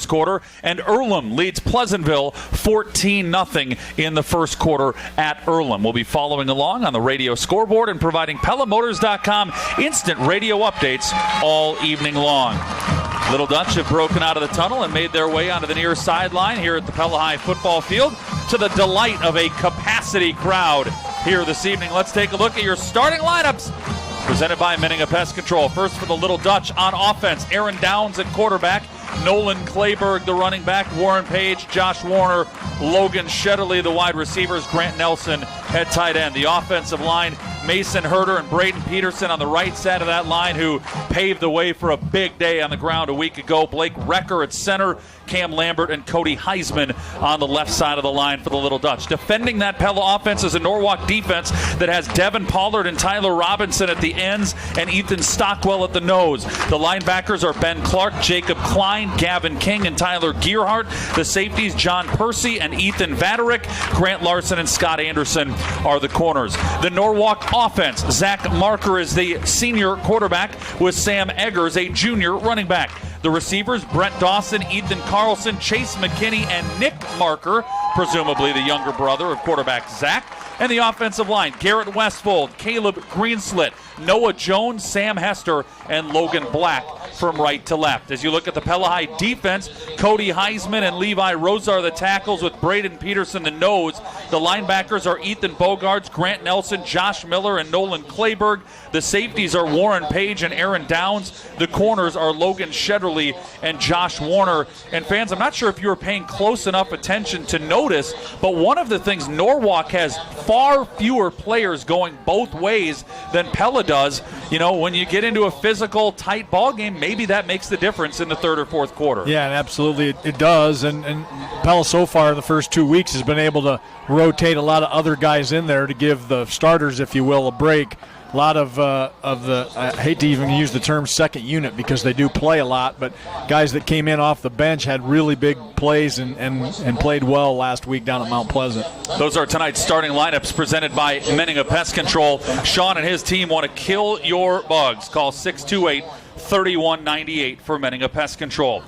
quarter, and Earlham leads Pleasantville 14-0 in the first quarter at Earlham. We'll be following along on the radio scoreboard and providing PellaMotors.com instant radio updates all evening long. Little Dutch have broken out of the tunnel and made their way onto the near sideline here at the Pella High football field to the delight of a capacity crowd here this evening. Let's take a look at your starting lineups presented by Menninga Pest Control. First for the Little Dutch on offense, Aaron Downs at quarterback, Nolan Clayberg, the running back, Warren Page, Josh Warner, Logan Shetterly, the wide receivers, Grant Nelson at tight end. The offensive line, Mason Herder and Braden Peterson on the right side of that line, who paved the way for a big day on the ground a week ago. Blake Recker at center, Cam Lambert and Cody Heisman on the left side of the line for the Little Dutch. Defending that Pella offense is a Norwalk defense that has Devin Pollard and Tyler Robinson at the ends and Ethan Stockwell at the nose. The linebackers are Ben Clark, Jacob Klein, Gavin King, and Tyler Gearhart. The safeties, John Percy and Ethan Vaderick. Grant Larson and Scott Anderson are the corners. The Norwalk offense, Zach Marker is the senior quarterback with Sam Eggers, a junior running back. The receivers, Brent Dawson, Ethan Carlson, Chase McKinney, and Nick Marker, presumably the younger brother of quarterback Zach. And the offensive line, Garrett Westfold, Caleb Greenslit, Noah Jones, Sam Hester, and Logan Black from right to left. As you look at the Pella High defense, Cody Heisman and Levi Rosa are the tackles with Braden Peterson the nose. The linebackers are Ethan Bogarts, Grant Nelson, Josh Miller, and Nolan Clayberg. The safeties are Warren Page and Aaron Downs. The corners are Logan Shetterly and Josh Warner. And fans, I'm not sure if you were paying close enough attention to notice, but one of the things, Norwalk has far fewer players going both ways than Pella does. You know, when you get into a physical, tight ball game, maybe that makes the difference in the third or fourth quarter. Yeah, and absolutely it does. And Pella so far in the first 2 weeks has been able to rotate a lot of other guys in there to give the starters, if you will, a break. A lot of the, I hate to even use the term second unit because they do play a lot, but guys that came in off the bench had really big plays and played well last week down at Mount Pleasant. Those are tonight's starting lineups presented by Menninga Pest Control. Sean and his team want to kill your bugs. Call 628-3198 for Menninga Pest Control.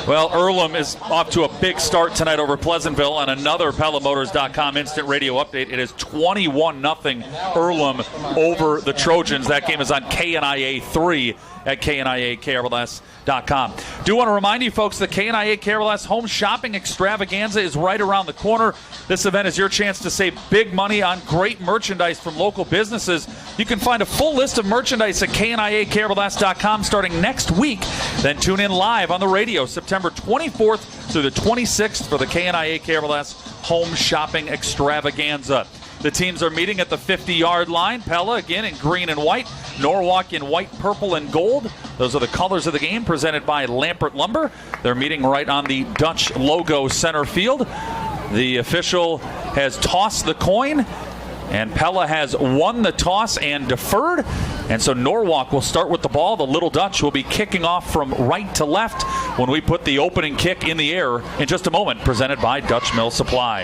Well, Earlham is off to a big start tonight over Pleasantville on another PellaMotors.com instant radio update. It is 21-0 Earlham over the Trojans. That game is on KNIA 3 at KNIA-KRLS.com. Do want to remind you folks that KNIA-KRLS Home Shopping Extravaganza is right around the corner. This event is your chance to save big money on great merchandise from local businesses. You can find a full list of merchandise at KNIA-KRLS.com starting next week. Then tune in live on the radio September 24th through the 26th for the KNIA-KRLS Home Shopping Extravaganza. The teams are meeting at the 50-yard line. Pella again in green and white. Norwalk in white, purple, and gold. Those are the colors of the game presented by Lampert Lumber. They're meeting right on the Dutch logo center field. The official has tossed the coin, and Pella has won the toss and deferred. And so Norwalk will start with the ball. The Little Dutch will be kicking off from right to left when we put the opening kick in the air in just a moment, presented by Dutch Mill Supply.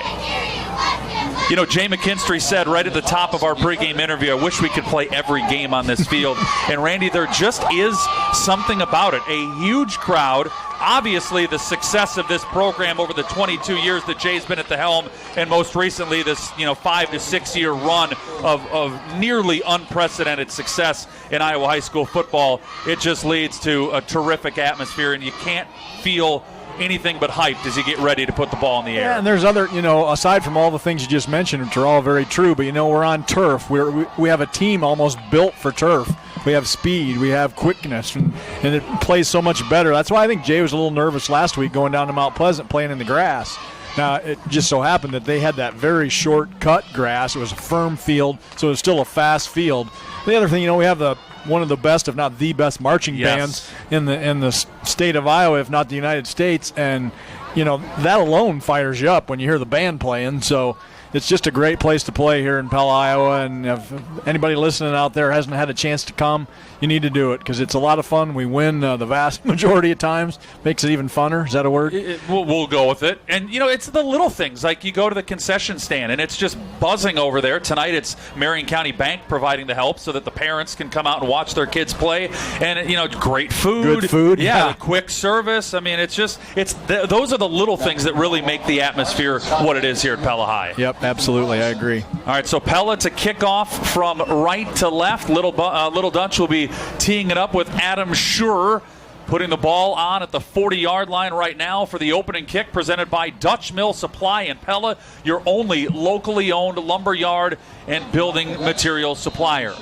You know, Jay McKinstry said right at the top of our pregame interview, I wish we could play every game on this field. And Randy, there just is something about it. A huge crowd. Obviously, the success of this program over the 22 years that Jay's been at the helm, and most recently this 5 to 6 year run of nearly unprecedented success in Iowa high school football, it just leads to a terrific atmosphere, and you can't feel anything but hyped as you get ready to put the ball in the air. Yeah, and there's other, aside from all the things you just mentioned, which are all very true, but we're on turf. We have a team almost built for turf. We have speed, we have quickness, and it plays so much better. That's why I think Jay was a little nervous last week going down to Mount Pleasant playing in the grass. Now, it just so happened that they had that very short cut grass. It was a firm field, so it was still a fast field. The other thing, we have one of the best, if not the best, marching bands in the state of Iowa, if not the United States, and that alone fires you up when you hear the band playing. So it's just a great place to play here in Pella, Iowa. And if anybody listening out there hasn't had a chance to come, you need to do it because it's a lot of fun. We win the vast majority of times. Makes it even funner. Is that a word? We'll go with it. And, it's the little things. Like you go to the concession stand, and it's just buzzing over there. Tonight it's Marion County Bank providing the help so that the parents can come out and watch their kids play. And, great food. Good food. Yeah, quick service. I mean, those are the little things that really make the atmosphere what it is here at Pella High. Yep, absolutely. I agree. All right, so Pella to kick off from right to left. Little Dutch will be teeing it up with Adam Schur, putting the ball on at the 40-yard line right now for the opening kick, presented by Dutch Mill Supply in Pella, your only locally owned lumber yard and building material supplier.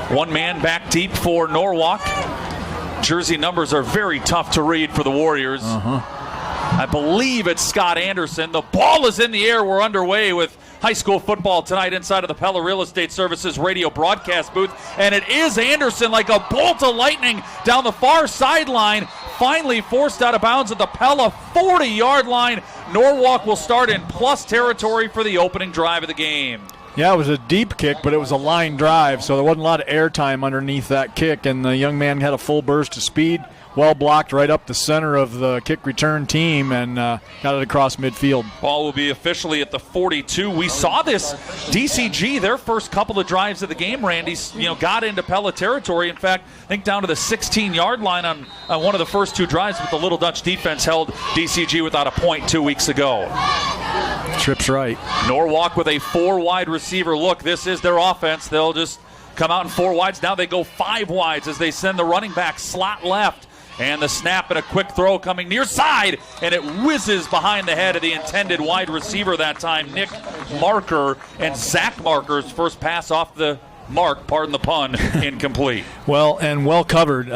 One man back deep for Norwalk. Jersey numbers are very tough to read for the Warriors. I believe it's Scott Anderson. The ball is in the air. We're underway with high school football tonight inside of the Pella Real Estate Services radio broadcast booth. And it is Anderson like a bolt of lightning down the far sideline. Finally forced out of bounds at the Pella 40-yard line. Norwalk will start in plus territory for the opening drive of the game. Yeah, it was a deep kick, but it was a line drive, so there wasn't a lot of air time underneath that kick, and the young man had a full burst of speed, well blocked right up the center of the kick return team, and got it across midfield. Ball will be officially at the 42. We saw this DCG, their first couple of drives of the game, Randy, got into Pella territory. In fact, I think down to the 16-yard line on one of the first two drives, but the Little Dutch defense held DCG without a point 2 weeks ago. Tripp's right. Norwalk with a 4-wide receiver look. This is their offense. They'll just come out in 4 wides. Now they go 5 wides as they send the running back slot left. And the snap and a quick throw coming near side, and it whizzes behind the head of the intended wide receiver that time, Nick Marker. And Zach Marker's first pass off the mark, pardon the pun, incomplete. Well covered.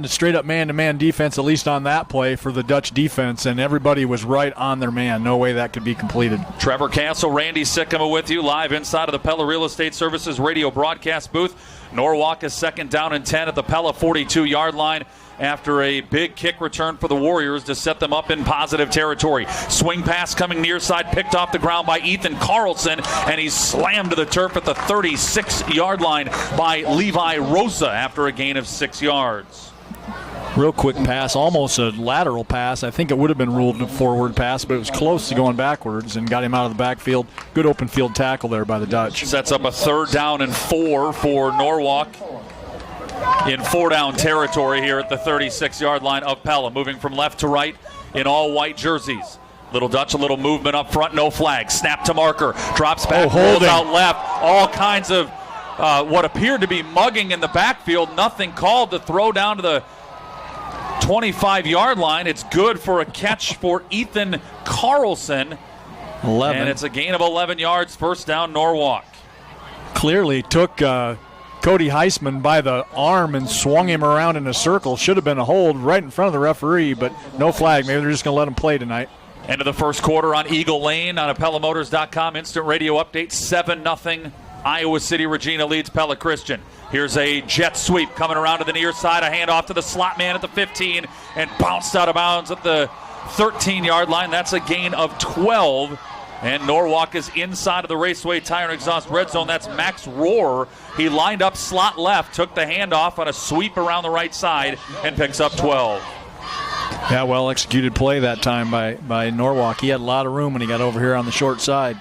Straight up man-to-man defense, at least on that play for the Dutch defense, and everybody was right on their man. No way that could be completed. Trevor Castle, Randy Sickema with you live inside of the Pella Real Estate Services radio broadcast booth. Norwalk is second down and 10 at the Pella 42-yard line after a big kick return for the Warriors to set them up in positive territory. Swing pass coming near side, picked off the ground by Ethan Carlson, and he's slammed to the turf at the 36-yard line by Levi Rosa after a gain of 6 yards. Real quick pass, almost a lateral pass. I think it would have been ruled a forward pass, but it was close to going backwards and got him out of the backfield. Good open field tackle there by the Dutch. Sets up a 3rd down and 4 for Norwalk in 4-down territory here at the 36-yard line of Pella. Moving from left to right in all white jerseys. Little Dutch, a little movement up front, no flag. Snap to Marker, drops back, rolls out left. All kinds of what appeared to be mugging in the backfield. Nothing called. To throw down to the 25-yard line. It's good for a catch for Ethan Carlson. 11. And it's a gain of 11 yards, first down Norwalk. Clearly took Cody Heisman by the arm and swung him around in a circle. Should have been a hold right in front of the referee, but no flag. Maybe they're just going to let him play tonight. End of the first quarter on Eagle Lane on a PellaMotors.com instant radio update. 7-0. Iowa City Regina leads Pella Christian. Here's a jet sweep coming around to the near side. A handoff to the slot man at the 15 and bounced out of bounds at the 13-yard line. That's a gain of 12. And Norwalk is inside of the Raceway Tire and Exhaust red zone. That's Max Rohr. He lined up slot left, took the handoff on a sweep around the right side, and picks up 12. Yeah, well executed play that time by Norwalk. He had a lot of room when he got over here on the short side.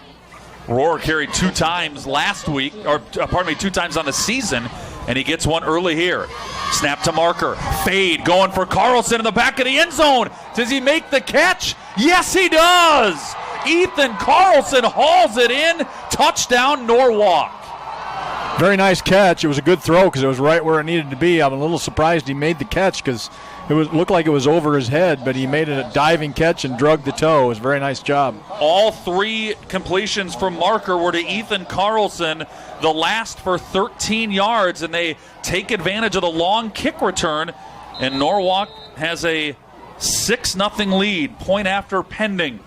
Rohr carried 2 times last week, 2 times on the season, and he gets one early here. Snap to Marker. Fade going for Carlson in the back of the end zone. Does he make the catch? Yes, he does. Ethan Carlson hauls it in. Touchdown, Norwalk. Very nice catch. It was a good throw because it was right where it needed to be. I'm a little surprised he made the catch because it looked like it was over his head, but he made a diving catch and drugged the toe. It was a very nice job. All 3 completions from Marker were to Ethan Carlson, the last for 13 yards, and they take advantage of the long kick return, and Norwalk has a 6-0 lead, point after pending.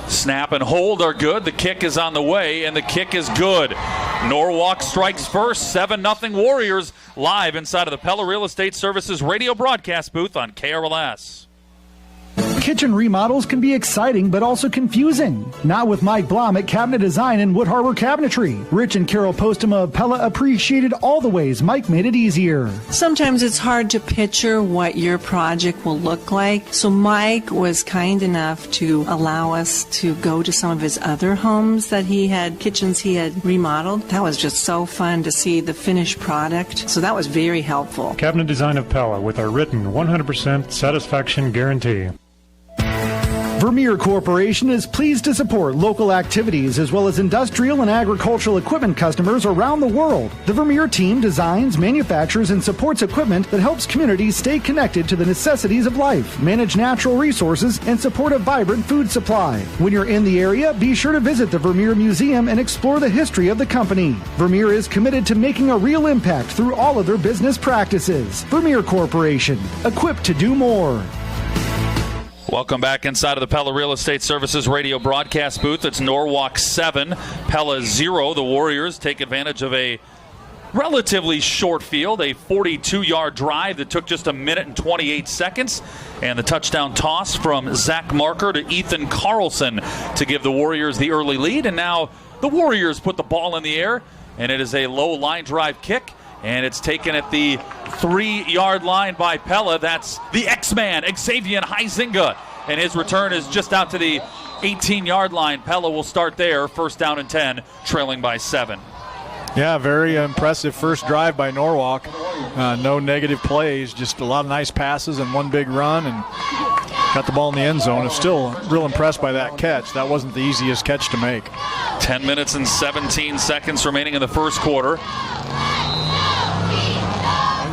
Snap and hold are good. The kick is on the way, and the kick is good. Norwalk strikes first, 7-0 Warriors, live inside of the Pella Real Estate Services radio broadcast booth on KRLS. Kitchen remodels can be exciting but also confusing. Not with Mike Blom at Cabinet Design in Wood Harbor Cabinetry. Rich and Carol Postema of Pella appreciated all the ways Mike made it easier. Sometimes it's hard to picture what your project will look like. So Mike was kind enough to allow us to go to some of his other homes that kitchens he had remodeled. That was just so fun to see the finished product. So that was very helpful. Cabinet Design of Pella with our written 100% satisfaction guarantee. Vermeer Corporation is pleased to support local activities as well as industrial and agricultural equipment customers around the world. The Vermeer team designs, manufactures, and supports equipment that helps communities stay connected to the necessities of life, manage natural resources, and support a vibrant food supply. When you're in the area, be sure to visit the Vermeer Museum and explore the history of the company. Vermeer is committed to making a real impact through all of their business practices. Vermeer Corporation, equipped to do more. Welcome back inside of the Pella Real Estate Services radio broadcast booth. It's Norwalk 7, Pella 0. The Warriors take advantage of a relatively short field, a 42-yard drive that took just a minute and 28 seconds, and the touchdown toss from Zach Marker to Ethan Carlson to give the Warriors the early lead. And now the Warriors put the ball in the air, and it is a low line drive kick. And it's taken at the 3-yard line by Pella. That's the X-Man, Xavier Huizinga. And his return is just out to the 18-yard line. Pella will start there, first down and 10, trailing by 7. Yeah, very impressive first drive by Norwalk. No negative plays, just a lot of nice passes and one big run, and got the ball in the end zone. I'm still real impressed by that catch. That wasn't the easiest catch to make. 10 minutes and 17 seconds remaining in the first quarter.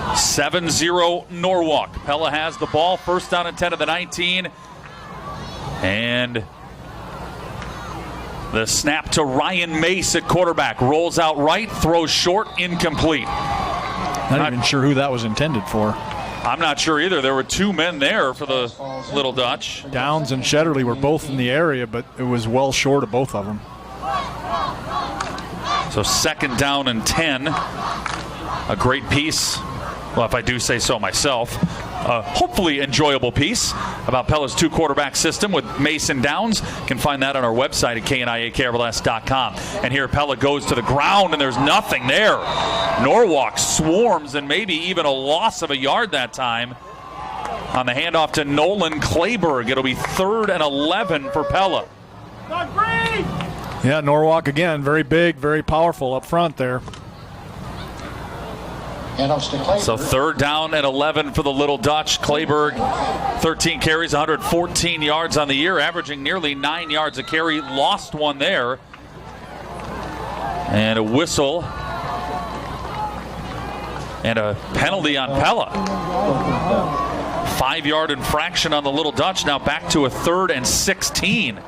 7-0 Norwalk. Pella has the ball, first down and 10 of the 19. And the snap to Ryan Mace at quarterback. Rolls out right, throws short, incomplete. Not even sure who that was intended for. I'm not sure either. There were two men there for the Little Dutch. Downs and Shetterly were both in the area, but it was well short of both of them. So second down and 10. A great piece. Well, if I do say so myself, hopefully enjoyable piece about Pella's two-quarterback system with Mason Downs. You can find that on our website at kniakrls.com. And here Pella goes to the ground, and there's nothing there. Norwalk swarms, and maybe even a loss of a yard that time. On the handoff to Nolan Clayberg, it'll be 3rd and 11 for Pella. Yeah, Norwalk again, very big, very powerful up front there. So 3rd down and 11 for the Little Dutch. Clayberg, 13 carries, 114 yards on the year, averaging nearly 9 yards a carry. Lost one there. And a whistle. And a penalty on Pella. 5-yard infraction on the Little Dutch. Now back to a 3rd and 16.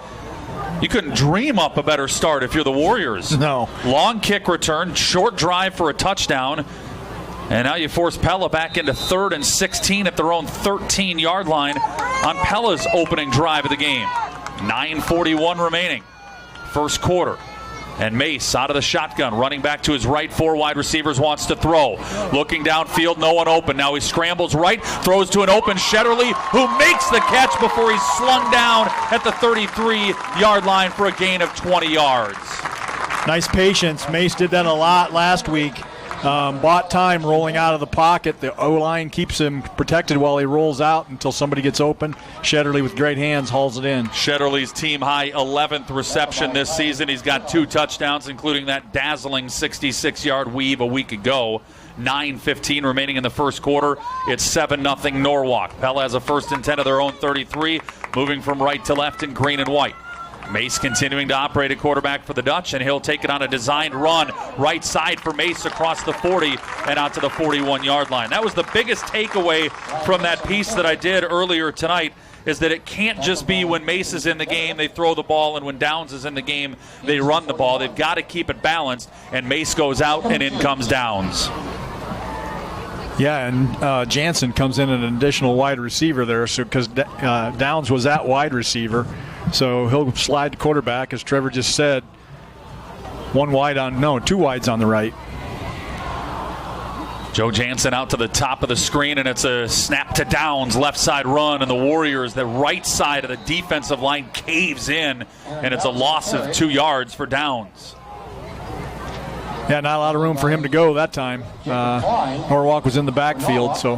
You couldn't dream up a better start if you're the Warriors. No. Long kick return, short drive for a touchdown. And now you force Pella back into 3rd and 16 at their own 13-yard line on Pella's opening drive of the game. 9:41 remaining. First quarter. And Mace out of the shotgun, running back to his right. 4 wide receivers, wants to throw. Looking downfield, no one open. Now he scrambles right, throws to an open Shetterly, who makes the catch before he's slung down at the 33-yard line for a gain of 20 yards. Nice patience. Mace did that a lot last week. Bought time rolling out of the pocket. The O-line keeps him protected while he rolls out until somebody gets open. Shetterly with great hands hauls it in. Shetterly's team-high 11th reception this season. He's got 2 touchdowns, including that dazzling 66-yard weave a week ago. 9:15 remaining in the first quarter. It's 7-0 Norwalk. Pella has a 1st and 10 of their own 33, moving from right to left in green and white. Mace continuing to operate at quarterback for the Dutch, and he'll take it on a designed run right side for Mace across the 40 and out to the 41-yard line. That was the biggest takeaway from that piece that I did earlier tonight, is that it can't just be when Mace is in the game, they throw the ball, and when Downs is in the game, they run the ball. They've got to keep it balanced, and Mace goes out, and in comes Downs. Yeah, and Jansen comes in an additional wide receiver there, so because Downs was at wide receiver. So he'll slide to quarterback, as Trevor just said. Two wides on the right. Joe Jansen out to the top of the screen, and it's a snap to Downs, left side run, and the Warriors, the right side of the defensive line caves in, and it's a loss of 2 yards for Downs. Yeah, not a lot of room for him to go that time. Norwalk was in the backfield, so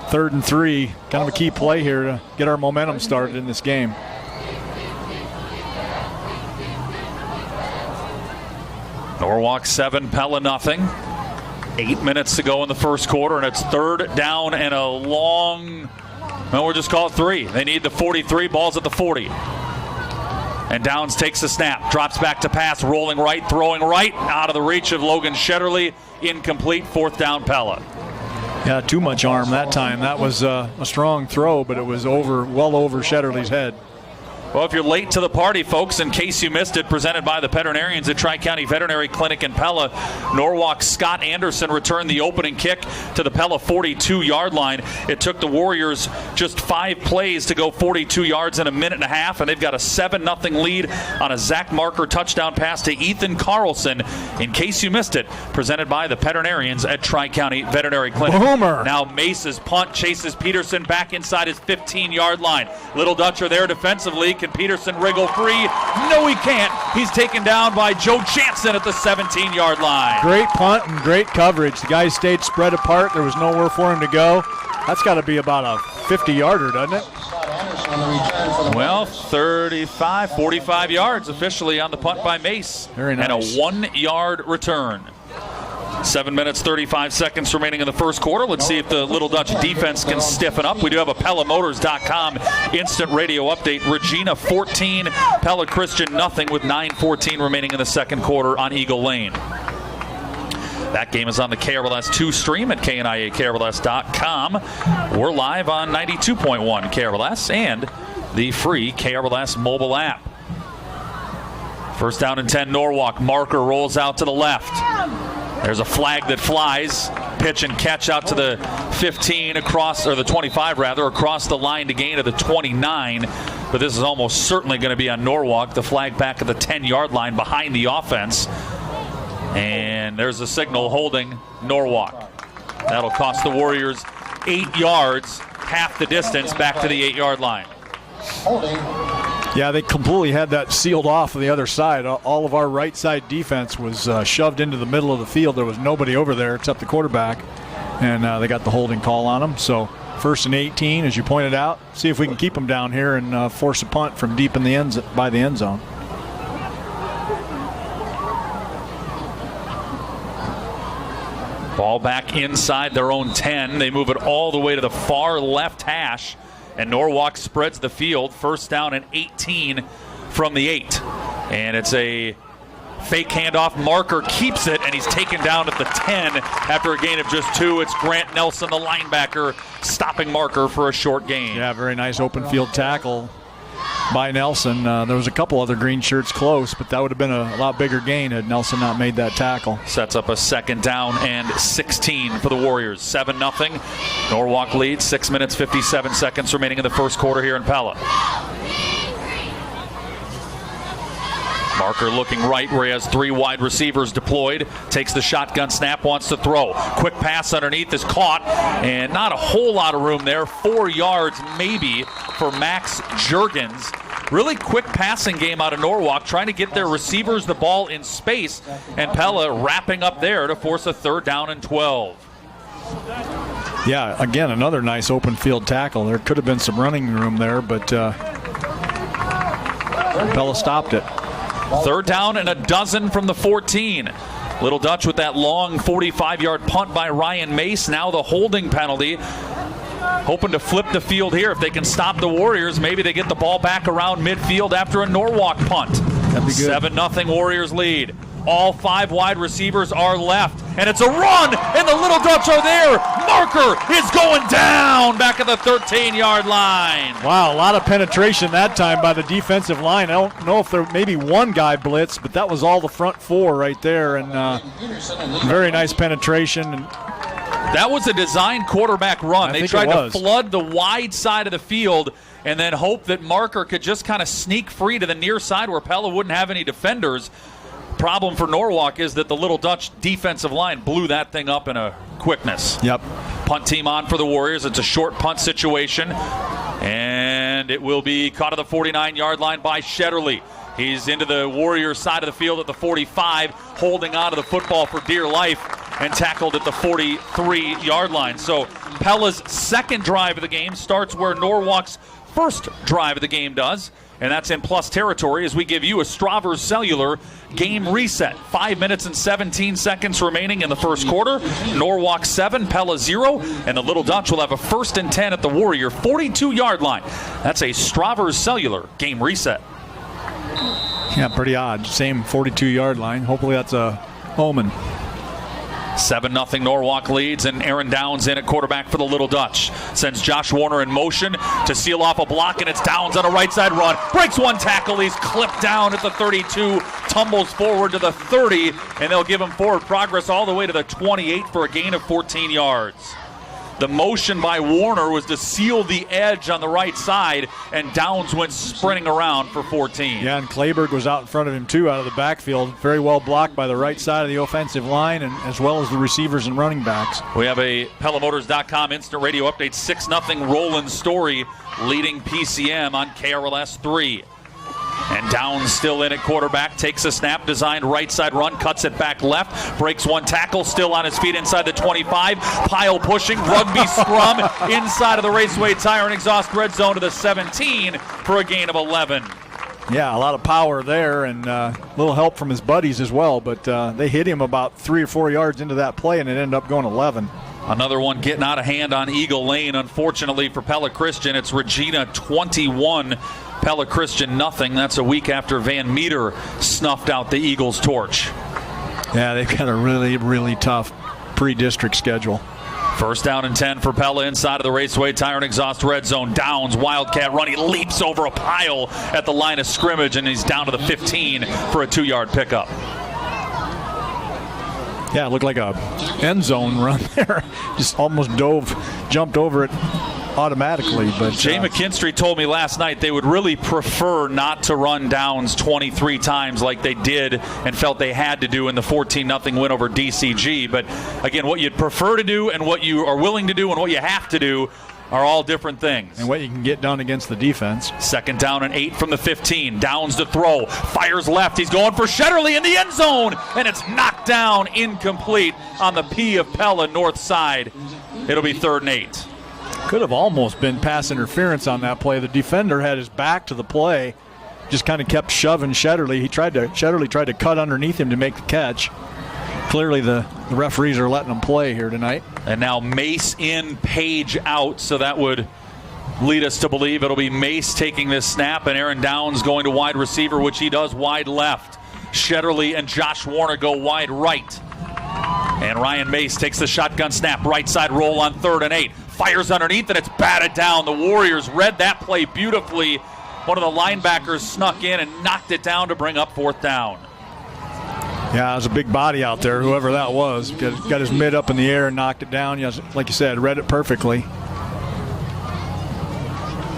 3rd and 3, kind of a key play here to get our momentum started in this game. Norwalk 7, Pella nothing. 8 minutes to go in the first quarter, and it's 3rd down and a long, we'll just call it 3. They need the 43, ball's at the 40. And Downs takes the snap, drops back to pass, rolling right, throwing right, out of the reach of Logan Shetterly, incomplete, 4th down Pella. Yeah, too much arm that time. That was a strong throw, but it was well over Shetterly's head. Well, if you're late to the party, folks, in case you missed it, presented by the veterinarians at Tri-County Veterinary Clinic in Pella, Norwalk's Scott Anderson returned the opening kick to the Pella 42-yard line. It took the Warriors just 5 plays to go 42 yards in a minute and a half, and they've got a 7-0 lead on a Zach Marker touchdown pass to Ethan Carlson. In case you missed it, presented by the veterinarians at Tri-County Veterinary Clinic. Boomer. Now Mace's punt chases Peterson back inside his 15-yard line. Little Dutcher there defensively. Can Peterson wriggle free? No, he can't. He's taken down by Joe Jansen at the 17-yard line. Great punt and great coverage. The guys stayed spread apart. There was nowhere for him to go. That's got to be about a 50-yarder, doesn't it? Well, 35, 45 yards officially on the punt by Mace. Very nice. And a 1-yard return. 7 minutes, 35 seconds remaining in the first quarter. Let's see if the Little Dutch defense can stiffen up. We do have a PellaMotors.com instant radio update. Regina 14, Pella Christian nothing with 9:14 remaining in the second quarter on Eagle Lane. That game is on the KRLS 2 stream at KNIAKRLS.com. We're live on 92.1 KRLS and the free KRLS mobile app. First down and 10, Norwalk. Marker rolls out to the left. There's a flag that flies. Pitch and catch out to the 15 across, or the 25 rather, across the line to gain to the 29. But this is almost certainly going to be on Norwalk. The flag back at the 10-yard line behind the offense. And there's a signal holding Norwalk. That'll cost the Warriors 8 yards, half the distance back to the 8-yard line. Yeah, they completely had that sealed off on the other side. All of our right side defense was shoved into the middle of the field. There was nobody over there except the quarterback, and they got the holding call on them. So 1st and 18, as you pointed out. See if we can keep them down here and force a punt from deep in the by the end zone. Ball back inside their own 10. They move it all the way to the far left hash. And Norwalk spreads the field. First down and 18 from the 8. And it's a fake handoff. Marker keeps it, and he's taken down at the 10 after a gain of just 2. It's Grant Nelson, the linebacker, stopping Marker for a short gain. Yeah, very nice open field tackle by Nelson. There was a couple other green shirts close, but that would have been a lot bigger gain had Nelson not made that tackle. Sets up a second down and 16 for the Warriors. 7-0. Norwalk leads. 6 minutes, 57 seconds remaining in the first quarter here in Pella. Marker looking right where he has 3 wide receivers deployed. Takes the shotgun snap, wants to throw. Quick pass underneath is caught, and not a whole lot of room there. 4 yards maybe for Max Juergens. Really quick passing game out of Norwalk, trying to get their receivers the ball in space, and Pella wrapping up there to force a 3rd down and 12. Yeah, again, another nice open field tackle. There could have been some running room there, but Pella stopped it. 3rd down and a dozen from the 14. Little Dutch with that long 45-yard punt by Ryan Mace. Now the holding penalty. Hoping to flip the field here. If they can stop the Warriors, maybe they get the ball back around midfield after a Norwalk punt. That'd be good. 7-0 Warriors lead. All 5 wide receivers are left. And it's a run, and the Little Dutch are there. Marker is going down back at the 13-yard line. Wow, a lot of penetration that time by the defensive line. I don't know if there maybe one guy blitzed, but that was all the front 4 right there. And very nice penetration. And that was a designed quarterback run. They tried to flood the wide side of the field and then hope that Marker could just kind of sneak free to the near side where Pella wouldn't have any defenders. problem for Norwalk is that the Little Dutch defensive line blew that thing up in a quickness. Yep. Punt team on for the Warriors. It's a short punt situation, and it will be caught at the 49-yard line by Shetterly. He's into the Warriors side of the field at the 45, holding on to the football for dear life, and tackled at the 43-yard line. So Pella's second drive of the game starts where Norwalk's first drive of the game does, and that's in plus territory as we give you a Stravers Cellular game reset. 5 minutes and 17 seconds remaining in the first quarter. Norwalk 7, Pella 0, and the Little Dutch will have a 1st and 10 at the Warrior 42-yard line. That's a Stravers Cellular game reset. Yeah, pretty odd. Same 42-yard line. Hopefully that's a omen. 7-0 Norwalk leads, and Aaron Downs in at quarterback for the Little Dutch. Sends Josh Warner in motion to seal off a block, and it's Downs on a right side run. Breaks one tackle. He's clipped down at the 32, tumbles forward to the 30, and they'll give him forward progress all the way to the 28 for a gain of 14 yards. The motion by Warner was to seal the edge on the right side, and Downs went sprinting around for 14. Yeah, and Clayberg was out in front of him, too, out of the backfield. Very well blocked by the right side of the offensive line, and as well as the receivers and running backs. We have a PellaMotors.com instant radio update. 6-0 Roland Story leading PCM on KRLS 3. And Downs still in at quarterback, takes a snap, designed right side run, cuts it back left, breaks one tackle, still on his feet inside the 25, pile pushing, rugby scrum inside of the Raceway Tire and Exhaust red zone to the 17 for a gain of 11. Yeah, a lot of power there, and a little help from his buddies as well, but they hit him about 3 or 4 yards into that play, and it ended up going 11. Another one getting out of hand on Eagle Lane, unfortunately for Pella Christian. It's Regina 21, Pella Christian nothing. That's a week after Van Meter snuffed out the Eagles' torch. Yeah, they've got a really, really tough pre-district schedule. 1st down and 10 for Pella inside of the Raceway Tire and Exhaust red zone. Downs, Wildcat run. He leaps over a pile at the line of scrimmage, and he's down to the 15 for a 2-yard pickup. Yeah, it looked like a end zone run there. Just almost jumped over it automatically. But Jay McKinstry told me last night they would really prefer not to run Downs 23 times like they did and felt they had to do in the 14-0 win over DCG. But again, what you'd prefer to do and what you are willing to do and what you have to do are all different things. And what you can get done against the defense. 2nd down and 8 from the 15. Downs to throw. Fires left. He's going for Shetterly in the end zone. And it's knocked down, incomplete on the P of Pella north side. It'll be 3rd and 8. Could have almost been pass interference on that play. The defender had his back to the play. Just kind of kept shoving Shetterly. Shetterly tried to cut underneath him to make the catch. Clearly the referees are letting them play here tonight. And now Mace in, Page out, so that would lead us to believe it'll be Mace taking this snap, and Aaron Downs going to wide receiver, which he does wide left. Shetterly and Josh Warner go wide right. And Ryan Mace takes the shotgun snap, right side roll on 3rd and 8. Fires underneath, and it's batted down. The Warriors read that play beautifully. One of the linebackers snuck in and knocked it down to bring up 4th down. Yeah, it was a big body out there, whoever that was. Got his mid up in the air and knocked it down. Yeah, like you said, read it perfectly.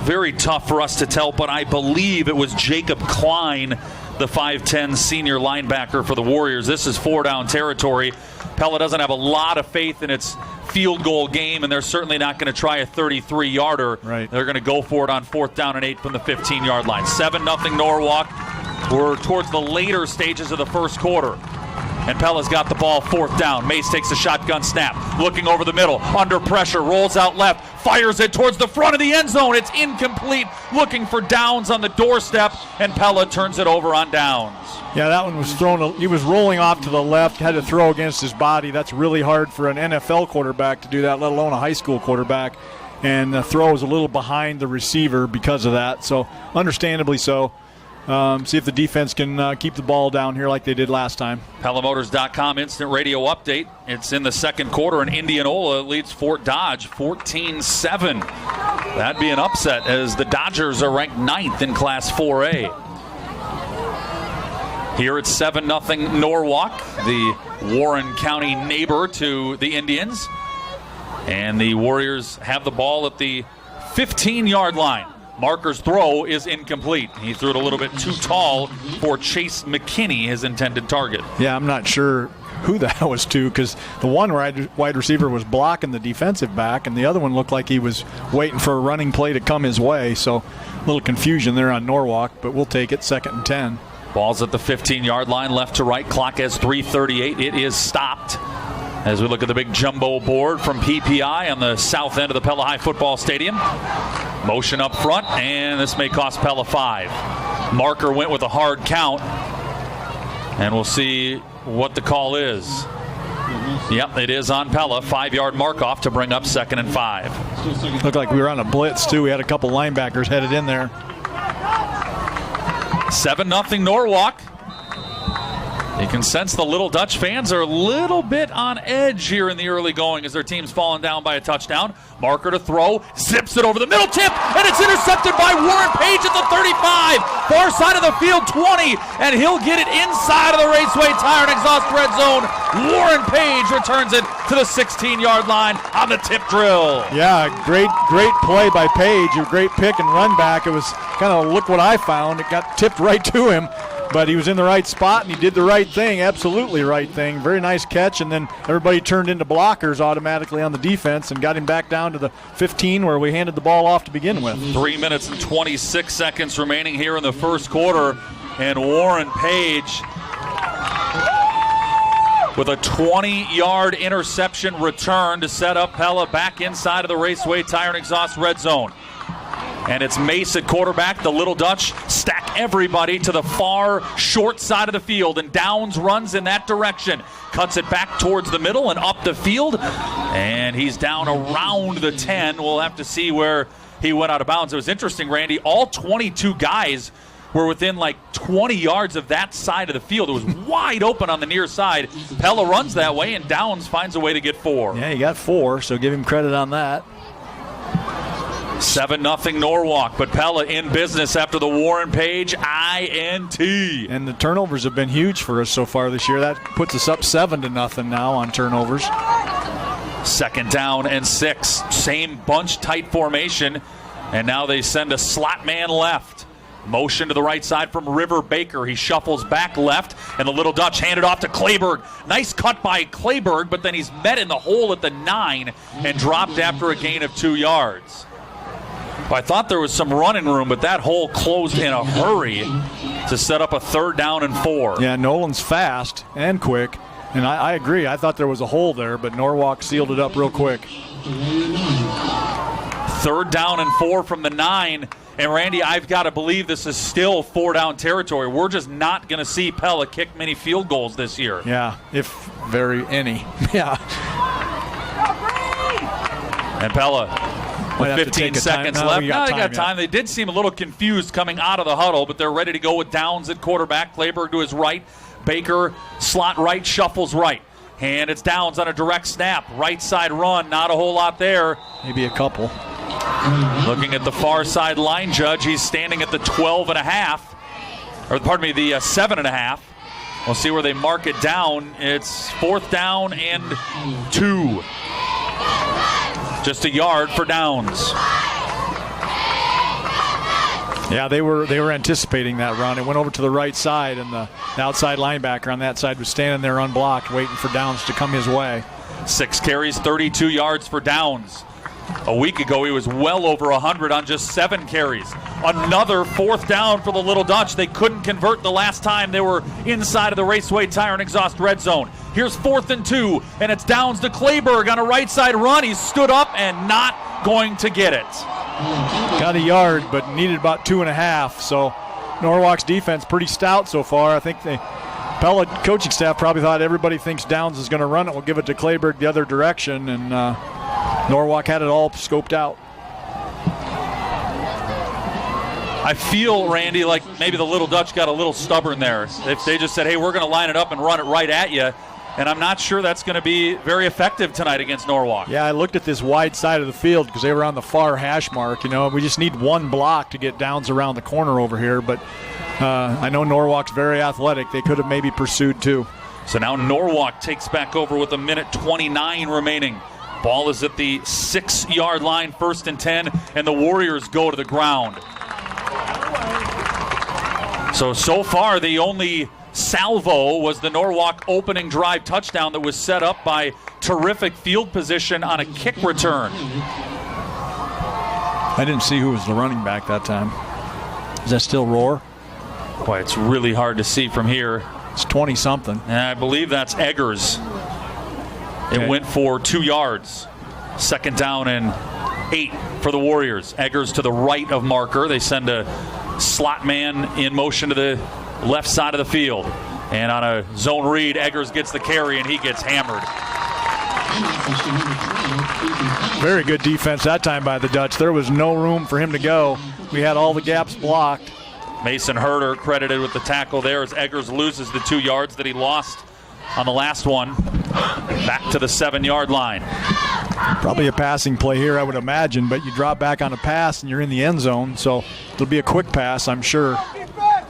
Very tough for us to tell, but I believe it was Jacob Klein, the 5'10 senior linebacker for the Warriors. This is 4-down territory. Pella doesn't have a lot of faith in its field goal game, and they're certainly not going to try a 33-yarder. Right. They're going to go for it on 4th down and 8 from the 15-yard line. 7-0 Norwalk. We're towards the later stages of the first quarter. And Pella's got the ball 4th down. Mace takes a shotgun snap. Looking over the middle. Under pressure. Rolls out left. Fires it towards the front of the end zone. It's incomplete. Looking for Downs on the doorstep. And Pella turns it over on Downs. Yeah, that one was thrown. He was rolling off to the left. Had to throw against his body. That's really hard for an NFL quarterback to do that, let alone a high school quarterback. And the throw was a little behind the receiver because of that. So understandably so. See if the defense can keep the ball down here like they did last time. PellaMotors.com instant radio update. It's in the second quarter, and Indianola leads Fort Dodge 14-7. That'd be an upset as the Dodgers are ranked 9th in Class 4A. Here it's 7-0 Norwalk, the Warren County neighbor to the Indians. And the Warriors have the ball at the 15-yard line. Marker's throw is incomplete. He threw it a little bit too tall for Chase McKinney, his intended target. Yeah, I'm not sure who that was to, because the one wide receiver was blocking the defensive back, and the other one looked like he was waiting for a running play to come his way. So a little confusion there on Norwalk, but we'll take it, 2nd and 10. Ball's at the 15-yard line, left to right. Clock has 3:38. It is stopped as we look at the big jumbo board from PPI on the south end of the Pella High Football Stadium. Motion up front, and this may cost Pella 5. Marker went with a hard count, and we'll see what the call is. Yep, it is on Pella. 5-yard mark off to bring up 2nd and 5. Looked like we were on a blitz, too. We had a couple linebackers headed in there. 7-0 Norwalk. You can sense the Little Dutch fans are a little bit on edge here in the early going as their team's falling down by a touchdown. Marker to throw, zips it over the middle, tip, and it's intercepted by Warren Page at the 35. Far side of the field, 20, and he'll get it inside of the Raceway Tire and Exhaust red zone. Warren Page returns it to the 16-yard line on the tip drill. Yeah, great play by Page. A great pick and run back. It was kind of look what I found. It got tipped right to him. But he was in the right spot, and he did the right thing, absolutely right thing. Very nice catch, and then everybody turned into blockers automatically on the defense and got him back down to the 15 where we handed the ball off to begin with. 3 minutes and 26 seconds remaining here in the first quarter, and Warren Page with a 20-yard interception return to set up Pella back inside of the Raceway Tire and Exhaust red zone. And it's Mace at quarterback. The Little Dutch stack everybody to the far short side of the field, and Downs runs in that direction. Cuts it back towards the middle and up the field, and he's down around the 10. We'll have to see where he went out of bounds. It was interesting, Randy. All 22 guys were within like 20 yards of that side of the field. It was wide open on the near side. Pella runs that way, and Downs finds a way to get 4. Yeah, he got 4, so give him credit on that. 7-0 Norwalk, but Pella in business after the Warren Page INT. And the turnovers have been huge for us so far this year. That puts us up 7-0 now on turnovers. 2nd down and 6. Same bunch tight formation, and now they send a slot man left. Motion to the right side from River Baker. He shuffles back left, and the Little Dutch handed off to Clayberg. Nice cut by Clayberg, but then he's met in the hole at the 9 and dropped after a gain of 2 yards. I thought there was some running room, but that hole closed in a hurry to set up a 3rd down and 4. Yeah, Nolan's fast and quick, and I agree. I thought there was a hole there, but Norwalk sealed it up real quick. 3rd down and 4 from the 9. And, Randy, I've got to believe this is still 4-down territory. We're just not going to see Pella kick many field goals this year. Yeah, if very any. Yeah. And Pella with 15 seconds left. They got time. They did seem a little confused coming out of the huddle, but they're ready to go with Downs at quarterback. Clayberg to his right. Baker slot right, shuffles right. And it's Downs on a direct snap. Right side run, not a whole lot there. Maybe a couple. Looking at the far side line judge, he's standing at the 12.5. Or pardon me, the 7.5. We'll see where they mark it down. It's 4th down and 2. Just a yard for Downs. Yeah, they were anticipating that run. It went over to the right side, and the outside linebacker on that side was standing there unblocked, waiting for Downs to come his way. 6 carries, 32 yards for Downs. A week ago, he was well over 100 on just 7 carries. Another 4th down for the Little Dutch. They couldn't convert the last time they were inside of the Raceway Tire and Exhaust red zone. Here's 4th and 2, and it's Downs to Clayberg on a right side run. He stood up and not going to get it. Got a yard, but needed about 2.5. So Norwalk's defense pretty stout so far. I think the Pella coaching staff probably thought everybody thinks Downs is going to run it. We'll give it to Clayberg the other direction, and Norwalk had it all scoped out. I feel, Randy, like maybe the Little Dutch got a little stubborn there. If they just said, hey, we're going to line it up and run it right at you, and I'm not sure that's going to be very effective tonight against Norwalk. Yeah, I looked at this wide side of the field because they were on the far hash mark. You know, we just need one block to get Downs around the corner over here, but I know Norwalk's very athletic. They could have maybe pursued too. So now Norwalk takes back over with 1:29 remaining. Ball is at the 6-yard line, 1st and 10, and the Warriors go to the ground. So far, the only salvo was the Norwalk opening drive touchdown that was set up by terrific field position on a kick return. I didn't see who was the running back that time. Is that still Rohr? Boy, it's really hard to see from here. It's 20-something. And I believe that's Eggers. It went for 2 yards. 2nd down and 8 for the Warriors. Eggers to the right of marker. They send a slot man in motion to the left side of the field. And on a zone read, Eggers gets the carry and he gets hammered. Very good defense that time by the Dutch. There was no room for him to go. We had all the gaps blocked. Mason Herter credited with the tackle there as Eggers loses the 2 yards that he lost on the last one. Back to the 7-yard line. Probably a passing play here, I would imagine, but you drop back on a pass and you're in the end zone, so it'll be a quick pass, I'm sure.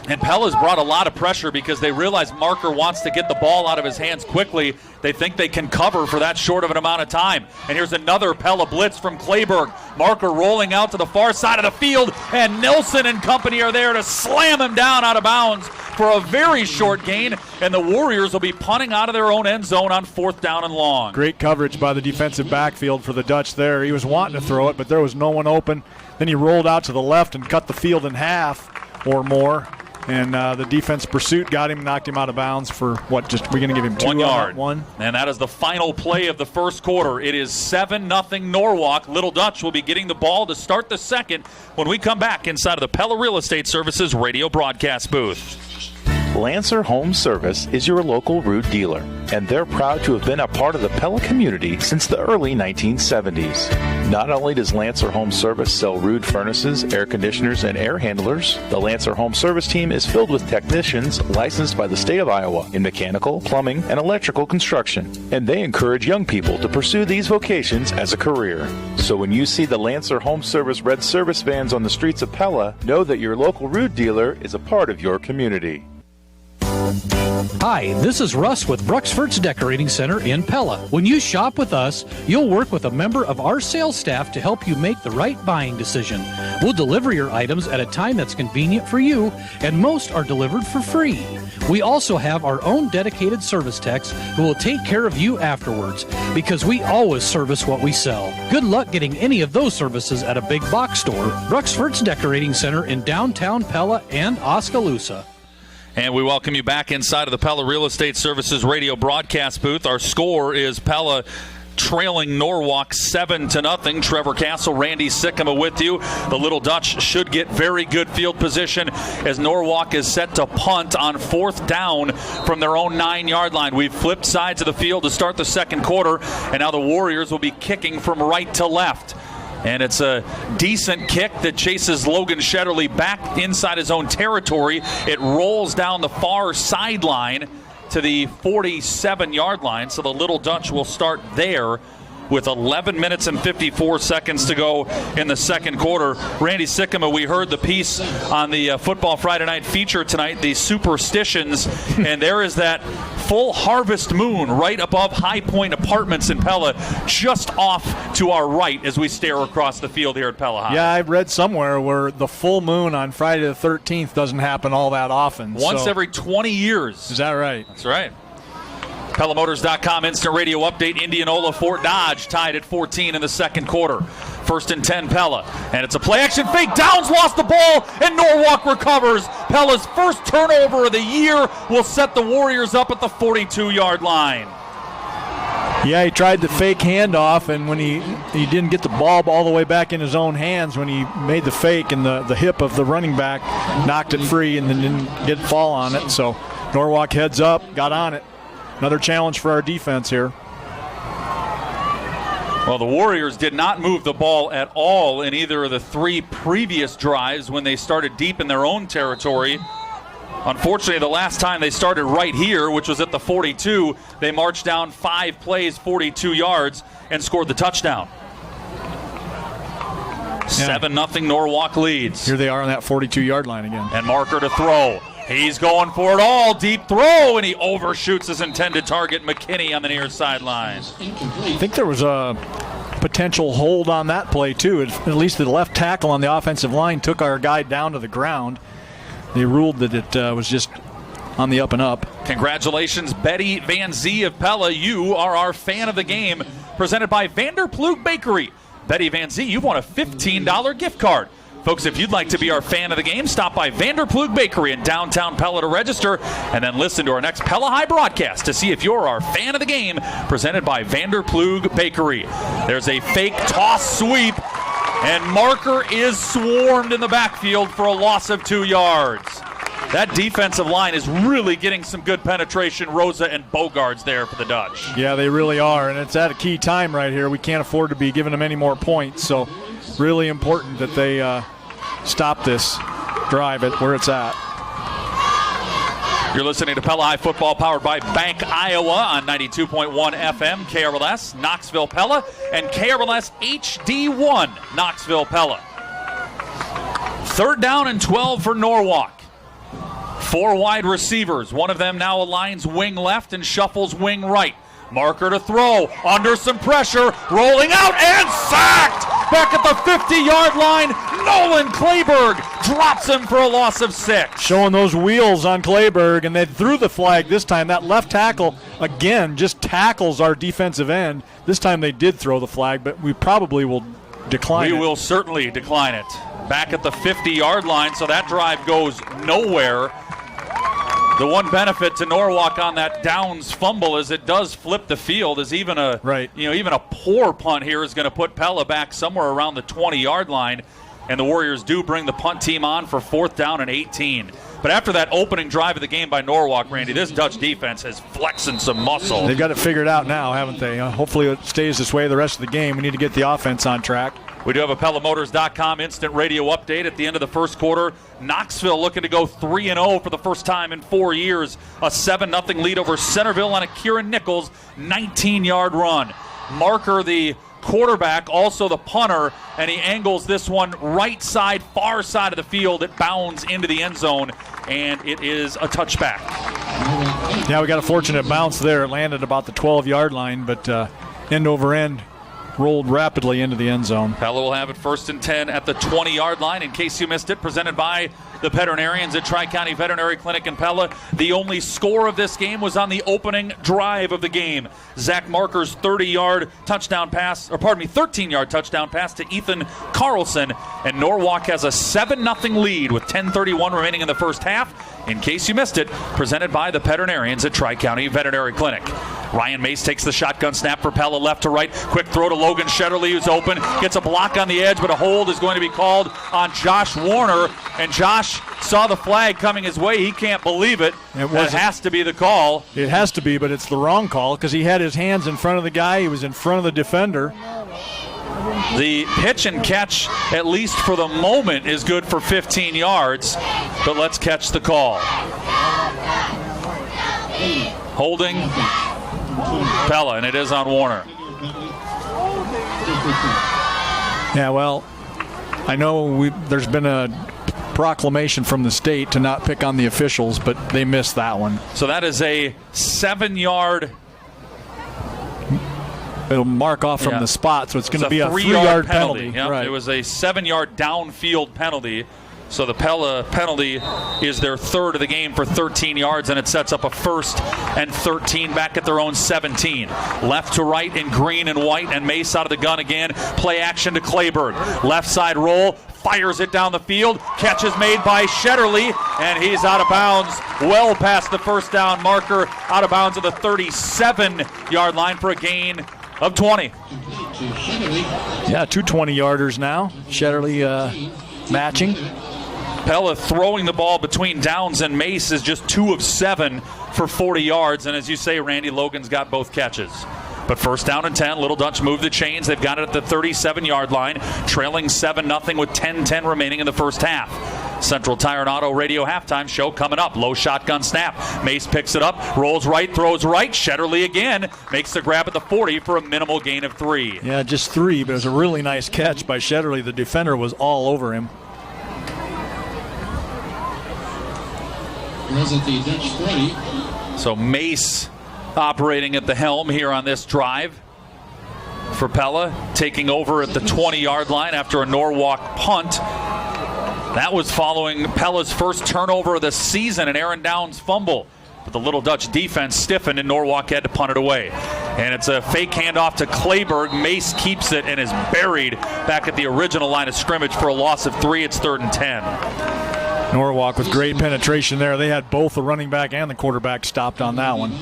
And Pella's brought a lot of pressure because they realize Marker wants to get the ball out of his hands quickly. They think they can cover for that short of an amount of time. And here's another Pella blitz from Clayberg. Marker rolling out to the far side of the field, and Nelson and company are there to slam him down out of bounds for a very short gain. And the Warriors will be punting out of their own end zone on 4th down and long. Great coverage by the defensive backfield for the Dutch there. He was wanting to throw it, but there was no one open. Then he rolled out to the left and cut the field in half or more. And the defense pursuit got him, knocked him out of bounds for what? Just we're going to give him 1 yard. One. And that is the final play of the first quarter. It is 7-0 Norwalk. Little Dutch will be getting the ball to start the second when we come back inside of the Pella Real Estate Services radio broadcast booth. Lancer Home Service is your local Root dealer, and they're proud to have been a part of the Pella community since the early 1970s. Not only does Lancer Home Service sell Root furnaces, air conditioners, and air handlers, the Lancer Home Service team is filled with technicians licensed by the state of Iowa in mechanical, plumbing, and electrical construction, and they encourage young people to pursue these vocations as a career. So when you see the Lancer Home Service red service vans on the streets of Pella, know that your local Root dealer is a part of your community. Hi, this is Russ with Bruxford's Decorating Center in Pella. When you shop with us, you'll work with a member of our sales staff to help you make the right buying decision. We'll deliver your items at a time that's convenient for you, and most are delivered for free. We also have our own dedicated service techs who will take care of you afterwards, because we always service what we sell. Good luck getting any of those services at a big box store. Bruxford's Decorating Center in downtown Pella and Oskaloosa. And we welcome you back inside of the Pella Real Estate Services radio broadcast booth. Our score is Pella trailing Norwalk 7-0. Trevor Castle, Randy Sikkema with you. The Little Dutch should get very good field position as Norwalk is set to punt on 4th down from their own 9-yard line. We've flipped sides of the field to start the second quarter, and now the Warriors will be kicking from right to left. And it's a decent kick that chases Logan Shetterly back inside his own territory. It rolls down the far sideline to the 47-yard line. So the Little Dutch will start there with 11 minutes and 54 seconds to go in the second quarter. Randy Sikkema, we heard the piece on the Football Friday Night feature tonight, the superstitions, and there is that full harvest moon right above High Point Apartments in Pella, just off to our right as we stare across the field here at Pella High. Yeah, I've read somewhere where the full moon on Friday the 13th doesn't happen all that often. Once every 20 years. Is that right? That's right. PellaMotors.com instant radio update. Indianola Fort Dodge tied at 14 in the second quarter. 1st and 10 Pella. And it's a play action fake. Downs lost the ball and Norwalk recovers. Pella's first turnover of the year will set the Warriors up at the 42-yard line. Yeah, he tried the fake handoff, and when he didn't get the ball all the way back in his own hands, when he made the fake, and the hip of the running back knocked it free and then didn't get fall on it. So Norwalk heads up, got on it. Another challenge for our defense here. Well, the Warriors did not move the ball at all in either of the 3 previous drives when they started deep in their own territory. Unfortunately, the last time they started right here, which was at the 42, they marched down 5 plays, 42 yards, and scored the touchdown. 7-0 Norwalk leads. Here they are on that 42-yard line again. And marker to throw. He's going for it all. Deep throw, and he overshoots his intended target, McKinney, on the near sideline. I think there was a potential hold on that play, too. At least the left tackle on the offensive line took our guy down to the ground. They ruled that it was just on the up and up. Congratulations, Betty Van Zee of Pella. You are our fan of the game, presented by Vanderploeg Bakery. Betty Van Zee, you've won a $15 gift card. Folks, if you'd like to be our fan of the game, stop by Vanderploeg Bakery in downtown Pella to register, and then listen to our next Pella High broadcast to see if you're our fan of the game, presented by Vanderploeg Bakery. There's a fake toss sweep, and Marker is swarmed in the backfield for a loss of 2 yards. That defensive line is really getting some good penetration. Rosa and Bogards there for the Dutch. Yeah, they really are, and it's at a key time right here. We can't afford to be giving them any more points, so really important that they stop this drive at where it's at. You're listening to Pella High Football, powered by Bank Iowa on 92.1 FM, KRLS, Knoxville, Pella, and KRLS HD1, Knoxville, Pella. 3rd down and 12 for Norwalk. 4 wide receivers. One of them now aligns wing left and shuffles wing right. Marker to throw, under some pressure, rolling out and sacked! Back at the 50-yard line, Nolan Clayberg drops him for a loss of 6. Showing those wheels on Clayberg, and they threw the flag this time. That left tackle, again, just tackles our defensive end. This time they did throw the flag, but we probably will decline it. We will certainly decline it. Back at the 50-yard line, so that drive goes nowhere. The one benefit to Norwalk on that Downs fumble is it does flip the field. As even a even a poor punt here is going to put Pella back somewhere around the 20-yard line, and the Warriors do bring the punt team on for 4th down and 18. But after that opening drive of the game by Norwalk, Randy, this Dutch defense is flexing some muscle. They've got it figured out now, haven't they? Hopefully it stays this way the rest of the game. We need to get the offense on track. We do have a PellaMotors.com instant radio update at the end of the first quarter. Knoxville looking to go 3-0 for the first time in 4 years. A 7-0 lead over Centerville on a Kieran Nichols 19-yard run. Marker, the quarterback, also the punter, and he angles this one right side, far side of the field. It bounds into the end zone, and it is a touchback. Yeah, we got a fortunate bounce there. It landed about the 12-yard line, but end over end, rolled rapidly into the end zone. Pella will have it 1st and 10 at the 20-yard line. In case you missed it, presented by the veterinarians at Tri-County Veterinary Clinic in Pella. The only score of this game was on the opening drive of the game. Zach Marker's 13-yard touchdown pass to Ethan Carlson, and Norwalk has a 7-0 lead with 10:31 remaining in the first half. In case you missed it, presented by the veterinarians at Tri-County Veterinary Clinic. Ryan Mace takes the shotgun snap for Pella left to right. Quick throw to Logan Shetterly, who's open. Gets a block on the edge, but a hold is going to be called on Josh Warner. And Josh saw the flag coming his way. He can't believe it. It has to be the call. It has to be, but it's the wrong call because he had his hands in front of the guy. He was in front of the defender. The pitch and catch, at least for the moment, is good for 15 yards. But let's catch the call. Holding Pella, and it is on Warner. Yeah, well, I know there's been a proclamation from the state to not pick on the officials, but they missed that one. So that is a 7-yard. It'll mark off from the spot, so it's going to be a 3-yard penalty. Yep, right. It was a 7-yard downfield penalty. So the Pella penalty is their 3rd of the game for 13 yards, and it sets up a 1st and 13 back at their own 17. Left to right in green and white, and Mace out of the gun again. Play action to Clayberg. Left side roll, fires it down the field. Catch is made by Shetterly, and he's out of bounds well past the 1st down marker. Out of bounds at the 37-yard line for a gain of 20. Yeah, 2 20-yarders now. Shetterly matching. Pella throwing the ball between Downs and Mace is just 2 of 7 for 40 yards. And as you say, Randy, Logan's got both catches. But 1st down and 10. Little Dutch move the chains. They've got it at the 37-yard line, trailing 7-0 with 10:10 remaining in the first half. Central Tire and Auto Radio halftime show coming up. Low shotgun snap. Mace picks it up, rolls right, throws right. Shetterly again makes the grab at the 40 for a minimal gain of 3. Yeah, just 3, but it was a really nice catch by Shetterly. The defender was all over him. So Mace operating at the helm here on this drive for Pella, taking over at the 20-yard line after a Norwalk punt. That was following Pella's first turnover of the season, an Aaron Downs fumble. But the Little Dutch defense stiffened and Norwalk had to punt it away. And it's a fake handoff to Clayberg. Mace keeps it and is buried back at the original line of scrimmage for a loss of 3. It's 3rd and 10. Norwalk with great penetration there. They had both the running back and the quarterback stopped on that one.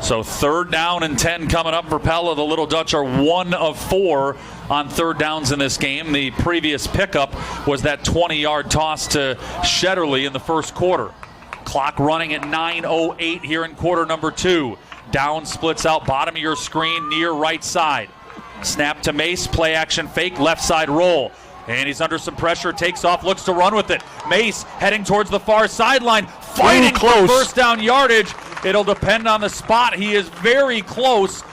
So 3rd down and 10 coming up for Pella. The Little Dutch are 1 of 4 on 3rd downs in this game. The previous pickup was that 20-yard toss to Shetterly in the first quarter. Clock running at 9:08 here in quarter number 2. Down splits out bottom of your screen near right side. Snap to Mace, play action fake, left side roll. And he's under some pressure, takes off, looks to run with it. Mace heading towards the far sideline, fighting for first down yardage. It'll depend on the spot. He is very close.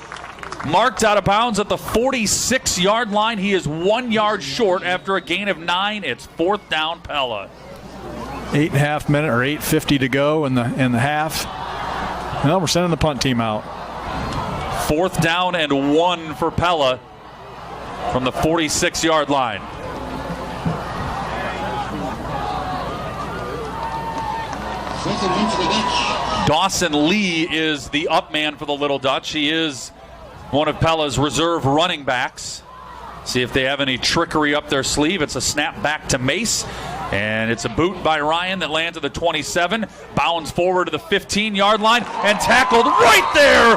Marked out of bounds at the 46-yard line. He is 1 yard short after a gain of 9. It's 4th down, Pella. 8.5 minutes or 8:50 to go in the half. Well, we're sending the punt team out. 4th down and 1 for Pella from the 46-yard line. Dawson Lee is the up man for the Little Dutch. He is one of Pella's reserve running backs. See if they have any trickery up their sleeve. It's a snap back to Mace. And it's a boot by Ryan that lands at the 27, bounds forward to the 15-yard line, and tackled right there.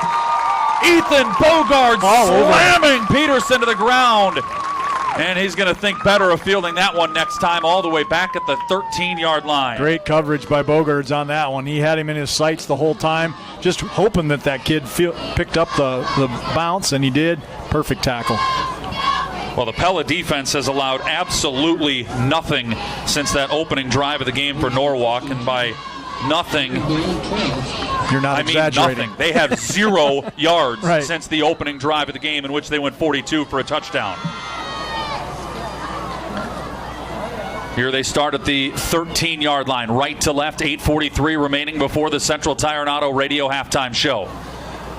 Ethan Bogard slamming Peterson to the ground. And he's going to think better of fielding that one next time, all the way back at the 13-yard line. Great coverage by Bogards on that one. He had him in his sights the whole time, just hoping that kid picked up the bounce, and he did. Perfect tackle. Well, the Pella defense has allowed absolutely nothing since that opening drive of the game for Norwalk, and by nothing, you're not exaggerating. Nothing. They have 0 yards since the opening drive of the game, in which they went 42 for a touchdown. Here they start at the 13-yard line, right to left, 8:43 remaining before the Central Tire and Auto Radio halftime show.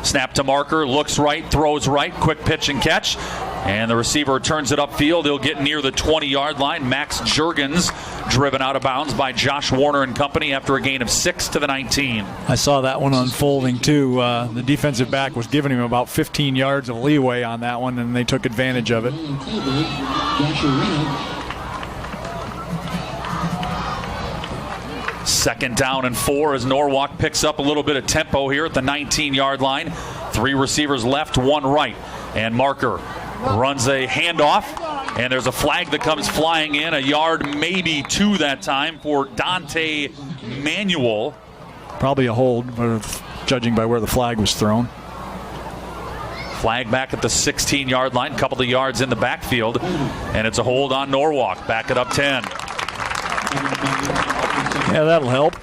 Snap to Marker, looks right, throws right, quick pitch and catch. And the receiver turns it upfield. He'll get near the 20-yard line. Max Juergens driven out of bounds by Josh Warner and company after a gain of 6 to the 19. I saw that one unfolding, too. The defensive back was giving him about 15 yards of leeway on that one, and they took advantage of it. Second down and 4 as Norwalk picks up a little bit of tempo here at the 19-yard line. 3 receivers left, 1 right. And Marker runs a handoff, and there's a flag that comes flying in, a yard, maybe 2 that time for Dante Manuel. Probably a hold, judging by where the flag was thrown. Flag back at the 16-yard line, couple of yards in the backfield, and it's a hold on Norwalk. Back it up 10. Yeah, that'll help.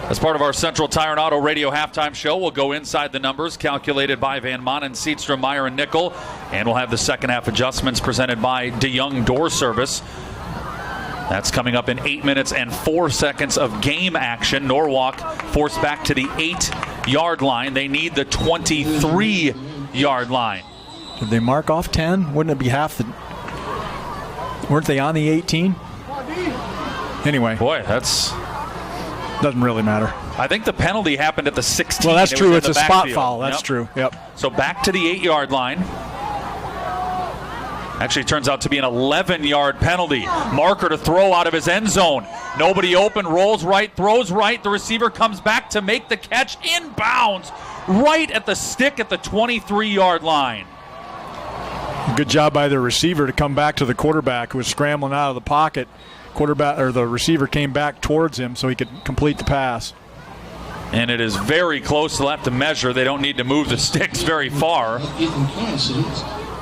As part of our Central Tire and Auto Radio halftime show, we'll go inside the numbers calculated by Van Manen, Seatstrom, Meyer, and Nickel. And we'll have the second half adjustments presented by DeYoung Door Service. That's coming up in 8 minutes and 4 seconds of game action. Norwalk forced back to the 8-yard line. They need the 23-yard line. Did they mark off 10? Wouldn't it be half the... Weren't they on the 18? Anyway. Boy, that's... Doesn't really matter. I think the penalty happened at the 16. Well, that's true. It's a spot foul. That's true. Yep. So back to the 8-yard line. Actually turns out to be an 11-yard penalty. Marker to throw out of his end zone. Nobody open, rolls right, throws right. The receiver comes back to make the catch inbounds right at the stick at the 23-yard line. Good job by the receiver to come back to the quarterback who was scrambling out of the pocket. The receiver came back towards him so he could complete the pass. And it is very close. They'll have to measure. They don't need to move the sticks very far.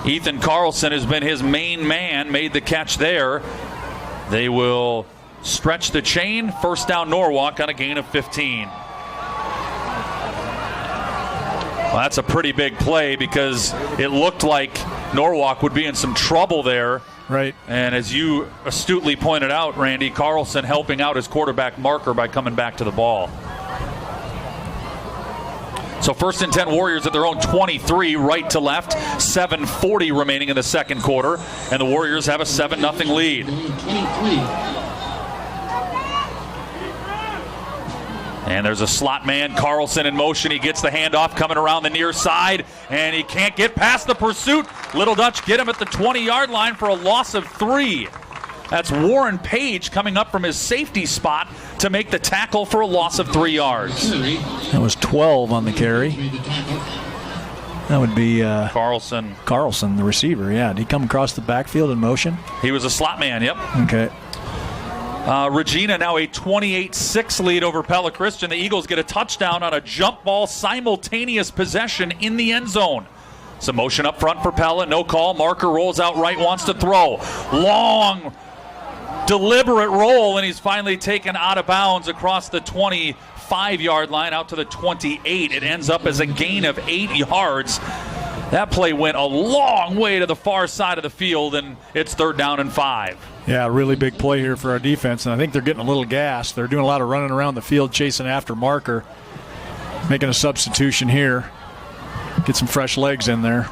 Ethan Carlson has been his main man, made the catch there. They will stretch the chain. First down Norwalk on a gain of 15. Well, that's a pretty big play because it looked like Norwalk would be in some trouble there Right. And as you astutely pointed out, Randy, Carlson helping out his quarterback marker by coming back to the ball. So 1st and 10 Warriors at their own 23, right to left. 7:40 remaining in the second quarter. And the Warriors have a 7-0 lead. And there's a slot man, Carlson in motion. He gets the handoff coming around the near side, and he can't get past the pursuit. Little Dutch get him at the 20-yard line for a loss of 3. That's Warren Page coming up from his safety spot to make the tackle for a loss of 3 yards. That was 12 on the carry. That would be Carlson, the receiver, yeah. Did he come across the backfield in motion? He was a slot man, yep. Okay. Regina now a 28-6 lead over Pella Christian. The Eagles get a touchdown on a jump ball simultaneous possession in the end zone. Some motion up front for Pella, no call. Marker rolls out right, wants to throw. Long, deliberate roll, and he's finally taken out of bounds across the 25-yard line out to the 28. It ends up as a gain of 8 yards. That play went a long way to the far side of the field, and it's 3rd down and 5. Yeah, really big play here for our defense, and I think they're getting a little gassed. They're doing a lot of running around the field, chasing after Marker, making a substitution here. Get some fresh legs in there.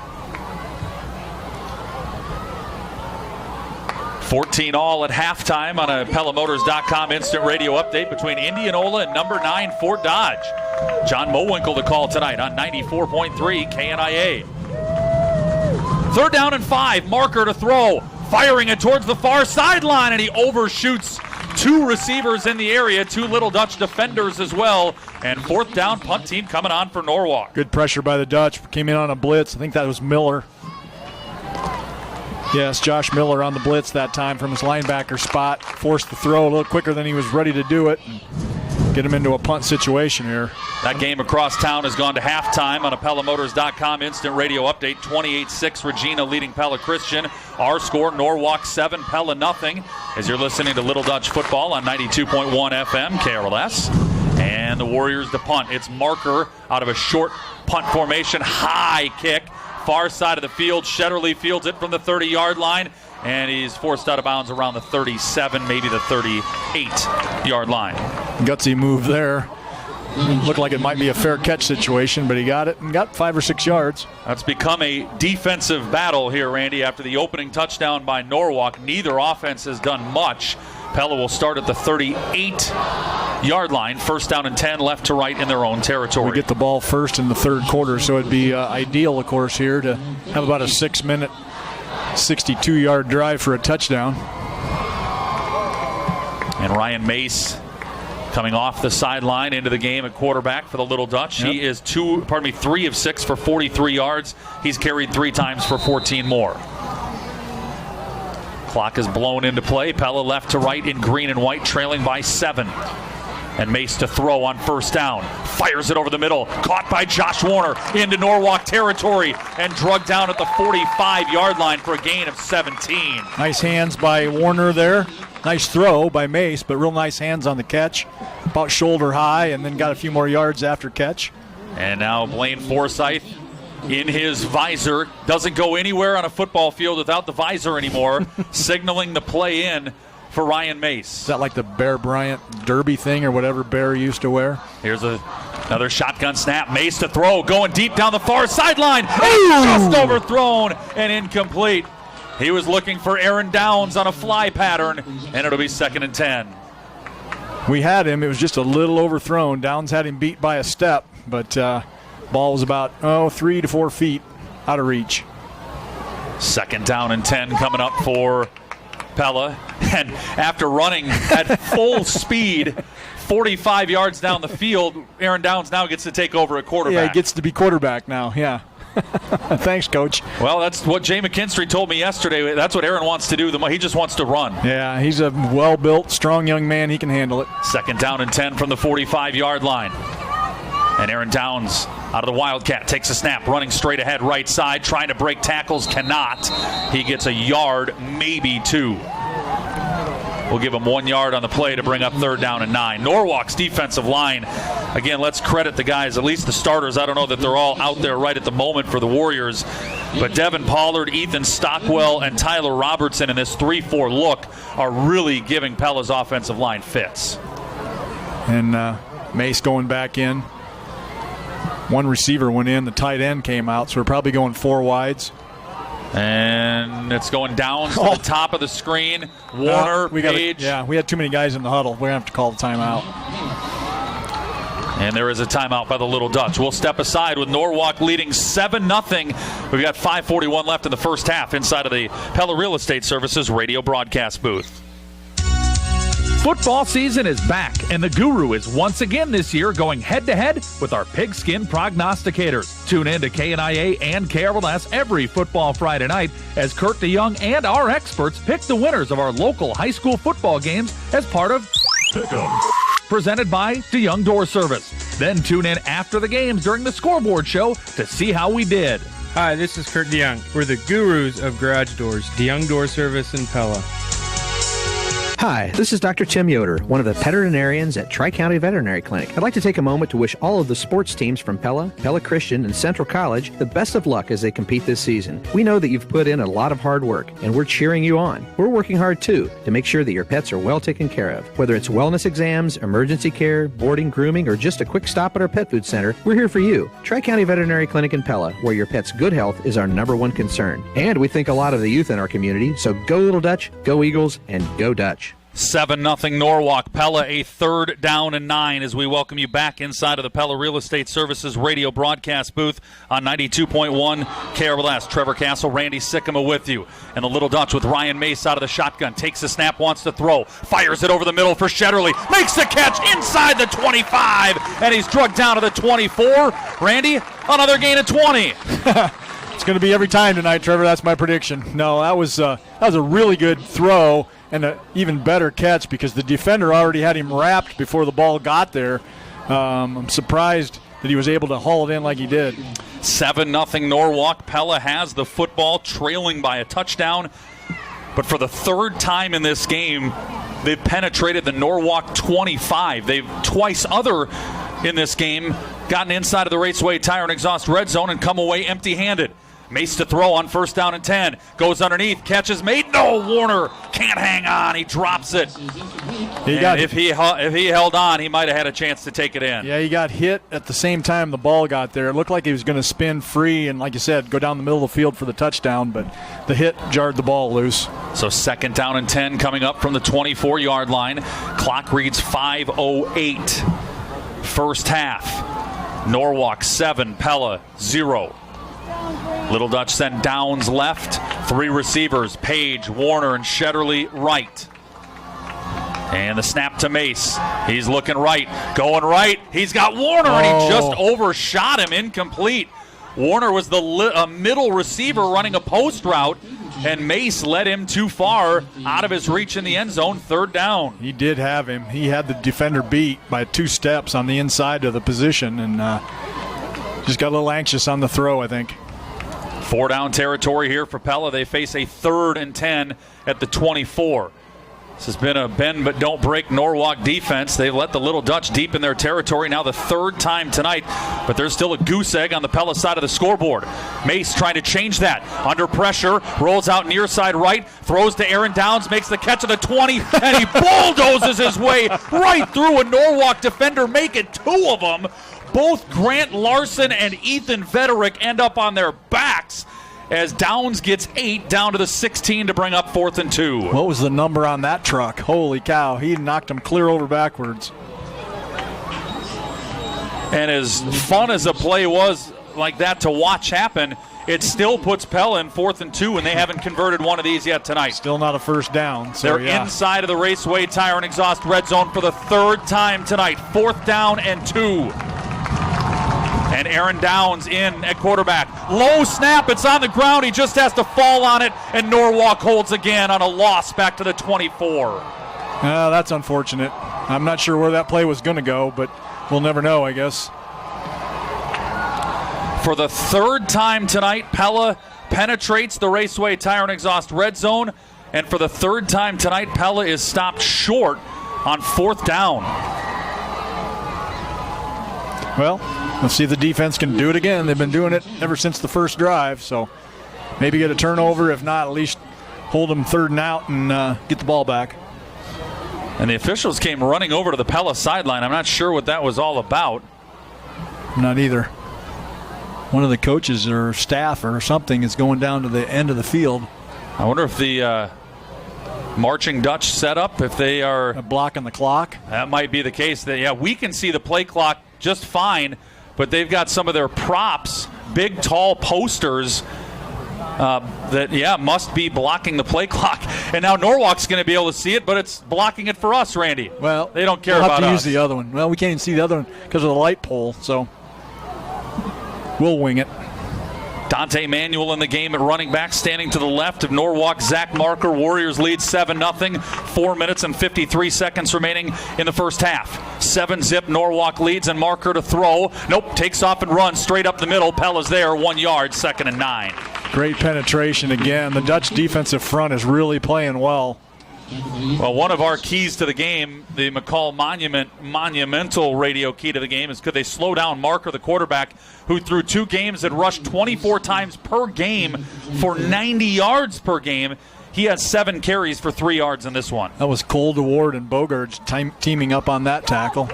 14-all at halftime on a PellaMotors.com instant radio update between Indianola and number 9 Fort Dodge. John Mowinkle the call tonight on 94.3 KNIA. 3rd down and 5. Marker to throw. Firing it towards the far sideline, and he overshoots 2 receivers in the area, 2 Little Dutch defenders as well. And 4th down, punt team coming on for Norwalk. Good pressure by the Dutch. Came in on a blitz. I think that was Miller. Yes, Josh Miller on the blitz that time from his linebacker spot. Forced the throw a little quicker than he was ready to do it. Get him into a punt situation here. That game across town has gone to halftime on a PellaMotors.com instant radio update. 28-6 Regina leading Pella Christian. Our score, Norwalk 7, Pella nothing. As you're listening to Little Dutch football on 92.1 FM, KRLS. And the Warriors to punt. It's Marker out of a short punt formation. High kick. Far side of the field. Shetterly fields it from the 30-yard line. And he's forced out of bounds around the 37, maybe the 38-yard line. Gutsy move there. Looked like it might be a fair catch situation, but he got it and got 5 or 6 yards. That's become a defensive battle here, Randy, after the opening touchdown by Norwalk. Neither offense has done much. Pella will start at the 38-yard line. 1st down and 10, left to right in their own territory. We get the ball first in the 3rd quarter, so it'd be ideal, of course, here to have about a 6-minute, 62-yard drive for a touchdown. And Ryan Mace coming off the sideline into the game at quarterback for the Little Dutch. Yep. He is 3 of 6 for 43 yards. He's carried 3 times for 14 more. Clock is blown into play. Pella left to right in green and white, trailing by 7. And Mace to throw on 1st down. Fires it over the middle. Caught by Josh Warner into Norwalk territory and drugged down at the 45-yard line for a gain of 17. Nice hands by Warner there. Nice throw by Mace, but real nice hands on the catch. About shoulder high, and then got a few more yards after catch. And now Blaine Forsythe in his visor. Doesn't go anywhere on a football field without the visor anymore. Signaling the play in for Ryan Mace. Is that like the Bear Bryant derby thing or whatever Bear used to wear? Here's another shotgun snap. Mace to throw, going deep down the far sideline. Just overthrown and incomplete. He was looking for Aaron Downs on a fly pattern, and it'll be 2nd and 10. We had him. It was just a little overthrown. Downs had him beat by a step, but ball was about 3 to 4 feet out of reach. 2nd down and 10 coming up for Pella. And after running at full speed, 45 yards down the field, Aaron Downs now gets to take over at quarterback. Yeah, he gets to be quarterback now, yeah. Thanks, Coach. Well, that's what Jay McKinstry told me yesterday. That's what Aaron wants to do. He just wants to run. Yeah, he's a well-built, strong young man. He can handle it. 2nd down and 10 from the 45-yard line. And Aaron Downs out of the Wildcat takes a snap, running straight ahead right side, trying to break tackles, cannot. He gets a yard, maybe 2. We'll give him 1 yard on the play to bring up 3rd down and 9. Norwalk's defensive line, again, let's credit the guys, at least the starters. I don't know that they're all out there right at the moment for the Warriors. But Devin Pollard, Ethan Stockwell, and Tyler Robertson in this 3-4 look are really giving Pella's offensive line fits. And Mace going back in. One receiver went in, the tight end came out, so we're probably going 4 wides. And it's going down to the top of the screen. Warner, Page. We had too many guys in the huddle. We're going to have to call the timeout. And there is a timeout by the Little Dutch. We'll step aside with Norwalk leading 7-0. We've got 5:41 left in the first half inside of the Pella Real Estate Services radio broadcast booth. Football season is back, and the Guru is once again this year going head-to-head with our pigskin prognosticators. Tune in to KNIA and KRLS every football Friday night as Kurt DeYoung and our experts pick the winners of our local high school football games as part of Pick'em, presented by DeYoung Door Service. Then tune in after the games during the scoreboard show to see how we did. Hi, this is Kurt DeYoung. We're the gurus of garage doors, DeYoung Door Service in Pella. Hi, this is Dr. Tim Yoder, one of the veterinarians at Tri-County Veterinary Clinic. I'd like to take a moment to wish all of the sports teams from Pella, Pella Christian, and Central College the best of luck as they compete this season. We know that you've put in a lot of hard work, and we're cheering you on. We're working hard, too, to make sure that your pets are well taken care of. Whether it's wellness exams, emergency care, boarding, grooming, or just a quick stop at our pet food center, we're here for you. Tri-County Veterinary Clinic in Pella, where your pet's good health is our #1 concern. And we think a lot of the youth in our community, so go Little Dutch, go Eagles, and go Dutch. 7-0 Norwalk. Pella a 3rd down and 9 as we welcome you back inside of the Pella Real Estate Services radio broadcast booth on 92.1 KRLS. Trevor Castle, Randy Sickema with you. And the Little Dutch with Ryan Mace out of the shotgun. Takes the snap, wants to throw. Fires it over the middle for Shetterly. Makes the catch inside the 25. And he's drugged down to the 24. Randy, another gain of 20. It's going to be every time tonight, Trevor. That's my prediction. No, that was a really good throw. And an even better catch because the defender already had him wrapped before the ball got there. I'm surprised that he was able to haul it in like he did. 7-0 Norwalk. Pella has the football, trailing by a touchdown. But for the 3rd time in this game, they've penetrated the Norwalk 25. They've twice other in this game gotten inside of the Raceway Tire and Exhaust red zone and come away empty-handed. Mace to throw on 1st down and 10. Goes underneath. Catches made. No, Warner can't hang on. He drops it. If he held on, he might have had a chance to take it in. Yeah, he got hit at the same time the ball got there. It looked like he was going to spin free and, like you said, go down the middle of the field for the touchdown, but the hit jarred the ball loose. So 2nd down and 10 coming up from the 24-yard line. Clock reads 5:08. First half. Norwalk 7, Pella 0. Little Dutch send downs left. 3 receivers, Page, Warner, and Shetterly right. And the snap to Mace. He's looking right, going right. He's got Warner, and he just overshot him, incomplete. Warner was the middle receiver running a post route, and Mace led him too far out of his reach in the end zone. 3rd down. He did have him. He had the defender beat by 2 steps on the inside of the position, and just got a little anxious on the throw, I think. 4 down territory here for Pella. They face a 3rd and 10 at the 24. This has been a bend but don't break Norwalk defense. They've let the Little Dutch deep in their territory now the 3rd time tonight, but there's still a goose egg on the Pella side of the scoreboard. Mace trying to change that. Under pressure, rolls out near side right, throws to Aaron Downs, makes the catch at the 20, and he bulldozes his way right through a Norwalk defender, making 2 of them. Both Grant Larson and Ethan Vederick end up on their backs as Downs gets 8 down to the 16 to bring up 4th and 2. What was the number on that truck? Holy cow, he knocked him clear over backwards. And as fun as a play was like that to watch happen, it still puts Pella in 4th and 2, and they haven't converted one of these yet tonight. Still not a first down. So they're inside of the Raceway Tire and Exhaust red zone for the 3rd time tonight. 4th down and 2. And Aaron Downs in at quarterback. Low snap, it's on the ground. He just has to fall on it, and Norwalk holds again on a loss back to the 24. That's unfortunate. I'm not sure where that play was going to go, but we'll never know, I guess. For the 3rd time tonight, Pella penetrates the Raceway Tire and Exhaust red zone, and for the 3rd time tonight, Pella is stopped short on 4th down. Well, let's see if the defense can do it again. They've been doing it ever since the first drive, so maybe get a turnover. If not, at least hold them 3rd and out and get the ball back. And the officials came running over to the Pella sideline. I'm not sure what that was all about. Not either. One of the coaches or staff or something is going down to the end of the field. I wonder if the Marching Dutch setup, if they are blocking the clock. That might be the case. We can see the play clock just fine, but they've got some of their props, big, tall posters that must be blocking the play clock. And now Norwalk's going to be able to see it, but it's blocking it for us, Randy. Well, they don't care we'll about have to us. use the other one. Well, we can't even see the other one because of the light pole, so we'll wing it. Dante Manuel in the game at running back, standing to the left of Norwalk. Zach Marker. Warriors lead 7-0. 4 minutes and 53 seconds remaining in the first half. 7-zip. Norwalk leads, and Marker to throw. Nope, takes off and runs straight up the middle. Pella's there, 1 yard, 2nd and 9. Great penetration again. The Dutch defensive front is really playing well. Well, one of our keys to the game, the McCall monumental radio key to the game, is could they slow down Marker, the quarterback, who through 2 games had rushed 24 times per game for 90 yards per game. He has 7 carries for 3 yards in this one. That was Cole DeWard and Bogarts teaming up on that tackle.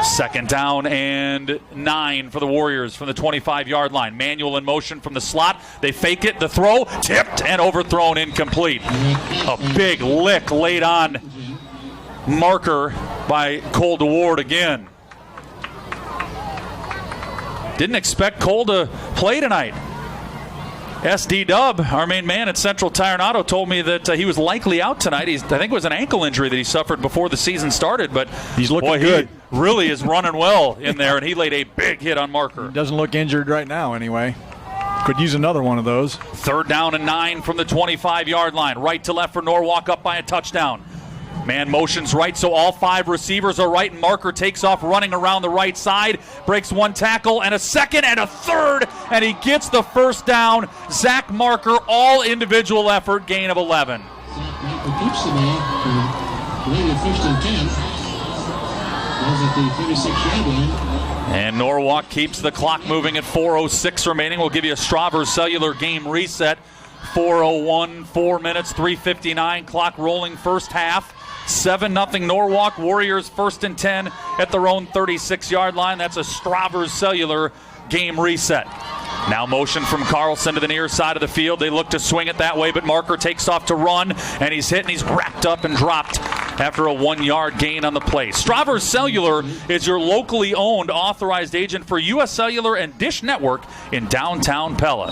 2nd down and 9 for the Warriors from the 25-yard line. Manuel in motion from the slot. They fake it. The throw tipped and overthrown, incomplete. A big lick laid on Marker by Cole DeWard again. Didn't expect Cole to play tonight. SD Dub, our main man at Central Tire and Auto, told me that he was likely out tonight. I think it was an ankle injury that he suffered before the season started, but he's looking good. He really is running well in there, and he laid a big hit on Marker. He doesn't look injured right now anyway. Could use another one of those. 3rd down and 9 from the 25-yard line. Right to left for Norwalk, up by a touchdown. Man motions right, so all 5 receivers are right, and Marker takes off running around the right side, breaks 1 tackle, and a 2nd and a 3rd, and he gets the 1st down. Zach Marker, all individual effort, gain of 11. Keeps the ball for later 1st and 10. Ball's at the 36-yard line. And Norwalk keeps the clock moving at 4:06 remaining. We'll give you a Strawberry Cellular game reset. 4:01, 4 minutes, 3:59, clock rolling first half. 7-0 Norwalk. Warriors 1st and 10 at their own 36-yard line. That's a Strawberry Cellular game reset. Now motion from Carlson to the near side of the field. They look to swing it that way, but Marker takes off to run, and he's hit, and he's wrapped up and dropped after a 1-yard gain on the play. Strawberry Cellular is your locally owned authorized agent for U.S. Cellular and Dish Network in downtown Pella.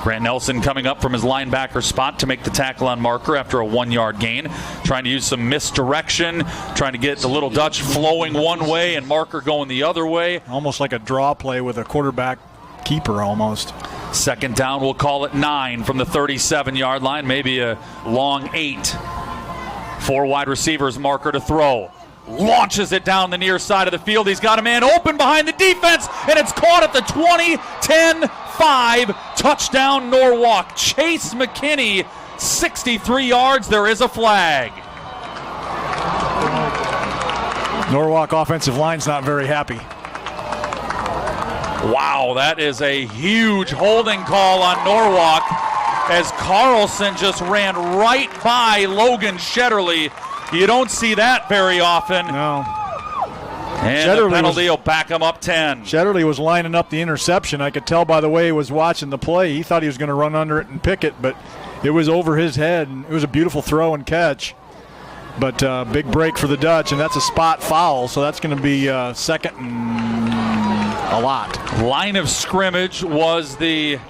Grant Nelson coming up from his linebacker spot to make the tackle on Marker after a 1-yard gain. Trying to use some misdirection, trying to get the Little Dutch flowing one way and Marker going the other way. Almost like a draw play with a quarterback keeper almost. 2nd down, we'll call it 9 from the 37-yard line, maybe a long 8. 4 wide receivers, Marker to throw. Launches it down the near side of the field. He's got a man open behind the defense, and it's caught at the 20, 10, 5. Touchdown Norwalk. Chase McKinney, 63 yards. There is a flag. Norwalk offensive line's not very happy. Wow, that is a huge holding call on Norwalk as Carlson just ran right by Logan Shetterly. You don't see that very often. No. And the penalty will back him up 10. Shetterly was lining up the interception. I could tell by the way he was watching the play. He thought he was going to run under it and pick it, but it was over his head. And it was a beautiful throw and catch. But big break for the Dutch, and that's a spot foul, so that's going to be 2nd and a lot. Line of scrimmage was the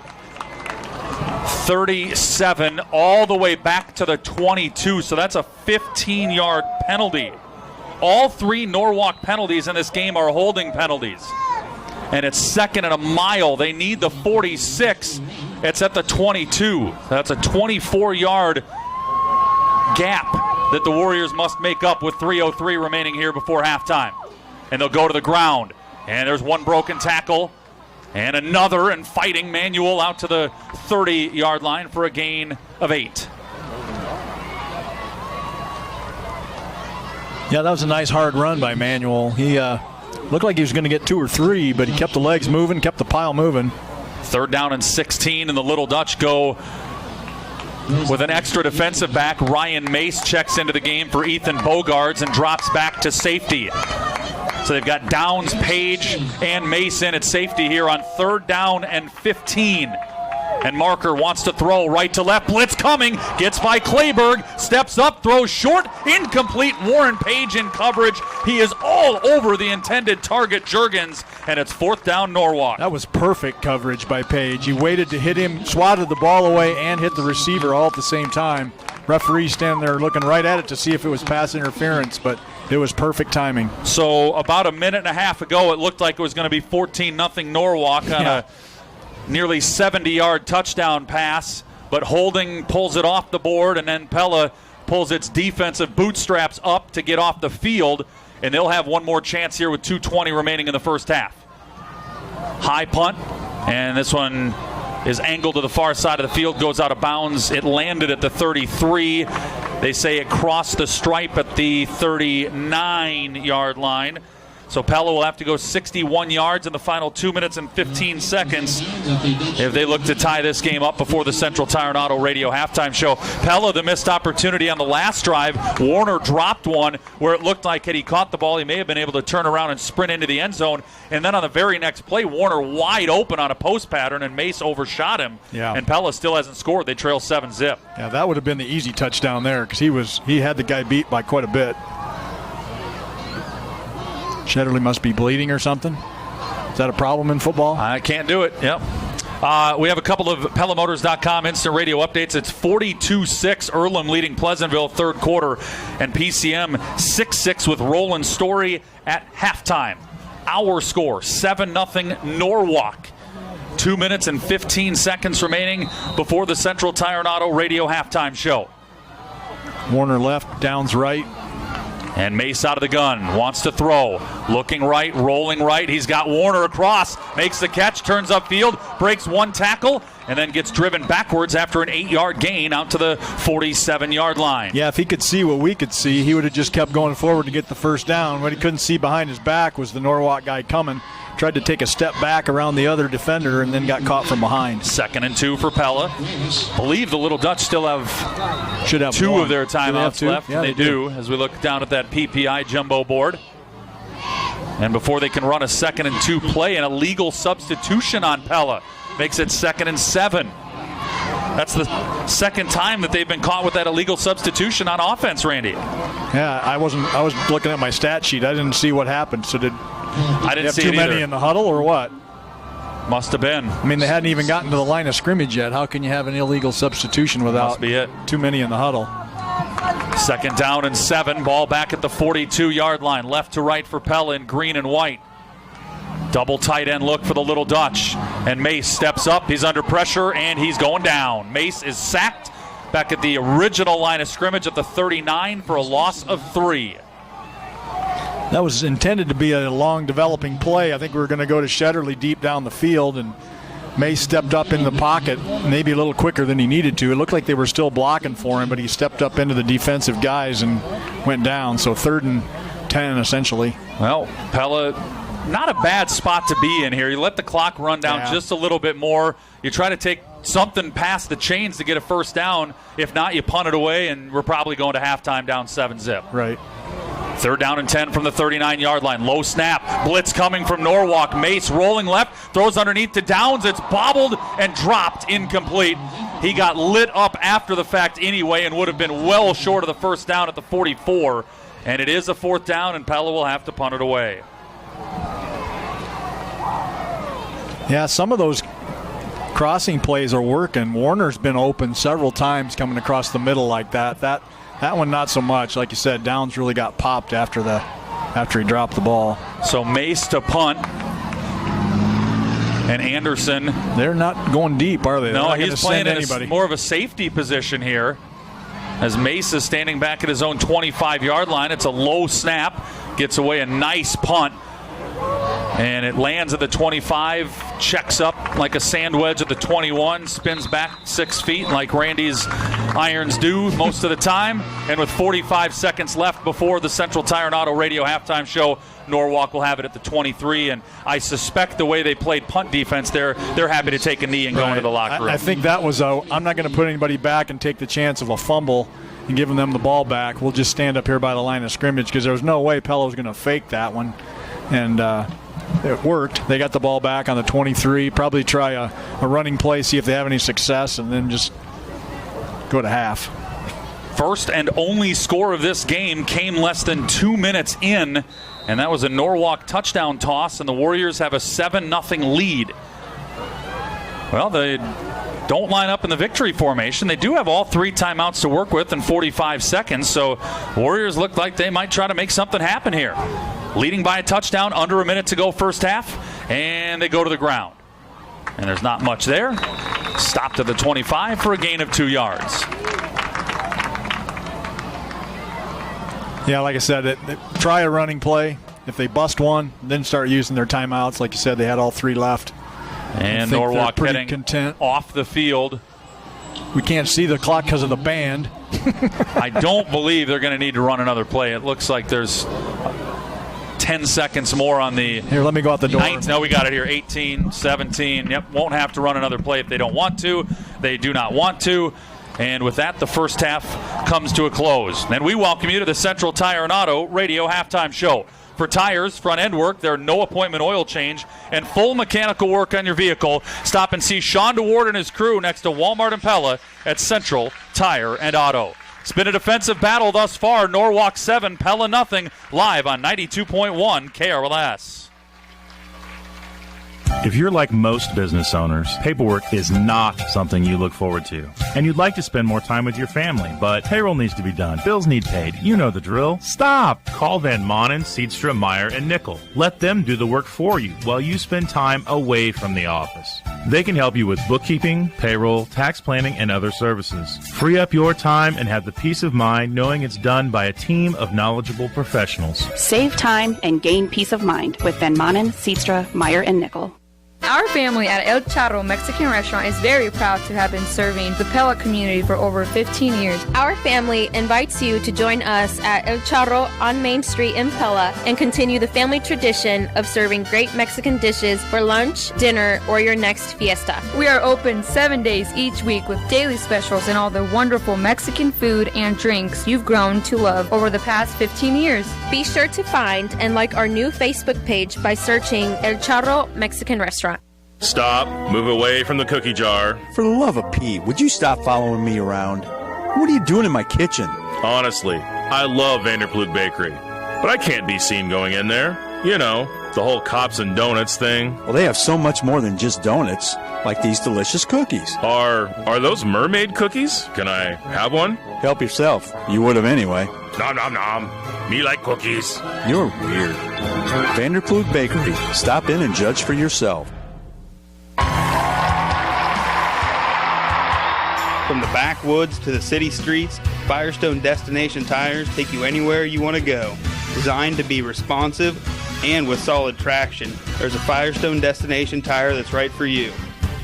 37 all the way back to the 22, so that's a 15-yard penalty. All 3 Norwalk penalties in this game are holding penalties. And it's 2nd and a mile. They need the 46. It's at the 22. That's a 24-yard gap that the Warriors must make up with 3:03 remaining here before halftime. And they'll go to the ground. And there's 1 broken tackle. And another, and fighting Manuel out to the 30-yard line for a gain of 8. Yeah, that was a nice hard run by Manuel. He Looked like he was going to get 2 or 3, but he kept the legs moving, kept the pile moving. 3rd down and 16, and the Little Dutch go with an extra defensive back. Ryan Mace checks into the game for Ethan Bogards and drops back to safety. So they've got Downs, Page, and Mace in at safety here on 3rd down and 15. And Marker wants to throw right to left. Blitz coming. Gets by Clayberg. Steps up. Throws short. Incomplete. Warren Page in coverage. He is all over the intended target, Juergens. And it's 4th down, Norwalk. That was perfect coverage by Page. He waited to hit him, swatted the ball away, and hit the receiver all at the same time. Referee standing there looking right at it to see if it was pass interference, but it was perfect timing. So about a minute and a half ago, it looked like it was going to be 14-0 Norwalk on a nearly 70-yard touchdown pass, but Holding pulls it off the board, and then Pella pulls its defensive bootstraps up to get off the field, and they'll have one more chance here with 2:20 remaining in the first half. High punt, and this one is angled to the far side of the field, goes out of bounds. It landed at the 33. They say it crossed the stripe at the 39-yard line. So Pella will have to go 61 yards in the final 2 minutes and 15 seconds if they look to tie this game up before the Central Tire and Auto Radio halftime show. Pella, the missed opportunity on the last drive. Warner dropped one where it looked like had he caught the ball, he may have been able to turn around and sprint into the end zone. And then on the very next play, Warner wide open on a post pattern, and Mace overshot him. Yeah. And Pella still hasn't scored. They trail 7-0. Yeah, that would have been the easy touchdown there because he had the guy beat by quite a bit. Shetterly must be bleeding or something. Is that a problem in football? I can't do it. Yep. We have a couple of PellaMotors.com instant radio updates. It's 42-6, Earlham leading Pleasantville 3rd quarter, and PCM 6-6 with Roland Story at halftime. Our score, 7-0 Norwalk. 2 minutes and 15 seconds remaining before the Central Tire and Auto Radio halftime show. Warner left, Downs right. And Mace out of the gun, wants to throw, looking right, rolling right. He's got Warner across, makes the catch, turns upfield, breaks one tackle, and then gets driven backwards after an 8-yard gain out to the 47-yard line. Yeah, if he could see what we could see, he would have just kept going forward to get the first down. What he couldn't see behind his back was the Norwalk guy coming. Tried to take a step back around the other defender and then got caught from behind. 2nd and 2 for Pella. Believe the Little Dutch still should have 2 of their timeouts left. Yeah, they do, as we look down at that PPI jumbo board. And before they can run a 2nd and 2 play, an illegal substitution on Pella makes it 2nd and 7. That's the second time that they've been caught with that illegal substitution on offense, Randy. Yeah, I was looking at my stat sheet. I didn't see what happened. So I didn't see too many in the huddle or what? Must have been. I mean, they hadn't even gotten to the line of scrimmage yet. How can you have an illegal substitution without too many in the huddle? 2nd down and 7. Ball back at the 42-yard line. Left to right for Pella in green and white. Double tight end look for the Little Dutch. And Mace steps up. He's under pressure, and he's going down. Mace is sacked back at the original line of scrimmage at the 39 for a loss of 3. That was intended to be a long developing play. I think we were going to go to Shetterly deep down the field, and Mace stepped up in the pocket maybe a little quicker than he needed to. It looked like they were still blocking for him, but he stepped up into the defensive guys and went down. So 3rd and 10 essentially. Well, Pella, not a bad spot to be in here. You let the clock run down just a little bit more. You try to take something past the chains to get a first down. If not, you punt it away, and we're probably going to halftime down 7-0. Right. 3rd down and 10 from the 39-yard line. Low snap. Blitz coming from Norwalk. Mace rolling left. Throws underneath to Downs. It's bobbled and dropped. Incomplete. He got lit up after the fact anyway and would have been well short of the first down at the 44. And it is a 4th down, and Pella will have to punt it away. Yeah, some of those crossing plays are working. Warner's been open several times coming across the middle like that. That one not so much. Like you said, Downs really got popped after he dropped the ball. So Mace to punt. And Anderson. They're not going deep, are they? No, he's playing in more of a safety position here. As Mace is standing back at his own 25-yard line. It's a low snap. Gets away a nice punt. And it lands at the 25. checks up like a sand wedge at the 21, spins back 6 feet like Randy's irons do most of the time. And with 45 seconds left before the Central Tire and Auto Radio halftime show, Norwalk will have it at the 23. And I suspect the way they played punt defense, they're happy to take a knee and go into the locker room. I think that was I'm not going to put anybody back and take the chance of a fumble and giving them the ball back. We'll just stand up here by the line of scrimmage because there was no way Pella was going to fake that one. And it worked. They got the ball back on the 23, probably try a running play, see if they have any success, and then just go to half. First and only score of this game came less than 2 minutes in, and that was a Norwalk touchdown toss, and the Warriors have a 7-0 lead. Well, they don't line up in the victory formation. They do have all 3 timeouts to work with in 45 seconds, so Warriors look like they might try to make something happen here. Leading by a touchdown, under a minute to go first half, and they go to the ground. And there's not much there. Stopped at the 25 for a gain of 2 yards. Yeah, like I said, try a running play. If they bust one, then start using their timeouts. Like you said, they had all 3 left. And Norwalk heading content off the field. We can't see the clock because of the band. I don't believe they're going to need to run another play. It looks like there's 10 seconds more on the... Here, let me go out the door. No, we got it here. 18, 17. Yep, won't have to run another play if they don't want to. They do not want to. And with that, the first half comes to a close. And we welcome you to the Central Tire and Auto Radio halftime show. For tires, front end work, there are no appointment oil change, and full mechanical work on your vehicle. Stop and see Sean DeWard and his crew next to Walmart and Pella at Central Tire and Auto. It's been a defensive battle thus far. Norwalk 7, Pella nothing. Live on 92.1 KRLS. If you're like most business owners, paperwork is not something you look forward to. And you'd like to spend more time with your family, but payroll needs to be done. Bills need paid. You know the drill. Stop! Call Van Manen, Seedstra, Meyer, and Nickel. Let them do the work for you while you spend time away from the office. They can help you with bookkeeping, payroll, tax planning, and other services. Free up your time and have the peace of mind knowing it's done by a team of knowledgeable professionals. Save time and gain peace of mind with Van Manen, Seedstra, Meyer, and Nickel. Our family at El Charro Mexican Restaurant is very proud to have been serving the Pella community for over 15 years. Our family invites you to join us at El Charro on Main Street in Pella and continue the family tradition of serving great Mexican dishes for lunch, dinner, or your next fiesta. We are open 7 days each week with daily specials and all the wonderful Mexican food and drinks you've grown to love over the past 15 years. Be sure to find and like our new Facebook page by searching El Charro Mexican Restaurant. Stop. Move away from the cookie jar. For the love of Pete, would you stop following me around? What are you doing in my kitchen? Honestly, I love Vanderploot Bakery, but I can't be seen going in there. You know, the whole cops and donuts thing. Well, they have so much more than just donuts, like these delicious cookies. Are those mermaid cookies? Can I have one? Help yourself. You would have anyway. Nom nom nom. Me like cookies. You're weird. Vanderploot Bakery. Stop in and judge for yourself. From the backwoods to the city streets, Firestone Destination Tires take you anywhere you want to go. Designed to be responsive and with solid traction, there's a Firestone Destination Tire that's right for you.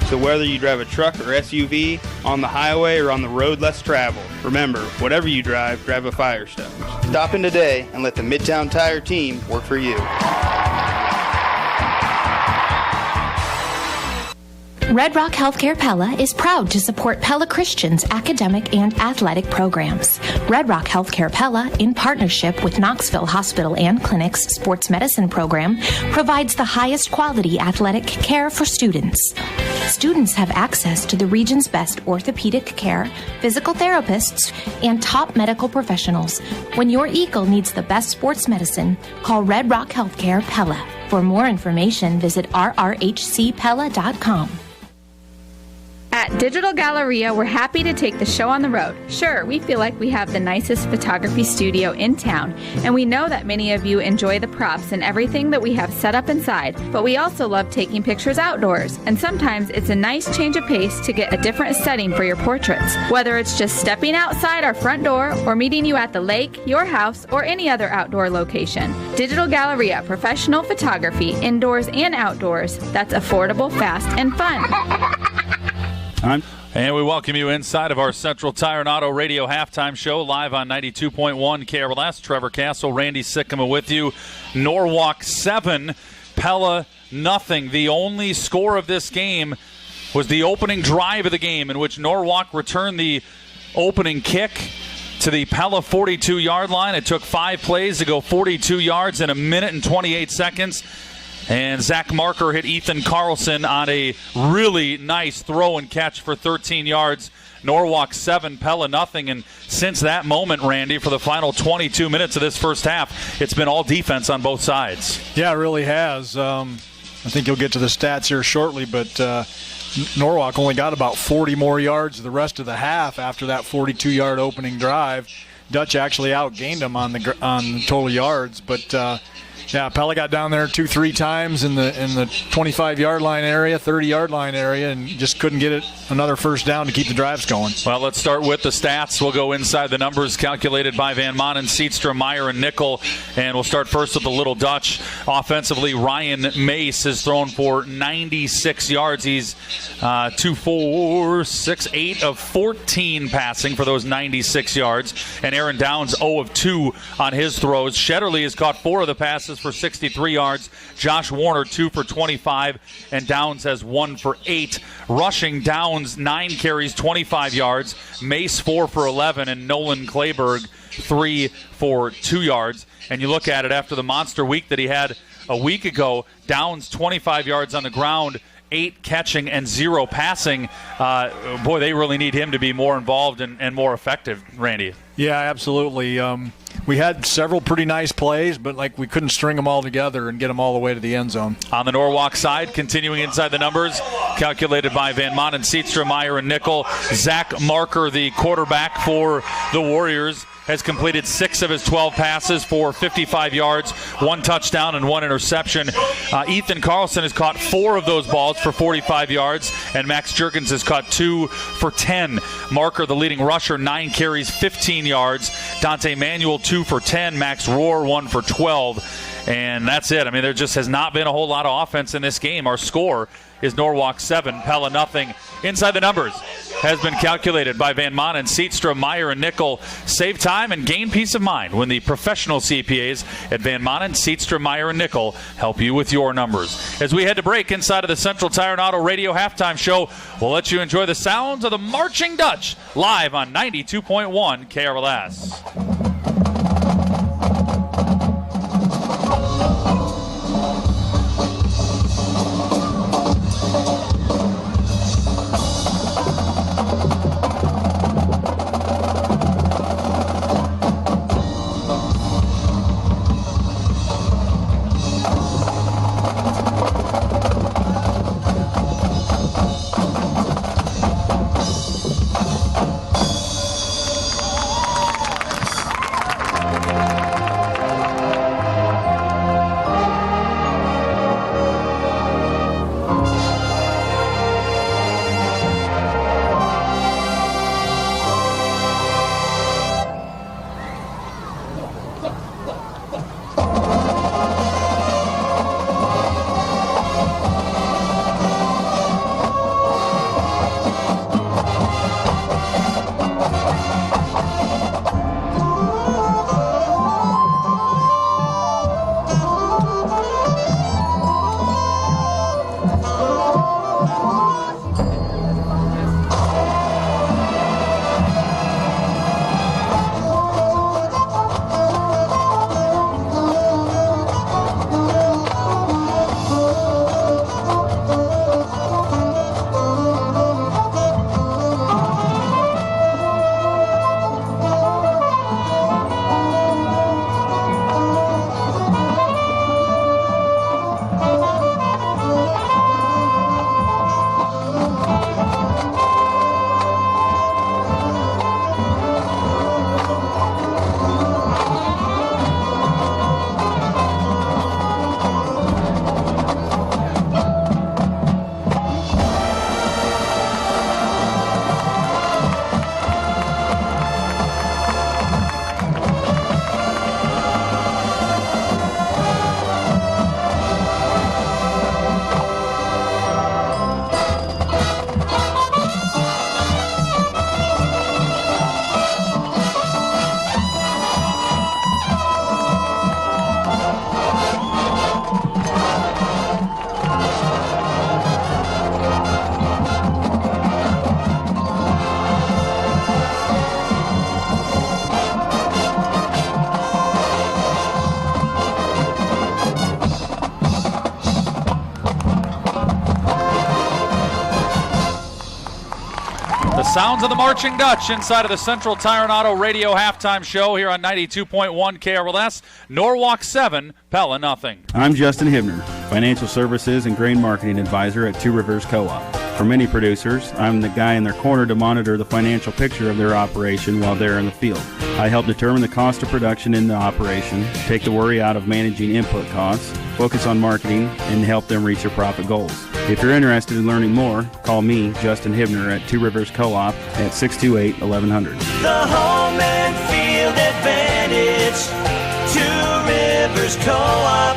So whether you drive a truck or SUV, on the highway or on the road less traveled, remember, whatever you drive a Firestone. Stop in today and let the Midtown Tire team work for you. Red Rock Healthcare Pella is proud to support Pella Christian's academic and athletic programs. Red Rock Healthcare Pella, in partnership with Knoxville Hospital and Clinic's sports medicine program, provides the highest quality athletic care for students. Students have access to the region's best orthopedic care, physical therapists, and top medical professionals. When your Eagle needs the best sports medicine, call Red Rock Healthcare Pella. For more information, visit rrhcpella.com. At At Digital Galleria, we're happy to take the show on the road. Sure, we feel like we have the nicest photography studio in town, and we know that many of you enjoy the props and everything that we have set up inside, but we also love taking pictures outdoors, and sometimes it's a nice change of pace to get a different setting for your portraits. Whether it's just stepping outside our front door or meeting you at the lake, your house, or any other outdoor location. Digital Galleria, professional photography, indoors and outdoors, that's affordable, fast, and fun. And we welcome you inside of our Central Tire and Auto Radio halftime show, live on 92.1 KRLS. Trevor Castle, Randy Sickema with you. Norwalk 7, Pella nothing. The only score of this game was the opening drive of the game, in which Norwalk returned the opening kick to the Pella 42-yard line. It took 5 plays to go 42 yards in a minute and 28 seconds. And Zach Marker hit Ethan Carlson on a really nice throw and catch for 13 yards. Norwalk 7, Pella nothing. And since that moment, Randy, for the final 22 minutes of this first half, it's been all defense on both sides. Yeah, it really has. I think you'll get to the stats here shortly, but Norwalk only got about 40 more yards the rest of the half after that 42-yard opening drive. Dutch actually outgained them on the total yards, but yeah, Pella got down there 2-3 times in the 25-yard line area, 30-yard line area, and just couldn't get it another first down to keep the drives going. Well, let's start with the stats. We'll go inside the numbers calculated by Van Manen, Seatstra, Meyer, and Nickel. And we'll start first with the Little Dutch. Offensively, Ryan Mace has thrown for 96 yards. He's 2, 4, 6, 8 of 14 passing for those 96 yards. And Aaron Downs 0 of 2 on his throws. Shetterly has caught 4 of the passes for 63 yards. Josh Warner 2 for 25, and Downs has 1 for 8. Rushing, Downs 9 carries, 25 yards. Mace 4 for 11, and Nolan Clayberg 3 for 2 yards. And you look at it after the monster week that he had a week ago, Downs 25 yards on the ground, 8 catching and 0 passing. Boy, they really need him to be more involved and more effective, Randy. Yeah, absolutely. We had several pretty nice plays, but we couldn't string them all together and get them all the way to the end zone. On the Norwalk side, continuing inside the numbers, calculated by Van Manen, Seatstra, Meyer, and Nickel. Zach Marker, the quarterback for the Warriors, has completed 6 of his 12 passes for 55 yards, 1 touchdown and 1 interception. Ethan Carlson has caught 4 of those balls for 45 yards, and Max Jerkins has caught 2 for 10. Marker, the leading rusher, 9 carries, 15 yards. Dante Manuel, 2 for 10. Max Rohr, 1 for 12. And that's it. I mean, there just has not been a whole lot of offense in this game. Our score is Norwalk 7, Pella nothing. Inside the numbers has been calculated by Van Manen, Seatstra, Meyer, and Nickel. Save time and gain peace of mind when the professional CPAs at Van Manen, Seatstra, Meyer, and Nickel help you with your numbers. As we head to break inside of the Central Tire and Auto Radio halftime show, we'll let you enjoy the sounds of the Marching Dutch live on 92.1 KRLS. Sounds of the Marching Dutch inside of the Central Tire and Auto Radio halftime show here on 92.1 KRLS. Norwalk 7, Pella nothing. I'm Justin Hibner, Financial Services and Grain Marketing Advisor at Two Rivers Co-op. For many producers, I'm the guy in their corner to monitor the financial picture of their operation while they're in the field. I help determine the cost of production in the operation, take the worry out of managing input costs, focus on marketing, and help them reach their profit goals. If you're interested in learning more, call me, Justin Hibner, at Two Rivers Co-op at 628-1100. The home and field advantage, Two Rivers Co-op.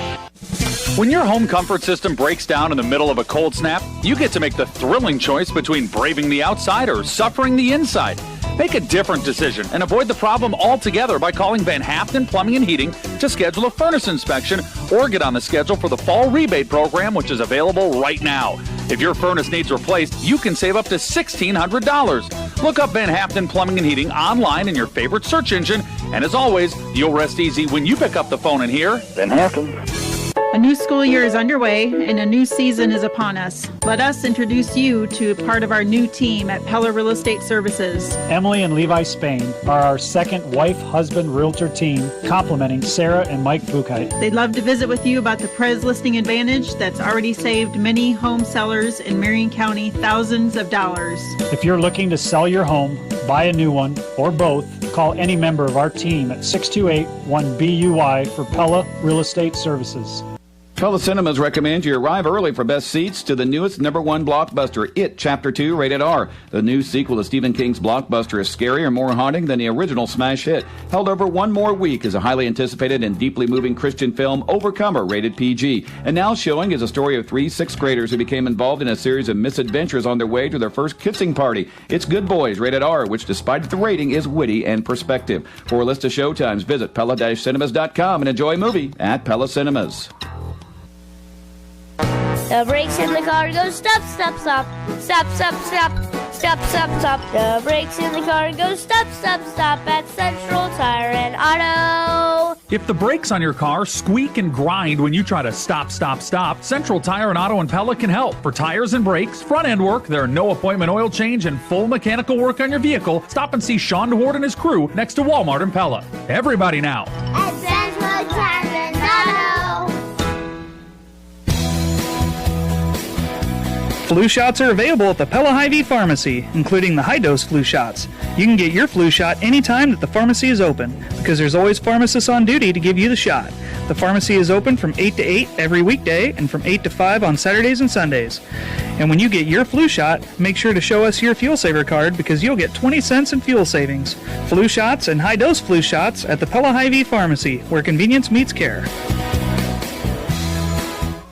When your home comfort system breaks down in the middle of a cold snap, you get to make the thrilling choice between braving the outside or suffering the inside. Make a different decision and avoid the problem altogether by calling Van Haften Plumbing and Heating to schedule a furnace inspection or get on the schedule for the fall rebate program, which is available right now. If your furnace needs replaced, you can save up to $1,600. Look up Van Haften Plumbing and Heating online in your favorite search engine. And as always, you'll rest easy when you pick up the phone and hear Van Haften. A new school year is underway and a new season is upon us. Let us introduce you to part of our new team at Pella Real Estate Services. Emily and Levi Spain are our second wife-husband realtor team, complementing Sarah and Mike Buchheit. They'd love to visit with you about the Prez Listing Advantage that's already saved many home sellers in Marion County thousands of dollars. If you're looking to sell your home, buy a new one, or both, call any member of our team at 628-1BUY for Pella Real Estate Services. Pella Cinemas recommends you arrive early for best seats to the newest #1 blockbuster, It Chapter 2, rated R. The new sequel to Stephen King's blockbuster is scarier, more haunting than the original smash hit. Held over one more week is a highly anticipated and deeply moving Christian film, Overcomer, rated PG. And now showing is a story of 3 sixth graders who became involved in a series of misadventures on their way to their first kissing party. It's Good Boys, rated R, which despite the rating is witty and perspective. For a list of showtimes, visit Pella-Cinemas.com and enjoy a movie at Pella Cinemas. The brakes in the car go stop, stop, stop. Stop, stop, stop. Stop, stop, stop. The brakes in the car go stop, stop, stop at Central Tire and Auto. If the brakes on your car squeak and grind when you try to stop, Central Tire and Auto and Pella can help. For tires and brakes, front end work, their no appointment oil change, and full mechanical work on your vehicle, stop and see Sean DeWard and his crew next to Walmart in Pella. Everybody now. At Central Tire and Auto. Flu shots are available at the Pella Hy-Vee Pharmacy, including the high-dose flu shots. You can get your flu shot anytime that the pharmacy is open, because there's always pharmacists on duty to give you the shot. The pharmacy is open from 8 to 8 every weekday and from 8 to 5 on Saturdays and Sundays. And when you get your flu shot, make sure to show us your Fuel Saver card because you'll get 20 cents in fuel savings. Flu shots and high-dose flu shots at the Pella Hy-Vee Pharmacy, where convenience meets care.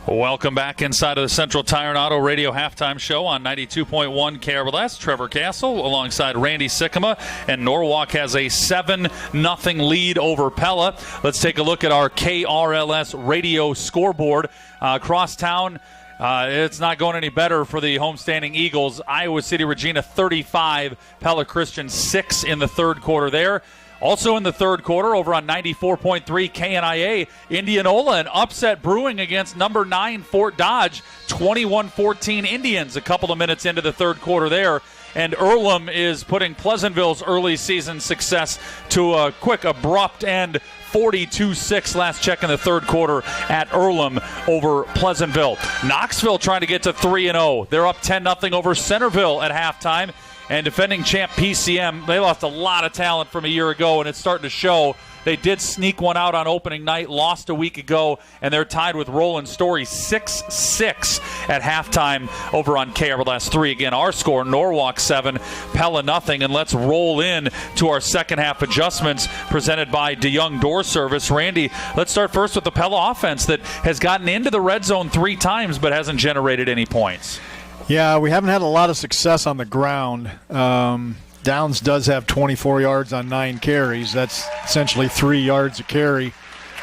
Welcome back inside of the Central Tire and Auto Radio halftime show on 92.1 KRLS. Trevor Castle alongside Randy Sikkema, and Norwalk has a 7-0 lead over Pella. Let's take a look at our KRLS radio scoreboard. Across town, it's not going any better for the homestanding Eagles. Iowa City Regina 35, Pella Christian 6 in the third quarter there. Also in the third quarter, over on 94.3 KNIA, Indianola, an upset brewing against number 9 Fort Dodge, 21-14 Indians a couple of minutes into the third quarter there. And Earlham is putting Pleasantville's early season success to a quick, abrupt end, 42-6 last check in the third quarter at Earlham over Pleasantville. Knoxville trying to get to 3-0. They're up 10-0 over Centerville at halftime. And defending champ PCM, they lost a lot of talent from a year ago, and it's starting to show. They did sneak one out on opening night, lost a week ago, and they're tied with Roland Story 6-6 at halftime over on KRLS 3. Again, our score, Norwalk 7, Pella nothing. And let's roll in to our second half adjustments presented by DeYoung Door Service. Randy, let's start first with the Pella offense that has gotten into the red zone 3 times but hasn't generated any points. Yeah, we haven't had a lot of success on the ground. Downs does have 24 yards on 9 carries. That's essentially 3 yards a carry.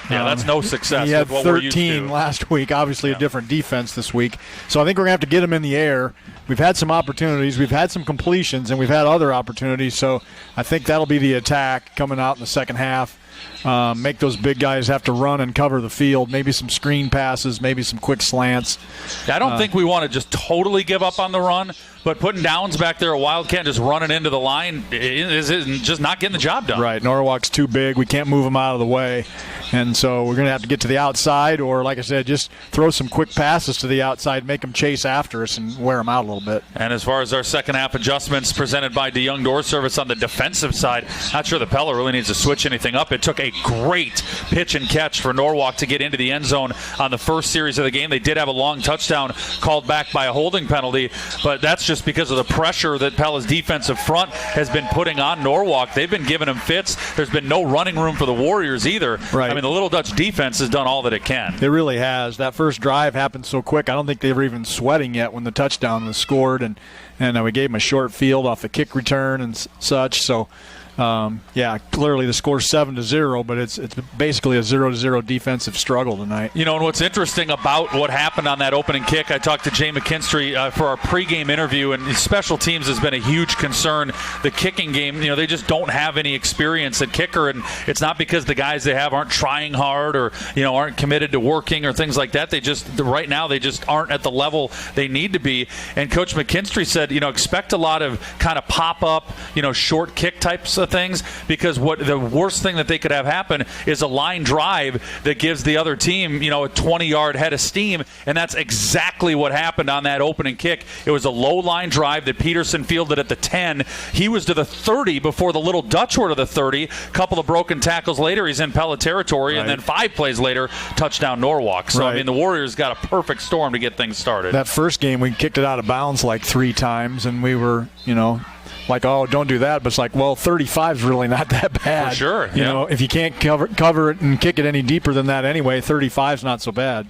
Yeah, that's no success. He had with what 13 last week. Obviously a different defense this week. So I think we're going to have to get him in the air. We've had some opportunities. We've had some completions, and we've had other opportunities. So I think that'll be the attack coming out in the second half. make those big guys have to run and cover the field, maybe some screen passes, maybe some quick slants. I don't think we want to just totally give up on the run, but putting Downs back there, a Wildcat just running into the line is just not getting the job done. Right. Norwalk's too big. We can't move him out of the way. And so we're going to have to get to the outside or, like I said, just throw some quick passes to the outside, make them chase after us and wear them out a little bit. And as far as our second half adjustments presented by DeYoung Door Service on the defensive side, not sure the Pella really needs to switch anything up. It took a great pitch and catch for Norwalk to get into the end zone on the first series of the game. They did have a long touchdown called back by a holding penalty, but that's just because of the pressure that Pella's defensive front has been putting on Norwalk. They've been giving them fits. There's been no running room for the Warriors either. Right. I mean, the Little Dutch defense has done all that it can. It really has. That first drive happened so quick. I don't think they were even sweating yet when the touchdown was scored, and we gave them a short field off the kick return and such. So, clearly the score's 7-0, but it's basically a 0-0 defensive struggle tonight. You know, and what's interesting about what happened on that opening kick, I talked to Jay McKinstry for our pregame interview, and special teams has been a huge concern. The kicking game, you know, they just don't have any experience at kicker, and it's not because the guys they have aren't trying hard or, you know, aren't committed to working or things like that. They just, right now, they just aren't at the level they need to be. And Coach McKinstry said, you know, expect a lot of kind of pop-up, you know, short kick types of things, because what the worst thing that they could have happen is a line drive that gives the other team, you know, a 20-yard head of steam, and that's exactly what happened on that opening kick. It was a low line drive that Peterson fielded at the 10. He was to the 30 before the Little Dutch were to the 30. A couple of broken tackles later, he's in Pella territory, and then 5 plays later, touchdown Norwalk. So, I mean, the Warriors got a perfect storm to get things started. That first game, we kicked it out of bounds like 3 times, and we were, you know, like, oh, don't do that. But it's like, well, 35 is really not that bad. For sure. You know, if you can't cover it and kick it any deeper than that anyway, 35 is not so bad.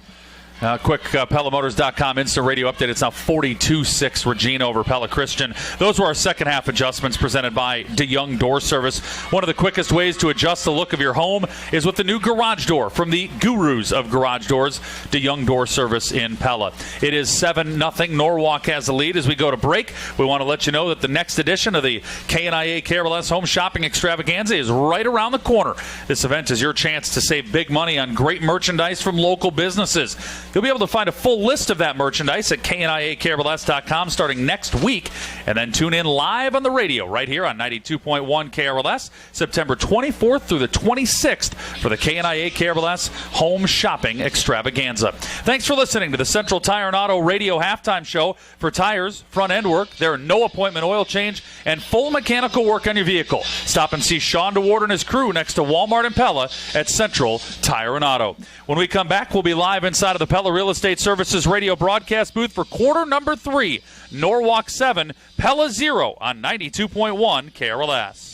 Quick PellaMotors.com instant radio update. It's now 42-6 Regina over Pella Christian. Those were our second half adjustments presented by DeYoung Door Service. One of the quickest ways to adjust the look of your home is with the new garage door from the gurus of garage doors, DeYoung Door Service in Pella. It is 7-0. Norwalk has the lead. As we go to break, we want to let you know that the next edition of the KNIA KRLS Home Shopping Extravaganza is right around the corner. This event is your chance to save big money on great merchandise from local businesses. You'll be able to find a full list of that merchandise at KNIAKRLS.com starting next week, and then tune in live on the radio right here on 92.1 KRLS, September 24th through the 26th for the KNIA KRLS Home Shopping Extravaganza. Thanks for listening to the Central Tire and Auto Radio Halftime Show. For tires, front end work, there are no appointment oil change, and full mechanical work on your vehicle. Stop and see Sean DeWard and his crew next to Walmart and Pella at Central Tire and Auto. When we come back, we'll be live inside of the Pella Real Estate Services radio broadcast booth for quarter number 3. Norwalk 7, Pella 0 on 92.1 KRLS.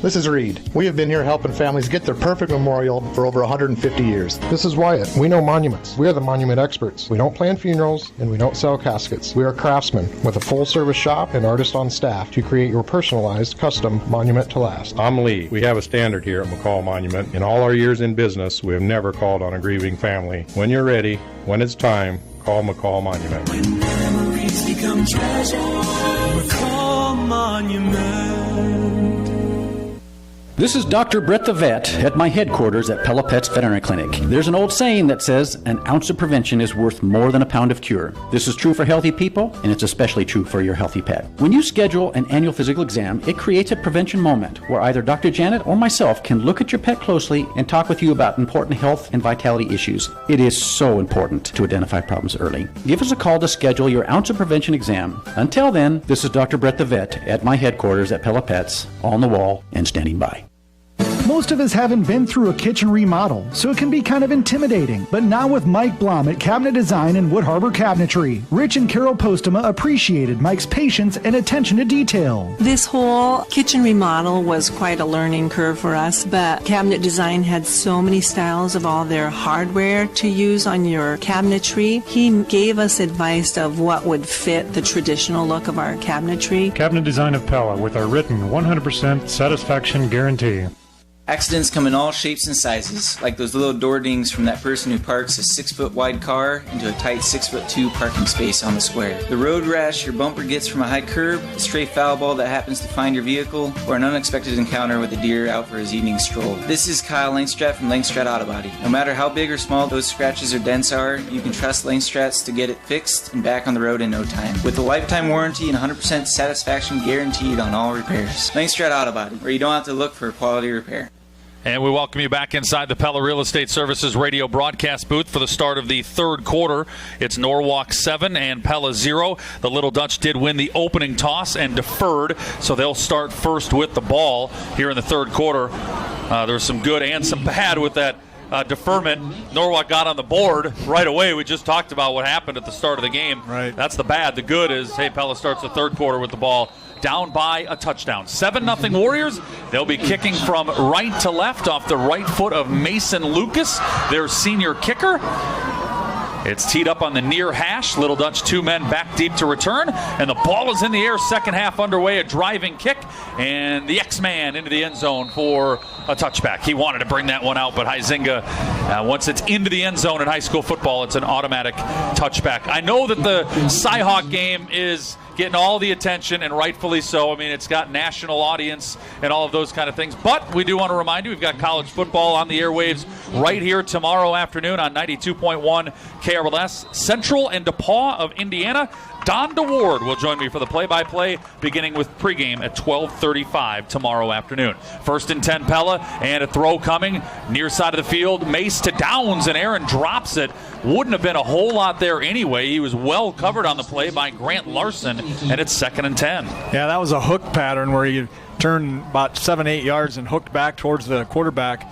This is Reed. We have been here helping families get their perfect memorial for over 150 years. This is Wyatt. We know monuments. We are the monument experts. We don't plan funerals, and we don't sell caskets. We are craftsmen with a full-service shop and artists on staff to create your personalized, custom monument to last. I'm Lee. We have a standard here at McCall Monument. In all our years in business, we have never called on a grieving family. When you're ready, when it's time, call McCall Monument. When memories become treasure, McCall Monument. This is Dr. Brett the Vet at my headquarters at Pella Pets Veterinary Clinic. There's an old saying that says an ounce of prevention is worth more than a pound of cure. This is true for healthy people, and it's especially true for your healthy pet. When you schedule an annual physical exam, it creates a prevention moment where either Dr. Janet or myself can look at your pet closely and talk with you about important health and vitality issues. It is so important to identify problems early. Give us a call to schedule your ounce of prevention exam. Until then, this is Dr. Brett the Vet at my headquarters at Pella Pets, on the wall and standing by. Most of us haven't been through a kitchen remodel, so it can be kind of intimidating. But now with Mike Blum at Cabinet Design and Wood Harbor Cabinetry, Rich and Carol Postema appreciated Mike's patience and attention to detail. This whole kitchen remodel was quite a learning curve for us, but Cabinet Design had so many styles of all their hardware to use on your cabinetry. He gave us advice of what would fit the traditional look of our cabinetry. Cabinet Design of Pella with our written 100% satisfaction guarantee. Accidents come in all shapes and sizes, like those little door dings from that person who parks a 6-foot wide car into a tight 6'2" parking space on the square. The road rash your bumper gets from a high curb, a stray foul ball that happens to find your vehicle, or an unexpected encounter with a deer out for his evening stroll. This is Kyle Langstrat from Langstrat Auto Body. No matter how big or small those scratches or dents are, you can trust Langstrats to get it fixed and back on the road in no time. With a lifetime warranty and 100% satisfaction guaranteed on all repairs. Langstrat Auto Body, where you don't have to look for a quality repair. And we welcome you back inside the Pella Real Estate Services radio broadcast booth for the start of the third quarter. It's Norwalk 7 and Pella 0. The Little Dutch did win the opening toss and deferred, so they'll start first with the ball here in the third quarter. There's some good and some bad with that deferment. Norwalk got on the board right away. We just talked about what happened at the start of the game. Right. That's the bad. The good is, hey, Pella starts the third quarter with the ball down by a touchdown. 7-0 Warriors. They'll be kicking from right to left off the right foot of Mason Lucas, their senior kicker. It's teed up on the near hash. Little Dutch 2 men back deep to return, and the ball is in the air. Second half underway, a driving kick, and the X-Man into the end zone for a touchback. He wanted to bring that one out, but Huizinga, once it's into the end zone in high school football, it's an automatic touchback. I know that the Cyhawk game is getting all the attention, and rightfully so. I mean, it's got national audience and all of those kind of things. But we do want to remind you, we've got college football on the airwaves right here tomorrow afternoon on 92.1 KRLS. Central and DePaul of Indiana. Don DeWard will join me for the play-by-play, beginning with pregame at 12:35 tomorrow afternoon. First and 10, Pella, and a throw coming near side of the field. Mace to Downs, and Aaron drops it. Wouldn't have been a whole lot there anyway. He was well covered on the play by Grant Larson, and it's 2nd and 10. Yeah, that was a hook pattern where you turned about 7-8 yards and hooked back towards the quarterback.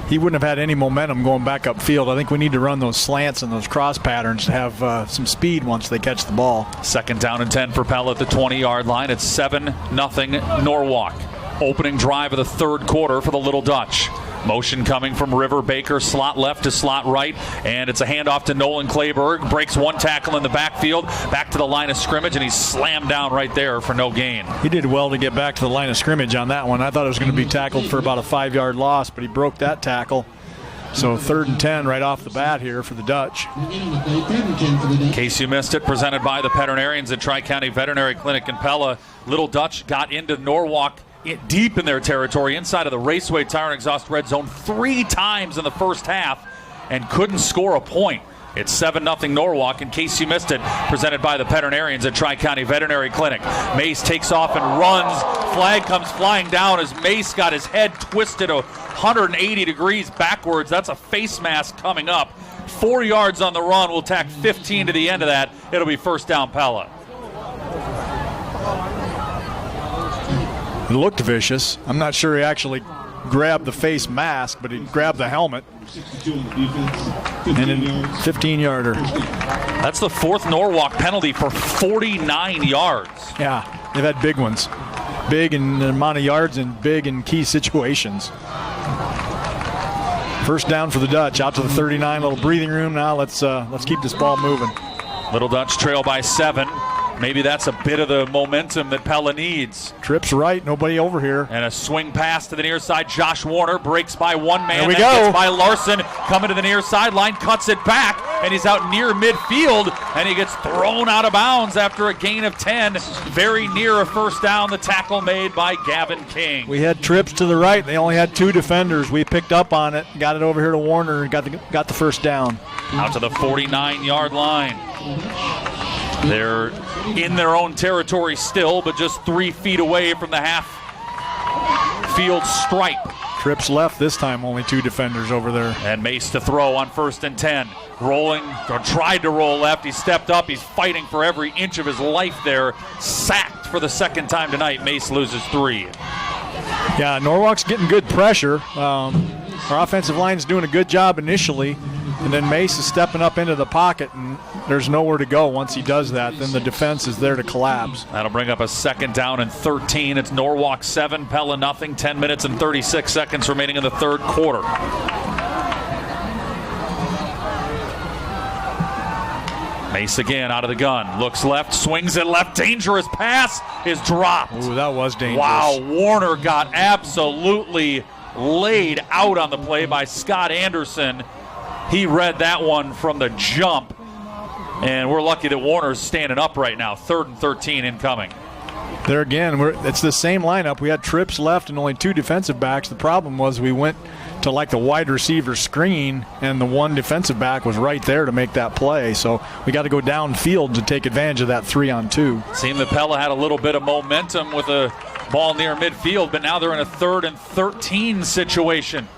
He wouldn't have had any momentum going back upfield. I think we need to run those slants and those cross patterns to have some speed once they catch the ball. 2nd down and 10 for Pella at the 20-yard line. It's 7-0 Norwalk. Opening drive of the third quarter for the Little Dutch. Motion coming from River Baker, slot left to slot right, and it's a handoff to Nolan Clayberg. Breaks one tackle in the backfield, back to the line of scrimmage, and he's slammed down right there for no gain. He did well to get back to the line of scrimmage on that one. I thought it was going to be tackled for about a 5-yard loss, but he broke that tackle. So 3rd and 10 right off the bat here for the Dutch. In case you missed it, presented by the veterinarians at Tri-County Veterinary Clinic in Pella. Little Dutch got into Norwalk deep in their territory, inside of the Raceway Tire and Exhaust red zone 3 times in the first half, and couldn't score a point. It's 7-0 Norwalk. In case you missed it, presented by the veterinarians at Tri-County Veterinary Clinic. Mace takes off and runs. Flag comes flying down as Mace got his head twisted 180 degrees backwards. That's a face mask coming up. 4 yards on the run. We'll tack 15 to the end of that. It'll be 1st down Pella. It looked vicious. I'm not sure he actually grabbed the face mask, but he grabbed the helmet. And then 15-yarder. That's the 4th Norwalk penalty for 49 yards. Yeah, they've had big ones. Big in the amount of yards and big in key situations. 1st down for the Dutch, out to the 39, little breathing room now. Let's keep this ball moving. Little Dutch trail by 7. Maybe that's a bit of the momentum that Pella needs. Trips right, nobody over here. And a swing pass to the near side. Josh Warner breaks by one man. There we go. Gets by Larson, coming to the near sideline, cuts it back, and he's out near midfield, and he gets thrown out of bounds after a gain of 10. Very near a 1st down, the tackle made by Gavin King. We had trips to the right. They only had 2 defenders. We picked up on it, got it over here to Warner, and got the 1st down. Out to the 49-yard line. They're in their own territory still, but just 3 feet away from the half-field stripe. Trips left this time, only 2 defenders over there. And Mace to throw on 1st and 10. Rolling, or tried to roll left. He stepped up. He's fighting for every inch of his life there. Sacked for the 2nd time tonight. Mace loses 3. Yeah, Norwalk's getting good pressure. Our offensive line's doing a good job initially. And then Mace is stepping up into the pocket, and there's nowhere to go once he does that. Then the defense is there to collapse. That'll bring up a 2nd down and 13. It's Norwalk 7, Pella nothing. 10 minutes and 36 seconds remaining in the third quarter. Mace again out of the gun. Looks left, swings it left. Dangerous pass is dropped. Ooh, that was dangerous. Wow, Warner got absolutely laid out on the play by Scott Anderson. He read that one from the jump. And we're lucky that Warner's standing up right now. 3rd and 13 incoming. There again, it's the same lineup. We had trips left and only 2 defensive backs. The problem was we went to like the wide receiver screen, and the one defensive back was right there to make that play. So we got to go downfield to take advantage of that 3-on-2. Seemed that Pella had a little bit of momentum with a ball near midfield, but now they're in a 3rd and 13 situation.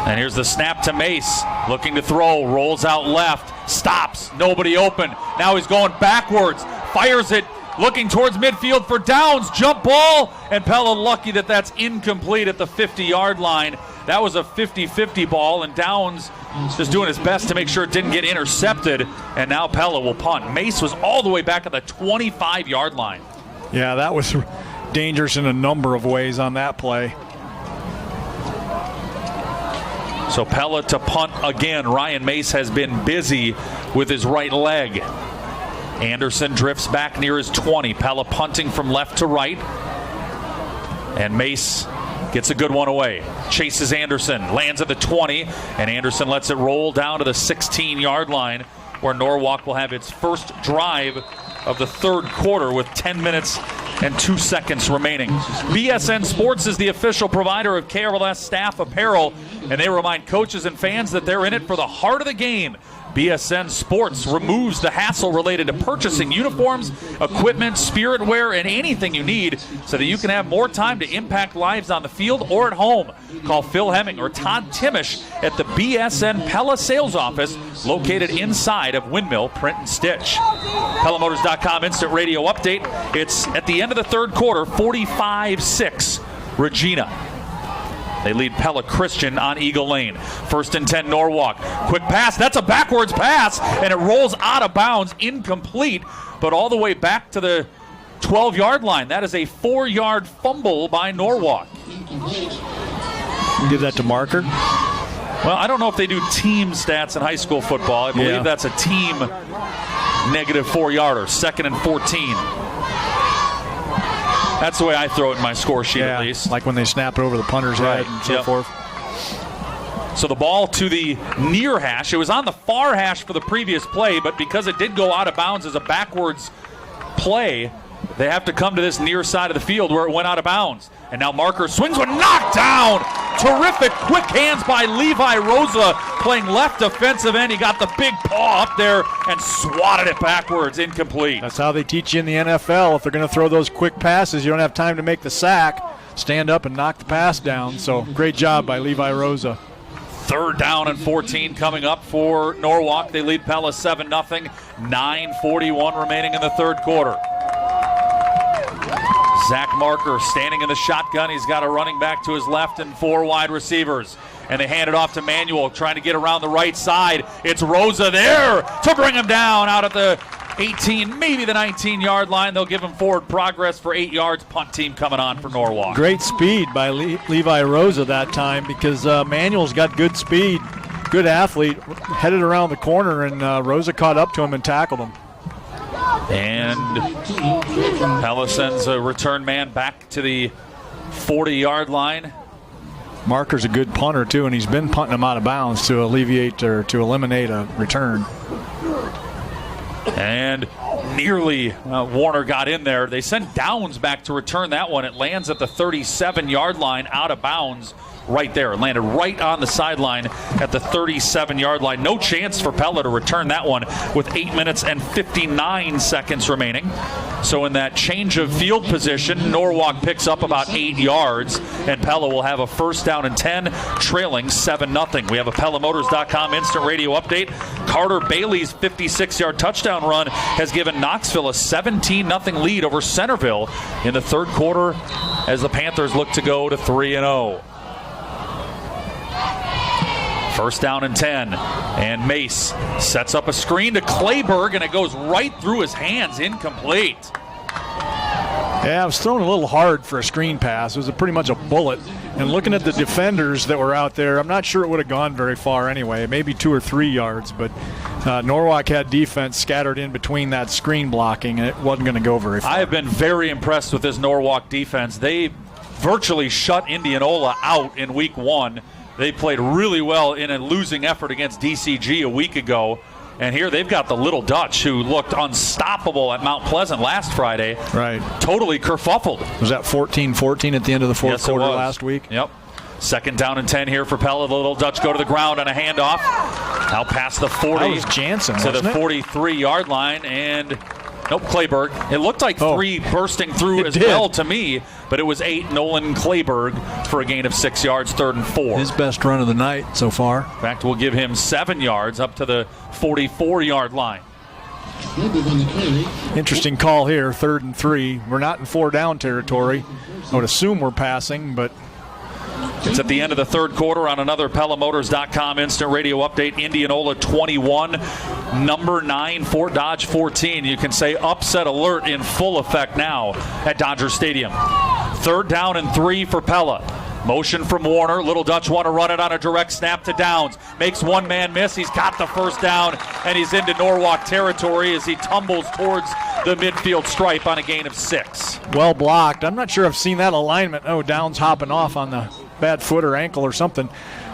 And here's the snap to Mace, looking to throw, rolls out left, stops, nobody open. Now he's going backwards, fires it, looking towards midfield for downs, jump ball, and Pella lucky that that's incomplete at the 50-yard line. That was a 50-50 ball, and Downs just doing his best to make sure it didn't get intercepted, and now Pella will punt. Mace was all the way back at the 25-yard line. Yeah, that was dangerous in a number of ways on that play. So Pella to punt again. Ryan Mace has been busy with his right leg. Anderson drifts back near his 20. Pella punting from left to right. And Mace gets a good one away. Chases Anderson, lands at the 20, and Anderson lets it roll down to the 16-yard line, where Norwalk will have its first drive of the 3rd quarter with 10 minutes and 2 seconds remaining. BSN Sports is the official provider of KRLS staff apparel, and they remind coaches and fans that they're in it for the heart of the game. BSN Sports removes the hassle related to purchasing uniforms, equipment, spirit wear, and anything you need so that you can have more time to impact lives on the field or at home. Call Phil Hemming or Todd Timish at the BSN Pella sales office located inside of Windmill Print and Stitch. PellaMotors.com instant radio update. It's at the end of the 3rd quarter, 45-6, Regina. They lead Pella Christian on Eagle Lane. 1st and 10, Norwalk. Quick pass. That's a backwards pass, and it rolls out of bounds, incomplete, but all the way back to the 12-yard line. That is a 4-yard fumble by Norwalk. Give that to Marker. Well, I don't know if they do team stats in high school football. I believe that's a team negative 4-yarder. 2nd and 14. That's the way I throw it in my score sheet, at least. Like when they snap it over the punter's head and so forth. So the ball to the near hash. It was on the far hash for the previous play, but because it did go out of bounds as a backwards play, they have to come to this near side of the field where it went out of bounds. And now Marker swings one, knocked down. Terrific quick hands by Levi Rosa playing left defensive end. He got the big paw up there and swatted it backwards, incomplete. That's how they teach you in the NFL. If they're going to throw those quick passes, you don't have time to make the sack. Stand up and knock the pass down. So great job by Levi Rosa. 3rd down and 14 coming up for Norwalk. They lead Pella 7-0. 9:41 remaining in the 3rd quarter. Zach Marker standing in the shotgun. He's got a running back to his left and 4 wide receivers. And they hand it off to Manuel, trying to get around the right side. It's Rosa there to bring him down out at the 18, maybe the 19-yard line. They'll give him forward progress for 8 yards. Punt team coming on for Norwalk. Great speed by Levi Rosa that time, because Manuel's got good speed, good athlete, headed around the corner, and Rosa caught up to him and tackled him. And Pella sends a return man back to the 40-yard line. Marker's a good punter, too, and he's been punting him out of bounds to alleviate or to eliminate a return. And nearly Warner got in there. They send Downs back to return that one. It lands at the 37-yard line out of bounds right there. It landed right on the sideline at the 37-yard line. No chance for Pella to return that one with 8 minutes and 59 seconds remaining. So in that change of field position, Norwalk picks up about 8 yards, and Pella will have a 1st down and 10, trailing 7-0. We have a PellaMotors.com instant radio update. Carter Bailey's 56-yard touchdown run has given Knoxville a 17-0 lead over Centerville in the 3rd quarter as the Panthers look to go to 3-0. 1st down and 10, and Mace sets up a screen to Clayberg, and it goes right through his hands, incomplete. Yeah, it was thrown a little hard for a screen pass. It was pretty much a bullet. And looking at the defenders that were out there, I'm not sure it would have gone very far anyway, maybe 2 or 3 yards. But Norwalk had defense scattered in between that screen blocking, and it wasn't going to go very far. I have been very impressed with this Norwalk defense. They virtually shut Indianola out in week 1. They played really well in a losing effort against DCG a week ago. And here they've got the Little Dutch, who looked unstoppable at Mount Pleasant last Friday. Right. Totally kerfuffled. Was that 14-14 at the end of the fourth quarter last week? Yep. 2nd down and 10 here for Pella. The Little Dutch go to the ground on a handoff. Now past the 40 that was Jansen, to the wasn't it? 43-yard line. And nope, Clayberg. It looked like 3 bursting through as well to me, but it was 8 Nolan Clayberg for a gain of 6 yards, 3rd and 4. His best run of the night so far. In fact, we'll give him 7 yards up to the 44-yard line. Interesting call here, 3rd and 3. We're not in 4-down territory. I would assume we're passing, but it's at the end of the 3rd quarter on another PellaMotors.com instant radio update. Indianola 21, number 9, Fort Dodge 14. You can say upset alert in full effect now at Dodger Stadium. 3rd down and 3 for Pella. Motion from Warner. Little Dutch want to run it on a direct snap to Downs. Makes one man miss. He's got the 1st down, and he's into Norwalk territory as he tumbles towards the midfield stripe on a gain of 6. Well blocked. I'm not sure I've seen that alignment. Oh, Downs hopping off on the bad foot or ankle or something.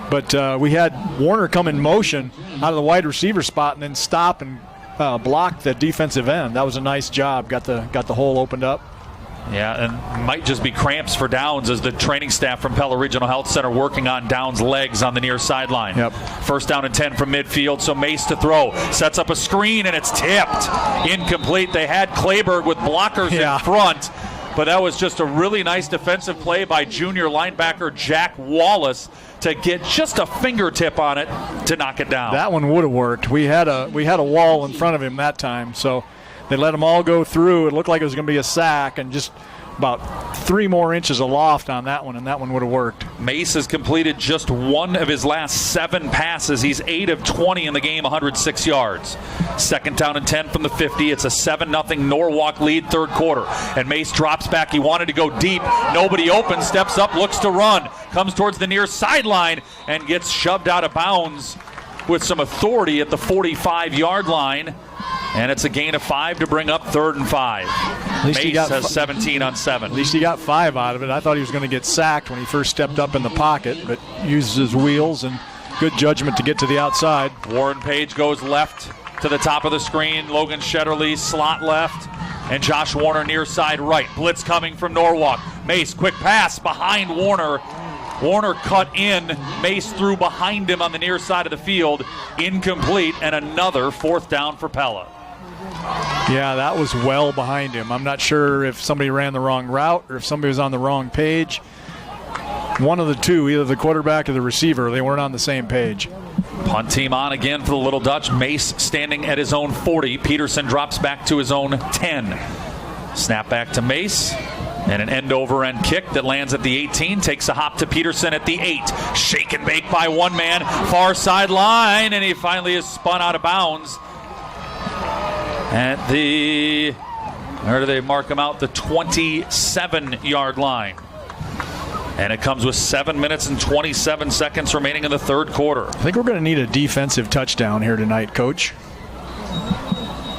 But we had Warner come in motion out of the wide receiver spot and then stop and block the defensive end. That was a nice job. Got the hole opened up. Yeah, and might just be cramps for Downs as the training staff from Pella Regional Health Center working on Downs' legs on the near sideline. Yep. 1st down and 10 from midfield, so Mace to throw. Sets up a screen, and it's tipped. Incomplete. They had Clayberg with blockers in front, but that was just a really nice defensive play by junior linebacker Jack Wallace to get just a fingertip on it to knock it down. That one would have worked. We had a wall in front of him that time, so they let them all go through. It looked like it was going to be a sack, and just about 3 more inches aloft on that one, and that one would have worked. Mace has completed just 1 of his last 7 passes. He's 8 of 20 in the game, 106 yards. 2nd down and 10 from the 50. It's a 7-0 Norwalk lead, 3rd quarter. And Mace drops back. He wanted to go deep. Nobody open. Steps up, looks to run. Comes towards the near sideline and gets shoved out of bounds with some authority at the 45-yard line. And it's a gain of 5 to bring up 3rd and 5. Mace has 17 on 7. At least he got 5 out of it. I thought he was going to get sacked when he first stepped up in the pocket, but uses his wheels and good judgment to get to the outside. Warren Page goes left to the top of the screen. Logan Shetterly slot left. And Josh Warner near side right. Blitz coming from Norwalk. Mace, quick pass behind Warner. Warner cut in. Mace threw behind him on the near side of the field. Incomplete, and another 4th down for Pella. Yeah, that was well behind him. I'm not sure if somebody ran the wrong route or if somebody was on the wrong page. One of the two, either the quarterback or the receiver, they weren't on the same page. Punt team on again for the Little Dutch. Mace standing at his own 40. Peterson drops back to his own 10. Snap back to Mace. And an end-over-end kick that lands at the 18. Takes a hop to Peterson at the 8. Shake and bake by one man. Far sideline. And he finally is spun out of bounds. At the, where do they mark him out? The 27-yard line. And it comes with 7 minutes and 27 seconds remaining in the 3rd quarter. I think we're going to need a defensive touchdown here tonight, Coach.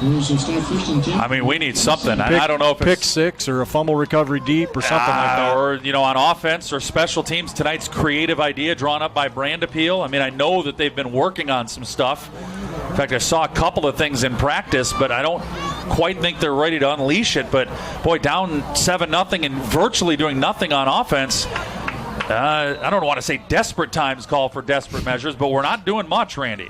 I mean, we need something. I don't know if pick 6 or a fumble recovery deep or something like that. Or, on offense or special teams. Tonight's creative idea drawn up by Brand Appeal. I mean, I know that they've been working on some stuff. In fact, I saw a couple of things in practice, but I don't quite think they're ready to unleash it. But, boy, down 7-0 and virtually doing nothing on offense. I don't want to say desperate times call for desperate measures, but we're not doing much, Randy.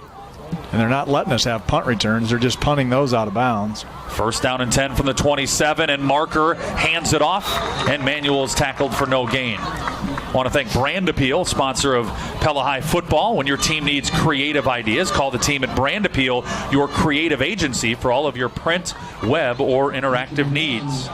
And they're not letting us have punt returns. They're just punting those out of bounds. 1st down and 10 from the 27, and Marker hands it off, and Manuel is tackled for no gain. I want to thank Brand Appeal, sponsor of Pella High football. When your team needs creative ideas, call the team at Brand Appeal, your creative agency for all of your print, web, or interactive needs.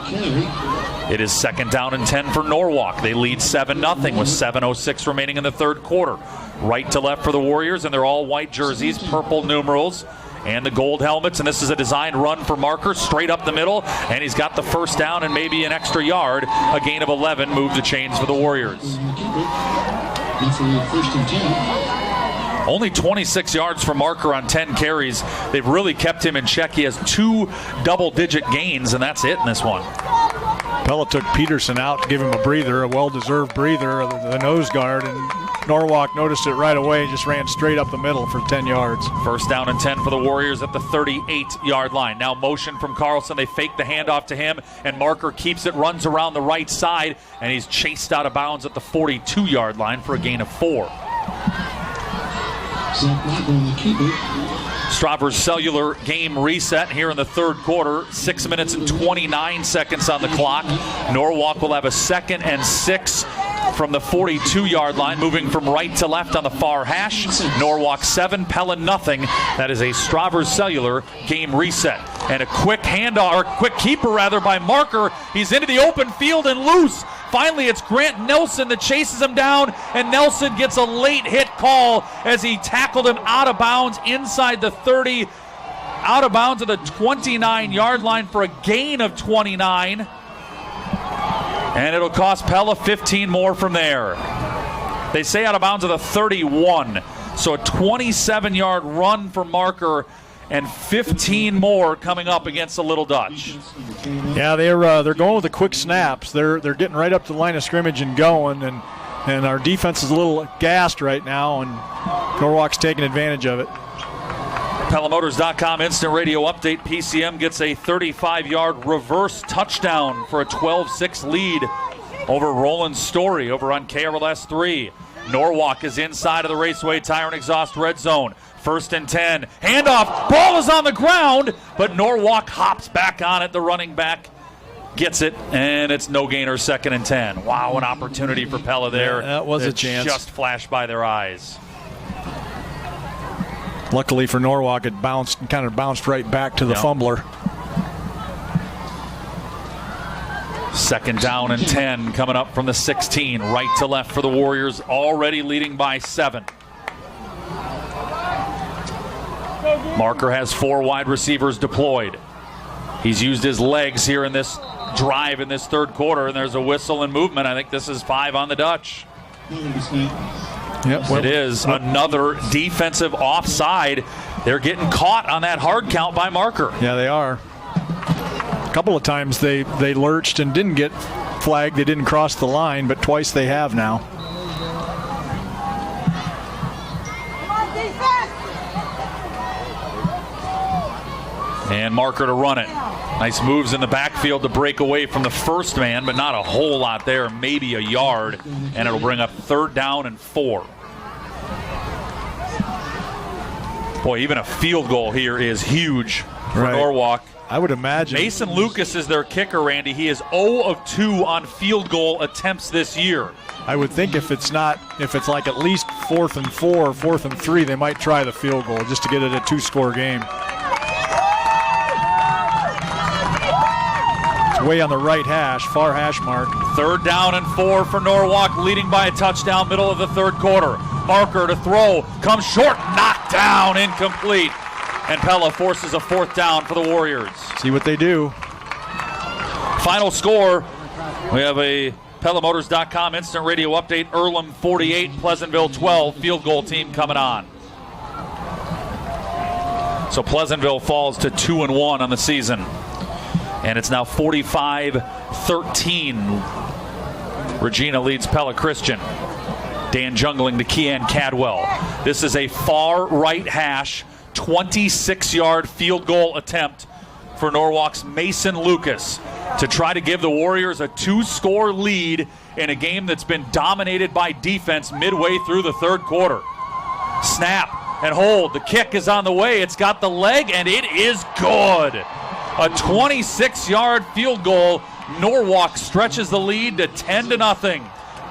It is 2nd down and 10 for Norwalk. They lead 7-0 with 7:06 remaining in the 3rd quarter. Right to left for the Warriors, and they're all white jerseys, purple numerals. and the gold helmets, and this is a designed run for Marker straight up the middle, and he's got the first down and maybe an extra yard. A gain of 11, move the chains for the Warriors. Only 26 yards for Marker on 10 carries. They've really kept him in check. He has 2 double-digit gains, and that's it in this one. Pella took Peterson out to give him a breather, a well-deserved breather, the nose guard, and Norwalk noticed it right away and just ran straight up the middle for 10 yards. First down and 10 for the Warriors at the 38-yard line. Now motion from Carlson. They fake the handoff to him, and Marker keeps it, runs around the right side, and he's chased out of bounds at the 42-yard line for a gain of 4. Strawber's cellular game reset here in the third quarter. 6 minutes and 29 seconds on the clock. Norwalk will have a 2nd and 6 from the 42-yard line, moving from right to left on the far hash. Norwalk 7, Pella nothing. That is a Strawber's cellular game reset. And a quick handoff, or quick keeper rather, by Marker. He's into the open field and loose. Finally, it's Grant Nelson that chases him down, and Nelson gets a late hit call as he tackled him out of bounds inside the 30, out of bounds at the 29-yard line for a gain of 29. And it'll cost Pella 15 more from there. They say out of bounds at the 31. So a 27-yard run for Marker and 15 more coming up against the Little Dutch. Yeah, they're going with the quick snaps. They're getting right up to the line of scrimmage and going, and our defense is a little gassed right now, and Norwalk's taking advantage of it. PellaMotors.com instant radio update. PCM gets a 35-yard reverse touchdown for a 12-6 lead over Roland Story over on KRLS 3. Norwalk is inside of the Raceway Tire and Exhaust red zone. 1st and 10. Handoff. Ball is on the ground, but Norwalk hops back on it. The running back gets it, and it's no gainer. 2nd and 10. Wow, an opportunity for Pella there. Yeah, that was a chance. Just flashed by their eyes. Luckily for Norwalk, it kind of bounced right back to the fumbler. 2nd down and 10 coming up from the 16. Right to left for the Warriors, already leading by 7. Marker has 4 wide receivers deployed. He's used his legs here in this drive in this third quarter, and there's a whistle and movement. I think this is 5 on the Dutch. Yep, it is another defensive offside. They're getting caught on that hard count by Marker. Yeah, they are. A couple of times they lurched and didn't get flagged. They didn't cross the line, but twice they have now. And Marker to run it. Nice moves in the backfield to break away from the first man, but not a whole lot there, maybe a yard, and it'll bring up 3rd down and 4. Boy, even a field goal here is huge for Norwalk. I would imagine. Mason Lucas is their kicker, Randy. He is 0 of 2 on field goal attempts this year. I would think if it's like at least 4th and 4 or 4th and 3, they might try the field goal just to get it a 2-score game. Way on the right hash, far hash mark. 3rd down and 4 for Norwalk, leading by a touchdown, middle of the third quarter. Marker to throw, comes short, knocked down, incomplete. And Pella forces a 4th down for the Warriors. See what they do. Final score, we have a PellaMotors.com instant radio update. Earlham 48, Pleasantville 12, field goal team coming on. So Pleasantville falls to 2-1 on the season. And it's now 45-13. Regina leads Pella Christian. Dan jungling to Kean Cadwell. This is a far right hash, 26-yard field goal attempt for Norwalk's Mason Lucas to try to give the Warriors a 2-score lead in a game that's been dominated by defense midway through the third quarter. Snap and hold. The kick is on the way. It's got the leg, and it is good. A 26-yard field goal. Norwalk stretches the lead to 10-0.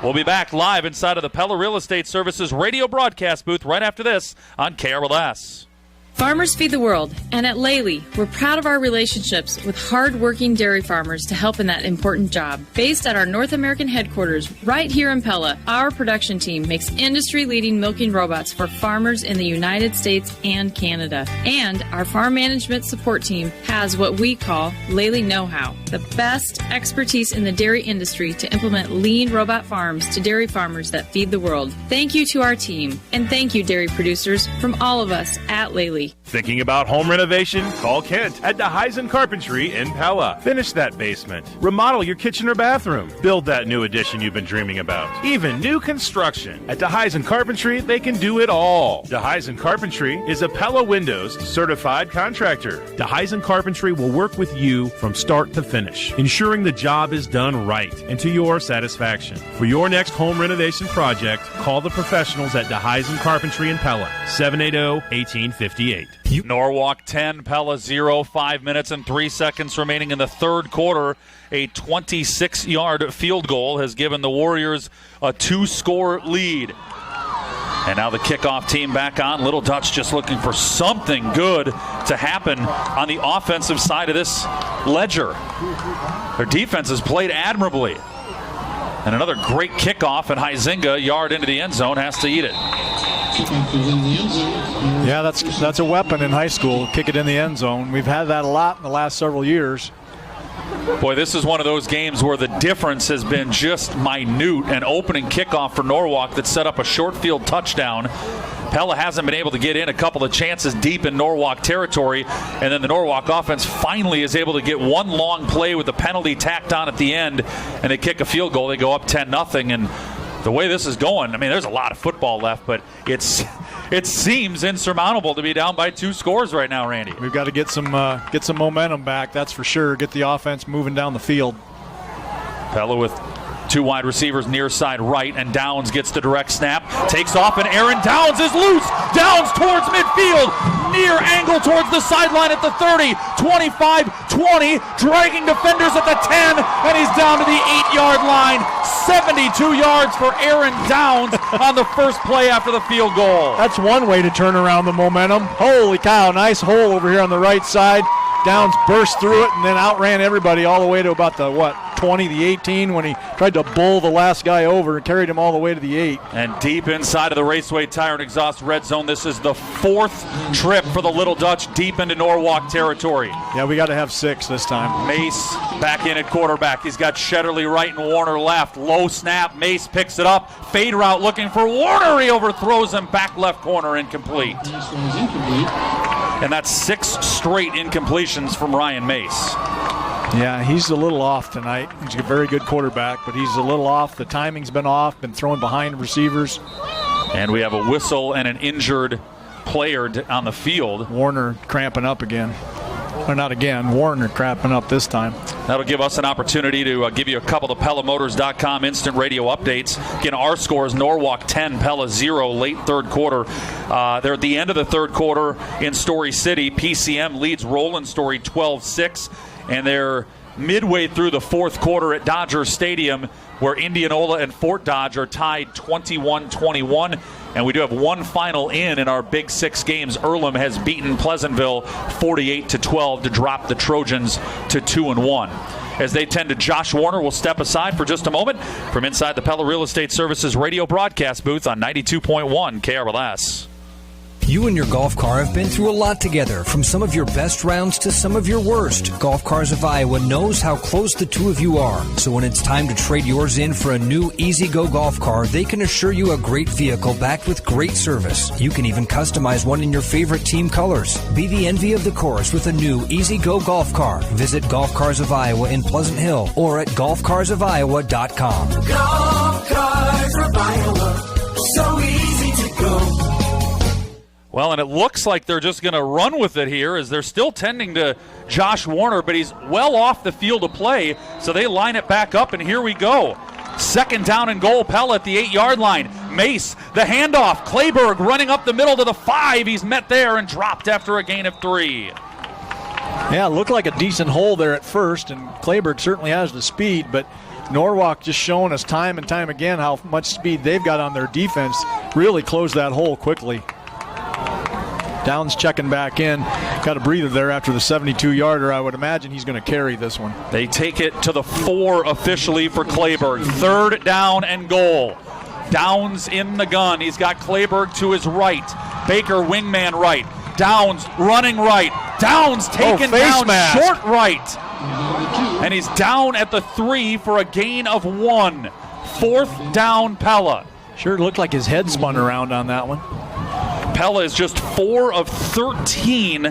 We'll be back live inside of the Pella Real Estate Services radio broadcast booth right after this on KRLS. Farmers feed the world, and at Lely, we're proud of our relationships with hard-working dairy farmers to help in that important job. Based at our North American headquarters right here in Pella, our production team makes industry-leading milking robots for farmers in the United States and Canada. And our farm management support team has what we call Lely Know-How, the best expertise in the dairy industry to implement lean robot farms to dairy farmers that feed the world. Thank you to our team, and thank you, dairy producers, from all of us at Lely. Thinking about home renovation? Call Kent at DeHeisen Carpentry in Pella. Finish that basement. Remodel your kitchen or bathroom. Build that new addition you've been dreaming about. Even new construction. At DeHeisen Carpentry, they can do it all. DeHeisen Carpentry is a Pella Windows certified contractor. DeHeisen Carpentry will work with you from start to finish, ensuring the job is done right and to your satisfaction. For your next home renovation project, call the professionals at DeHeisen Carpentry in Pella, 780-1858. Norwalk 10, Pella 0, 5 minutes and 3 seconds remaining in the third quarter. A 26-yard field goal has given the Warriors a 2-score lead. And now the kickoff team back on. Little Dutch just looking for something good to happen on the offensive side of this ledger. Their defense has played admirably. And another great kickoff, and Huizinga, yard into the end zone, has to eat it. Yeah, that's a weapon in high school. Kick it in the end zone. We've had that a lot in the last several years. Boy, this is one of those games where the difference has been just minute. An opening kickoff for Norwalk that set up a short field touchdown. Pella hasn't been able to get in a couple of chances deep in Norwalk territory, and then the Norwalk offense finally is able to get one long play with the penalty tacked on at the end, and they kick a field goal. They go up 10-0, and the way this is going, I mean, there's a lot of football left, but it seems insurmountable to be down by 2 scores right now, Randy. We've got to get some momentum back, that's for sure. Get the offense moving down the field. Pella with 2 wide receivers near side right, and Downs gets the direct snap, takes off, and Aaron Downs is loose. Downs towards midfield, near angle towards the sideline at the 30, 25, 20, dragging defenders at the 10, and he's down to the 8-yard line. 72 yards for Aaron Downs on the first play after the field goal. That's one way to turn around the momentum. Holy cow, nice hole over here on the right side. Downs burst through it and then outran everybody all the way to about the, 20, the 18 when he tried to bull the last guy over and carried him all the way to the 8. And deep inside of the Raceway Tire and Exhaust red zone, this is the 4th trip for the Little Dutch deep into Norwalk territory. Yeah, we got to have 6 this time. Mace back in at quarterback. He's got Shetterly right and Warner left. Low snap. Mace picks it up. Fade route looking for Warner. He overthrows him. Back left corner, incomplete. And that's 6 straight incompletions from Ryan Mace. Yeah, he's a little off tonight. He's a very good quarterback, but he's a little off. The timing's been off, been throwing behind receivers. And we have a whistle and an injured player on the field. Warner cramping up again. Or not again, Warner cramping up this time. That'll give us an opportunity to give you a couple of PellaMotors.com instant radio updates. Again, our scores, Norwalk 10, Pella 0, late third quarter. They're at the end of the third quarter in Story City. PCM leads Roland Story 12-6. And they're midway through the fourth quarter at Dodger Stadium, where Indianola and Fort Dodge are tied 21-21. And we do have one final in our Big 6 games. Earlham has beaten Pleasantville 48-12 to drop the Trojans to 2-1. As they tend to, Josh Warner will step aside for just a moment from inside the Pella Real Estate Services radio broadcast booth on 92.1 KRLS. You and your golf car have been through a lot together, from some of your best rounds to some of your worst. Golf Cars of Iowa knows how close the two of you are. So when it's time to trade yours in for a new Easy Go golf car, they can assure you a great vehicle backed with great service. You can even customize one in your favorite team colors. Be the envy of the course with a new Easy Go golf car. Visit Golf Cars of Iowa in Pleasant Hill or at golfcarsofiowa.com. Golf Cars of Iowa, so easy to go. Well, and it looks like they're just going to run with it here as they're still tending to Josh Warner, but he's well off the field of play, so they line it back up, and here we go. Second down and goal, Pella at the 8-yard line. Mace, the handoff. Clayberg running up the middle to the 5. He's met there and dropped after a gain of 3. Yeah, it looked like a decent hole there at first, and Clayberg certainly has the speed, but Norwalk just showing us time and time again how much speed they've got on their defense. Really closed that hole quickly. Downs checking back in. Got a breather there after the 72-yarder. I would imagine he's going to carry this one. They take it to the 4 officially for Clayburgh. 3rd down and goal. Downs in the gun. He's got Clayburgh to his right. Baker wingman right. Downs running right. Downs taken down short right. And he's down at the 3 for a gain of 1. 4th down, Pella. Sure looked like his head spun around on that one. Pella is just 4 of 13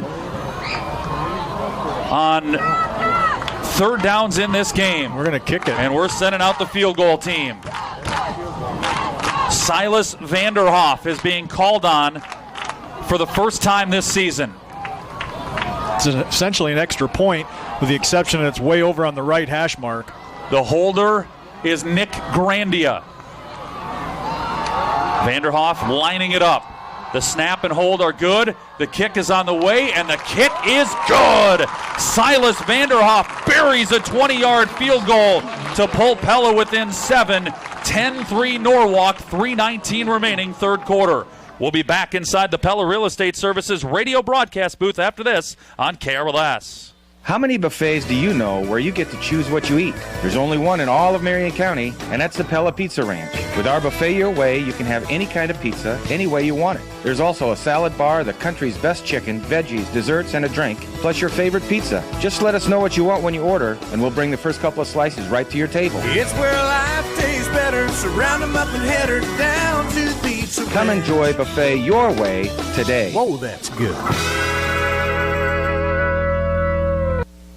on 3rd downs in this game. We're going to kick it. And we're sending out the field goal team. Silas Vanderhoff is being called on for the first time this season. It's essentially an extra point, with the exception that it's way over on the right hash mark. The holder is Nick Grandia. Vanderhoff lining it up. The snap and hold are good. The kick is on the way, and the kick is good. Silas Vanderhoff buries a 20-yard field goal to pull Pella within 7. 10-3 Norwalk, 3:19 remaining, 3rd quarter. We'll be back inside the Pella Real Estate Services radio broadcast booth after this on KRLS. How many buffets do you know where you get to choose what you eat? There's only one in all of Marion County, and that's the Pella Pizza Ranch. With our buffet your way, you can have any kind of pizza, any way you want it. There's also a salad bar, the country's best chicken, veggies, desserts, and a drink, plus your favorite pizza. Just let us know what you want when you order, and we'll bring the first couple of slices right to your table. It's where life tastes better, so round 'em up and head her down to the pizza. Come enjoy buffet your way today. Whoa, that's good.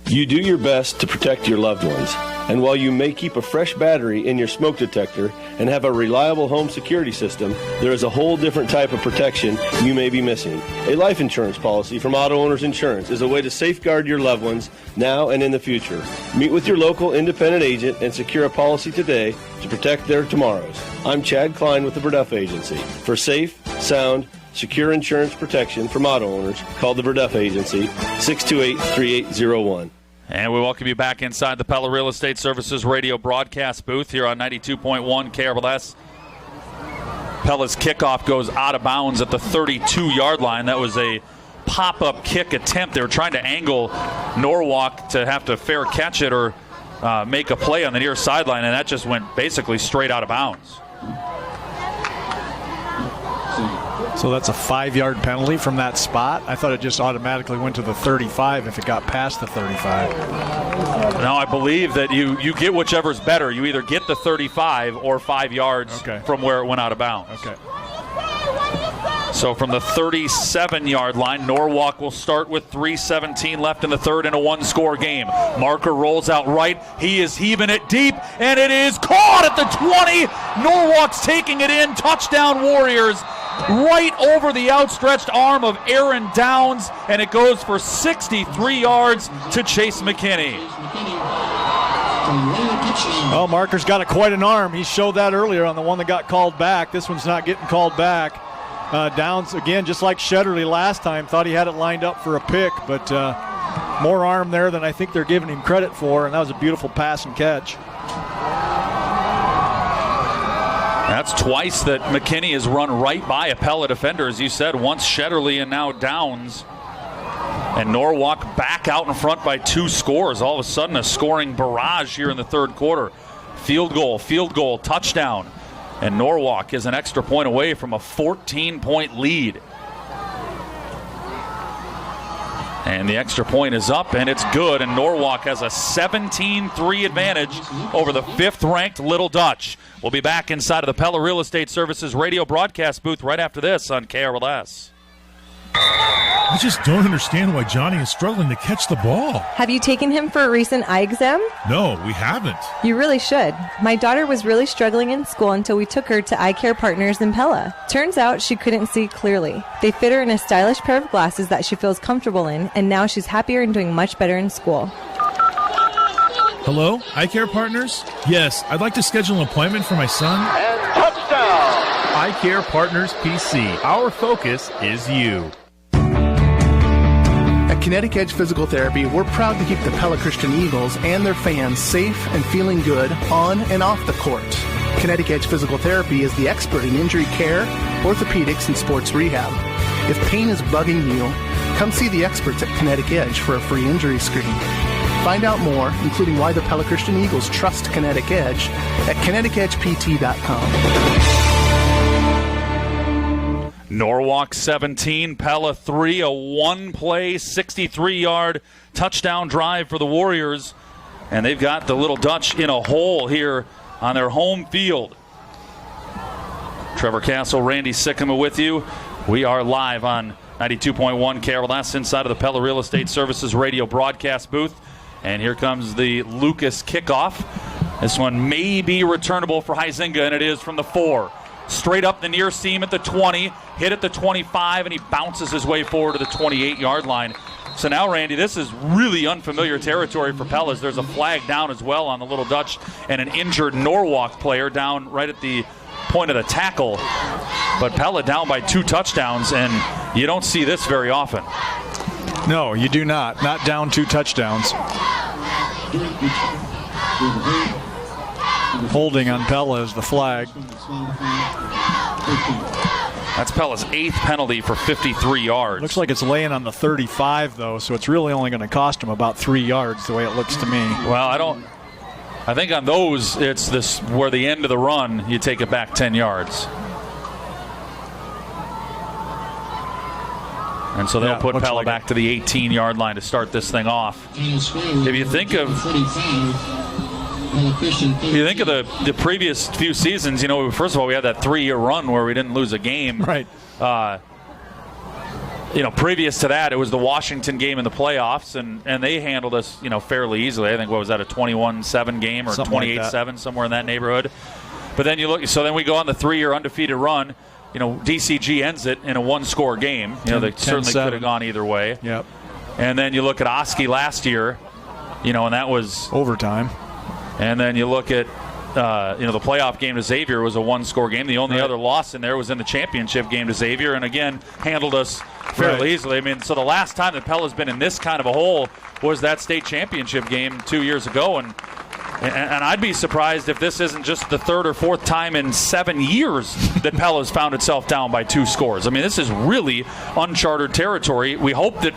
You do your best to protect your loved ones. And while you may keep a fresh battery in your smoke detector and have a reliable home security system, there is a whole different type of protection you may be missing. A life insurance policy from Auto Owners Insurance is a way to safeguard your loved ones now and in the future. Meet with your local independent agent and secure a policy today to protect their tomorrows. I'm Chad Klein with the Verduff Agency. For safe, sound, secure insurance protection from auto owners, call the Verduff Agency, 628-3801. And we welcome you back inside the Pella Real Estate Services radio broadcast booth here on 92.1 KRLS. Pella's kickoff goes out of bounds at the 32-yard line. That was a pop-up kick attempt. They were trying to angle Norwalk to have to fair catch it or make a play on the near sideline, and that just went basically straight out of bounds. So that's a 5-yard penalty from that spot. I thought it just automatically went to the 35 if it got past the 35. No, I believe that you get whichever's better. You either get the 35 or 5 yards from where it went out of bounds. Okay. So from the 37-yard line, Norwalk will start with 3:17 left in the third in a one-score game. Marker rolls out right. He is heaving it deep, and it is caught at the 20. Norwalk's taking it in. Touchdown Warriors. Right over the outstretched arm of Aaron Downs, and it goes for 63 yards to Chase McKinney. Oh, Marker's got quite an arm. He showed that earlier on the one that got called back. This one's not getting called back. Downs, again, just like Shetterly last time, thought he had it lined up for a pick, but more arm there than I think they're giving him credit for, and that was a beautiful pass and catch. That's twice that McKinney has run right by a Pella defender, as you said, once Shetterly and now Downs. And Norwalk back out in front by 2 scores. All of a sudden a scoring barrage here in the third quarter. Field goal, touchdown. And Norwalk is an extra point away from a 14-point lead. And the extra point is up, and it's good. And Norwalk has a 17-3 advantage over the 5th-ranked Little Dutch. We'll be back inside of the Pella Real Estate Services radio broadcast booth right after this on KRLS. I just don't understand why Johnny is struggling to catch the ball. Have you taken him for a recent eye exam? No, we haven't. You really should. My daughter was really struggling in school until we took her to Eye Care Partners in Pella. Turns out she couldn't see clearly. They fit her in a stylish pair of glasses that she feels comfortable in, and now she's happier and doing much better in school. Hello, Eye Care Partners? Yes, I'd like to schedule an appointment for my son. And touchdown! Eye Care Partners PC. Our focus is you. At Kinetic Edge Physical Therapy, we're proud to keep the Pella Christian Eagles and their fans safe and feeling good on and off the court. Kinetic Edge Physical Therapy is the expert in injury care, orthopedics, and sports rehab. If pain is bugging you, come see the experts at Kinetic Edge for a free injury screen. Find out more, including why the Pella Christian Eagles trust Kinetic Edge, at kineticedgept.com. Norwalk 17, Pella 3, a one-play, 63-yard touchdown drive for the Warriors. And they've got the Little Dutch in a hole here on their home field. Trevor Castle, Randy Sickema with you. We are live on 92.1 KRLS inside of the Pella Real Estate Services radio broadcast booth. And here comes the Lucas kickoff. This one may be returnable for Huizinga, and it is from the 4. Straight up the near seam at the 20, hit at the 25, and he bounces his way forward to the 28-yard line. So now, Randy, this is really unfamiliar territory for Pellas. There's a flag down as well on the Little Dutch and an injured Norwalk player down right at the point of the tackle. But Pella down by 2 touchdowns, and you don't see this very often. No, you do not. Not down 2 touchdowns. Holding on Pella is the flag. That's Pella's 8th penalty for 53 yards. Looks like it's laying on the 35, though, so it's really only going to cost him about 3 yards, the way it looks to me. Well, I think on those, it's this where the end of the run, you take it back 10 yards. And so they'll put Pella back to the 18-yard line to start this thing off. If you think of the previous few seasons, first of all, we had that 3-year run where we didn't lose a game. Right. Previous to that, it was the Washington game in the playoffs, and they handled us, fairly easily. I think, what was that, a 21-7 game or 28-7, somewhere in that neighborhood. But then you look, so then we go on the 3-year undefeated run. DCG ends it in a 1-score game. They certainly could have gone either way. Yep. And then you look at Oski last year, and that was overtime. And then you look at, the playoff game to Xavier was a 1-score game. The only other loss in there was in the championship game to Xavier, and again, handled us fairly easily. I mean, so the last time that Pella's been in this kind of a hole was that state championship game 2 years ago, and I'd be surprised if this isn't just the 3rd or 4th time in 7 years that Pella's found itself down by 2 scores. I mean, this is really uncharted territory. We hope that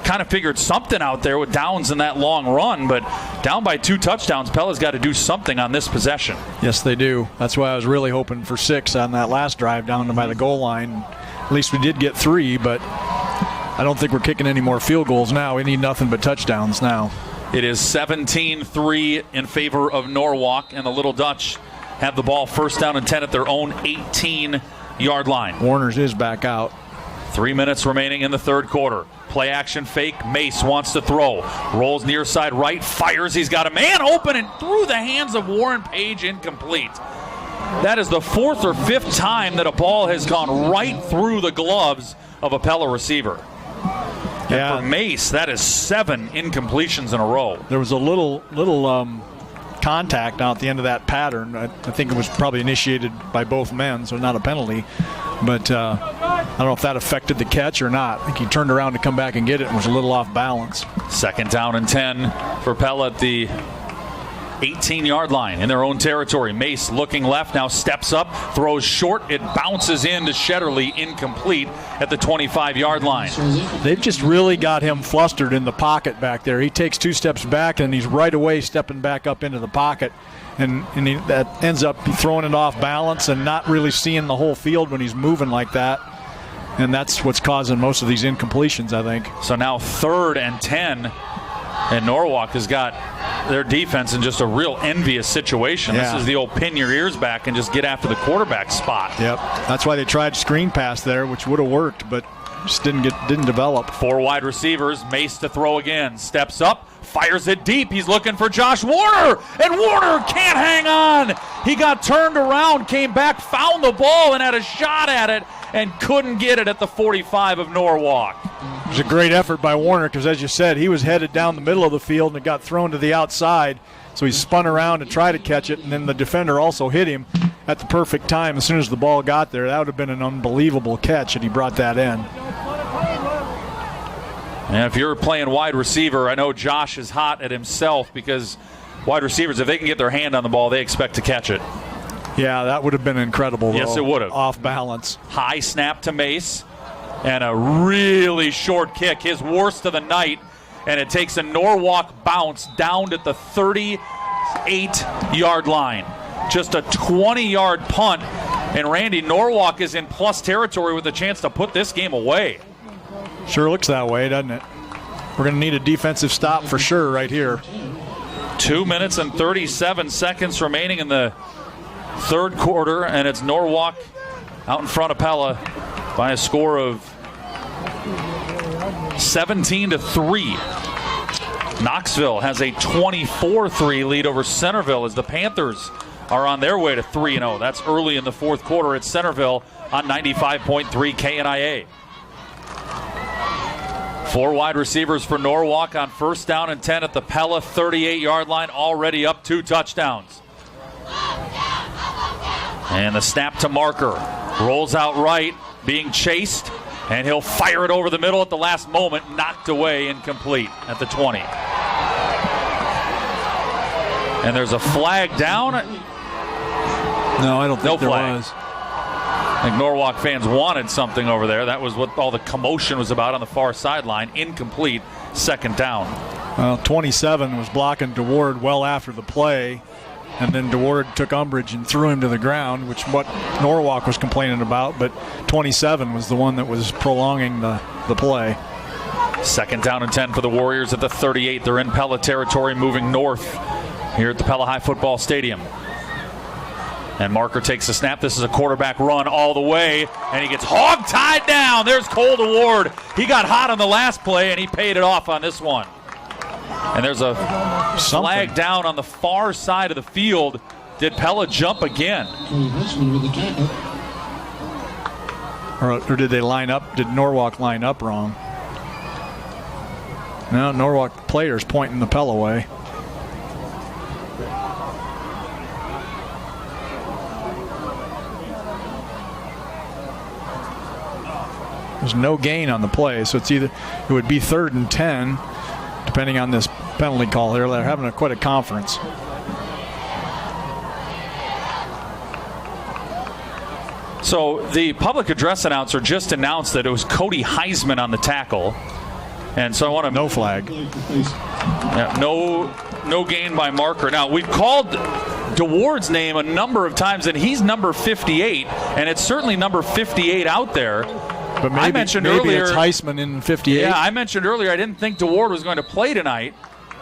kind of figured something out there with downs in that long run, but down by 2 touchdowns, Pella's got to do something on this possession. Yes, they do. That's why I was really hoping for 6 on that last drive down by the goal line. At least we did get 3, but I don't think we're kicking any more field goals now. We need nothing but touchdowns now. It is 17-3 in favor of Norwalk, and the Little Dutch have the ball first down and 10 at their own 18-yard line. Warner's is back out. 3 minutes remaining in the third quarter. Play action fake. Mace wants to throw. Rolls near side right. Fires. He's got a man open and through the hands of Warren Page, incomplete. That is the 4th or 5th time that a ball has gone right through the gloves of a Pella receiver. And for Mace, that is 7 incompletions in a row. There was a little contact out at the end of that pattern. I think it was probably initiated by both men, so not a penalty. But I don't know if that affected the catch or not. I think he turned around to come back and get it and was a little off balance. 2nd down and 10 for Pella at the 18-yard line in their own territory. Mace looking left, now steps up, throws short. It bounces into Shetterly, incomplete at the 25-yard line. They've just really got him flustered in the pocket back there. He takes 2 steps back, and he's right away stepping back up into the pocket. And that ends up throwing it off balance and not really seeing the whole field when he's moving like that. And that's what's causing most of these incompletions, I think. So now 3rd and 10. And Norwalk has got their defense in just a real envious situation. Yeah. This is the old pin your ears back and just get after the quarterback spot. Yep. That's why they tried screen pass there, which would have worked, but just didn't develop. 4 wide receivers. Mace to throw again. Steps up. Fires it deep. He's looking for Josh Warner. And Warner can't hang on. He got turned around, came back, found the ball, and had a shot at it, and couldn't get it at the 45 of Norwalk. It was a great effort by Warner because, as you said, he was headed down the middle of the field and it got thrown to the outside. So he spun around to try to catch it, and then the defender also hit him at the perfect time. As soon as the ball got there, that would have been an unbelievable catch had he brought that in. And if you're playing wide receiver, I know Josh is hot at himself because wide receivers, if they can get their hand on the ball, they expect to catch it. Yeah, that would have been incredible. Yes, though. It would have. Off balance. High snap to Mace. And a really short kick, his worst of the night. And it takes a Norwalk bounce down at the 38-yard line. Just a 20-yard punt. And Randy, Norwalk is in plus territory with a chance to put this game away. Sure looks that way, doesn't it? We're going to need a defensive stop for sure right here. 2 minutes and 37 seconds remaining in the third quarter, and it's Norwalk out in front of Pella by a score of 17-3. Knoxville has a 24-3 lead over Centerville as the Panthers are on their way to 3-0. That's early in the fourth quarter at Centerville on 95.3 KNIA. 4 wide receivers for Norwalk on first down and 10 at the Pella 38-yard line, already up 2 touchdowns. And the snap to Marker. Rolls out right, being chased, and he'll fire it over the middle at the last moment, knocked away, incomplete at the 20. And there's a flag down. No, I don't think there flag. was. I think Norwalk fans wanted something over there. That was what all the commotion was about on the far sideline. Incomplete, second down. 27 was blocking DeWard well after the play, and then DeWard took umbrage and threw him to the ground, which what Norwalk was complaining about, but 27 was the one that was prolonging the play. Second down and 10 for the Warriors at the 38. They're in Pella territory, moving north here at the Pella High Football Stadium. And Marker takes the snap. This is a quarterback run all the way, and he gets hog-tied down. There's Cole DeWard. He got hot on the last play, and he paid it off on this one. And there's a flag down on the far side of the field. Did Pella jump again? Or did they line up? Did Norwalk line up wrong? No, Norwalk players pointing the Pella way. There's no gain on the play, so it would be 3rd and 10, depending on this penalty call here. They're having quite a conference. So the public address announcer just announced that it was Cody Heisman on the tackle, and so I want to no flag. Yeah, no gain by Marker. Now we've called DeWard's name a number of times, and he's number 58, and it's certainly number 58 out there. But maybe, I mentioned earlier, it's Heisman in 58. Yeah, I mentioned earlier I didn't think DeWard was going to play tonight.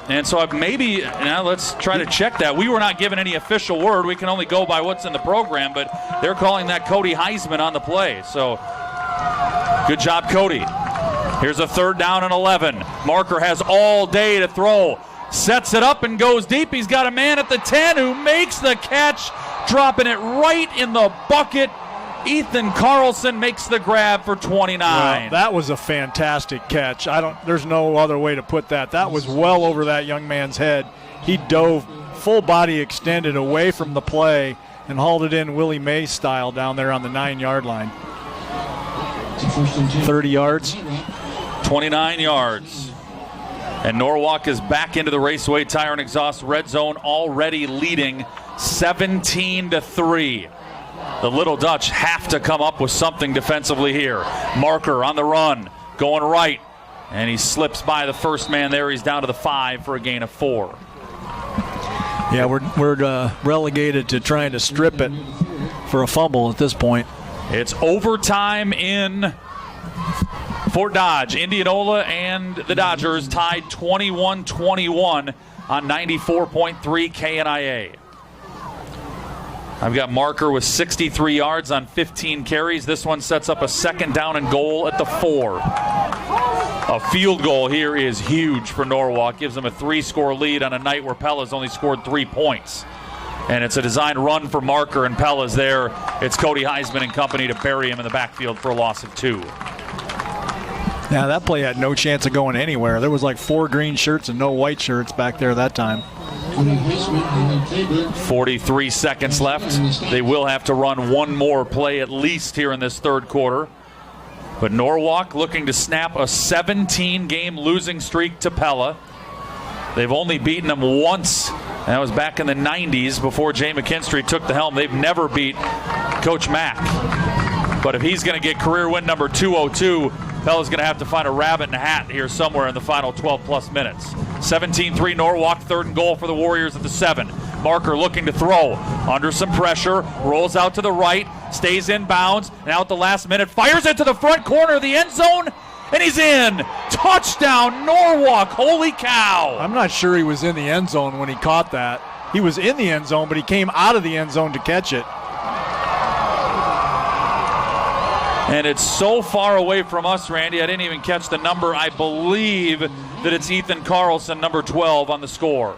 And so maybe, let's try to check that. We were not given any official word. We can only go by what's in the program, but they're calling that Cody Heisman on the play. So good job, Cody. Here's a 3rd down and 11. Marker has all day to throw. Sets it up and goes deep. He's got a man at the 10 who makes the catch, dropping it right in the bucket. Ethan Carlson makes the grab for 29. Well, that was a fantastic catch. There's no other way to put that. That was well over that young man's head. He dove full body extended away from the play and hauled it in Willie Mays style down there on the 9-yard line. 30 yards. 29 yards. And Norwalk is back into the Raceway Tire and Exhaust red zone, already leading 17-3. The Little Dutch have to come up with something defensively here. Marker on the run, going right, and he slips by the first man there. He's down to the 5 for a gain of 4. Yeah, we're relegated to trying to strip it for a fumble at this point. It's overtime in Fort Dodge. Indianola and the Dodgers tied 21-21 on 94.3 KNIA. I've got Marker with 63 yards on 15 carries. This one sets up a 2nd down and goal at the 4. A field goal here is huge for Norwalk. Gives them a 3-score lead on a night where Pella's only scored 3 points. And it's a designed run for Marker, and Pella's there. It's Cody Heisman and company to bury him in the backfield for a loss of 2. Yeah, that play had no chance of going anywhere. There was like 4 green shirts and no white shirts back there that time. 43 seconds left. They will have to run one more play at least here in this third quarter. But Norwalk looking to snap a 17-game losing streak to Pella. They've only beaten them once. That was back in the 90s before Jay McKinstry took the helm. They've never beat Coach Mack. But if he's going to get career win number 202, Pella's going to have to find a rabbit in a hat here somewhere in the final 12-plus minutes. 17-3 Norwalk, 3rd and goal for the Warriors at the 7. Marker looking to throw. Under some pressure, rolls out to the right, stays in bounds, and out the last minute, fires it to the front corner of the end zone, and he's in. Touchdown, Norwalk. Holy cow. I'm not sure he was in the end zone when he caught that. He was in the end zone, but he came out of the end zone to catch it. And it's so far away from us, Randy, I didn't even catch the number. I believe that it's Ethan Carlson, number 12, on the score.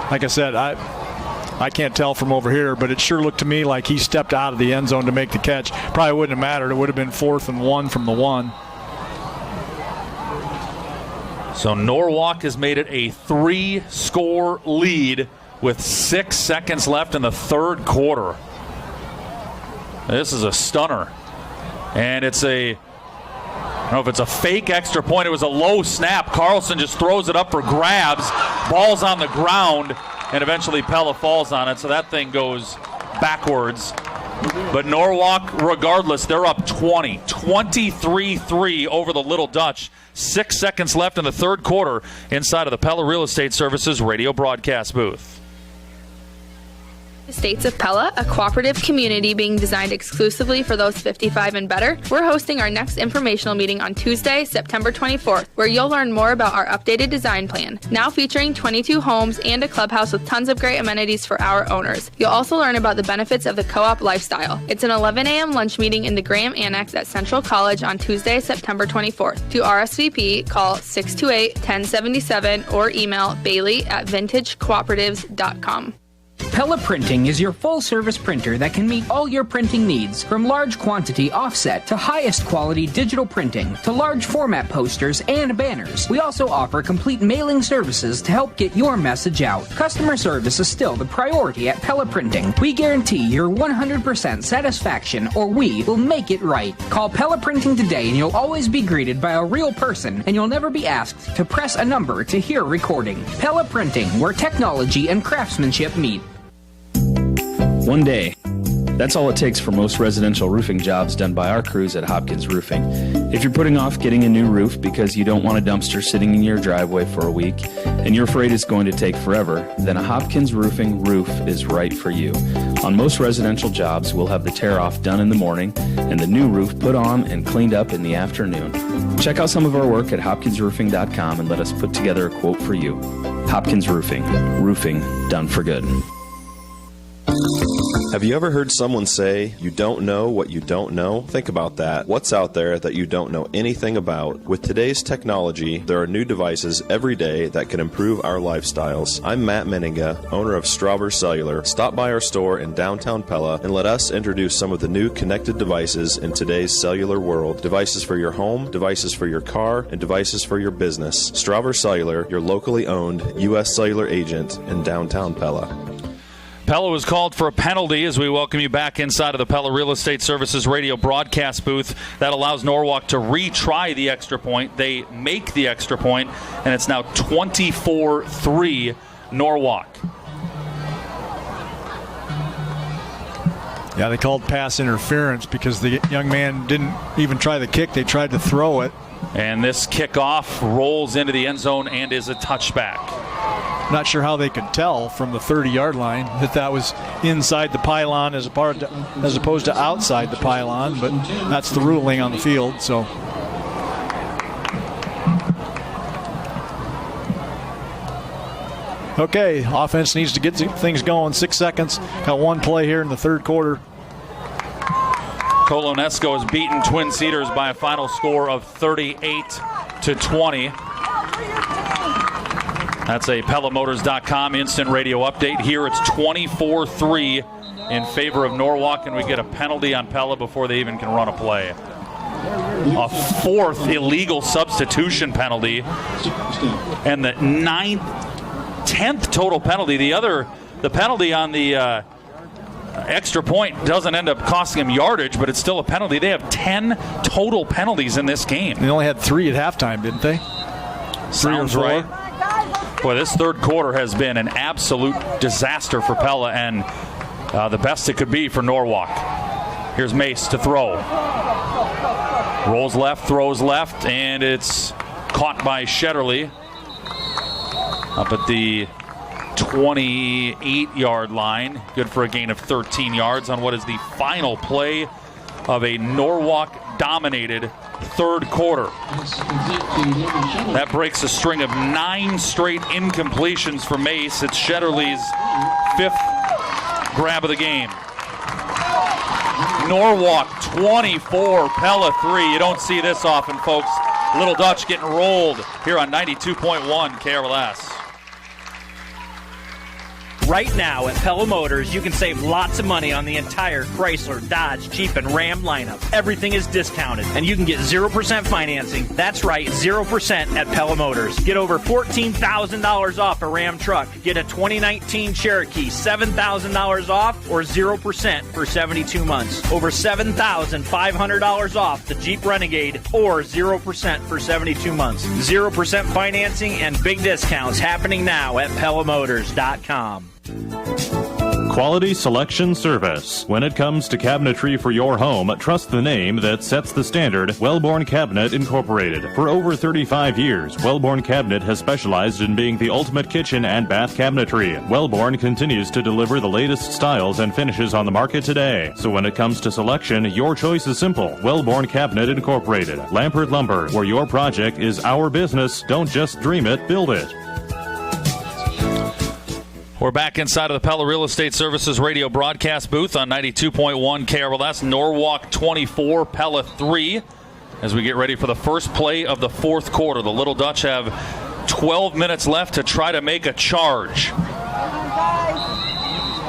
Like I said, I can't tell from over here, but it sure looked to me like he stepped out of the end zone to make the catch. Probably wouldn't have mattered. It would have been 4th and 1 from the 1. So Norwalk has made it a 3-score lead with 6 seconds left in the 3rd quarter. This is a stunner. And it's I don't know if it's a fake extra point. It was a low snap. Carlson just throws it up for grabs. Ball's on the ground, and eventually Pella falls on it. So that thing goes backwards. But Norwalk, regardless, they're up 20. 23-3 over the Little Dutch. 6 seconds left in the 3rd quarter inside of the Pella Real Estate Services radio broadcast booth. Estates of Pella, a cooperative community being designed exclusively for those 55 and better. We're hosting our next informational meeting on Tuesday, September 24th, where you'll learn more about our updated design plan, now featuring 22 homes and a clubhouse with tons of great amenities for our owners. You'll also learn about the benefits of the co-op lifestyle. It's an 11 a.m. lunch meeting in the Graham Annex at Central College on Tuesday, September 24th. To RSVP, call 628-1077 or email bailey@vintagecooperatives.com. Pella Printing is your full-service printer that can meet all your printing needs, from large quantity offset to highest quality digital printing to large format posters and banners. We also offer complete mailing services to help get your message out. Customer service is still the priority at Pella Printing. We guarantee your 100% satisfaction, or we will make it right. Call Pella Printing today and you'll always be greeted by a real person, and you'll never be asked to press a number to hear recording. Pella Printing, where technology and craftsmanship meet. One day. That's all it takes for most residential roofing jobs done by our crews at Hopkins Roofing. If you're putting off getting a new roof because you don't want a dumpster sitting in your driveway for a week and you're afraid it's going to take forever, then a Hopkins Roofing roof is right for you. On most residential jobs, we'll have the tear-off done in the morning and the new roof put on and cleaned up in the afternoon. Check out some of our work at hopkinsroofing.com and let us put together a quote for you. Hopkins Roofing. Roofing done for good. Have you ever heard someone say, you don't know what you don't know? Think about that. What's out there that you don't know anything about? With today's technology, there are new devices every day that can improve our lifestyles. I'm Matt Meninga, owner of Strawber Cellular. Stop by our store in downtown Pella and let us introduce some of the new connected devices in today's cellular world. Devices for your home, devices for your car, and devices for your business. Strawber Cellular, your locally owned U.S. cellular agent in downtown Pella. Pella was called for a penalty as we welcome you back inside of the Pella Real Estate Services radio broadcast booth. That allows Norwalk to retry the extra point. They make the extra point, and it's now 24-3 Norwalk. Yeah, they called pass interference because the young man didn't even try the kick. They tried to throw it. And this kickoff rolls into the end zone and is a touchback. Not sure how they could tell from the 30-yard line that was inside the pylon as opposed to outside the pylon, but that's the ruling on the field. So, okay, offense needs to get things going. 6 seconds. Got one play here in the 3rd quarter. Colonesco has beaten Twin Cedars by a final score of 38-20. That's a PellaMotors.com instant radio update. Here it's 24-3 in favor of Norwalk, and we get a penalty on Pella before they even can run a play. A 4th illegal substitution penalty, and the 10th total penalty. The penalty on the extra point doesn't end up costing them yardage, but it's still a penalty. They have 10 total penalties in this game. They only had 3 at halftime, didn't they? Sounds right. Boy, this 3rd quarter has been an absolute disaster for Pella, and the best it could be for Norwalk. Here's Mace to throw. Rolls left, throws left, and it's caught by Shetterly up at the 28-yard line. Good for a gain of 13 yards on what is the final play of a Norwalk-dominated third quarter. That breaks a string of 9 straight incompletions for Mace. It's Shetterly's 5th grab of the game. Norwalk 24, Pella 3. You don't see this often, folks. Little Dutch getting rolled here on 92.1 KRLS. Right now at Pella Motors, you can save lots of money on the entire Chrysler, Dodge, Jeep, and Ram lineup. Everything is discounted, and you can get 0% financing. That's right, 0% at Pella Motors. Get over $14,000 off a Ram truck. Get a 2019 Cherokee, $7,000 off or 0% for 72 months. Over $7,500 off the Jeep Renegade or 0% for 72 months. 0% financing and big discounts happening now at PellaMotors.com. Quality selection service. When it comes to cabinetry for your home, trust the name that sets the standard, Wellborn Cabinet Incorporated. For over 35 years, Wellborn Cabinet has specialized in being the ultimate kitchen and bath cabinetry. Wellborn continues to deliver the latest styles and finishes on the market today. So when it comes to selection, your choice is simple. Wellborn Cabinet Incorporated. Lampert Lumber, where your project is our business. Don't just dream it, build it. We're back inside of the Pella Real Estate Services radio broadcast booth on 92.1 KRLS. Norwalk 24, Pella 3. As we get ready for the first play of the fourth quarter. The Little Dutch have 12 minutes left to try to make a charge.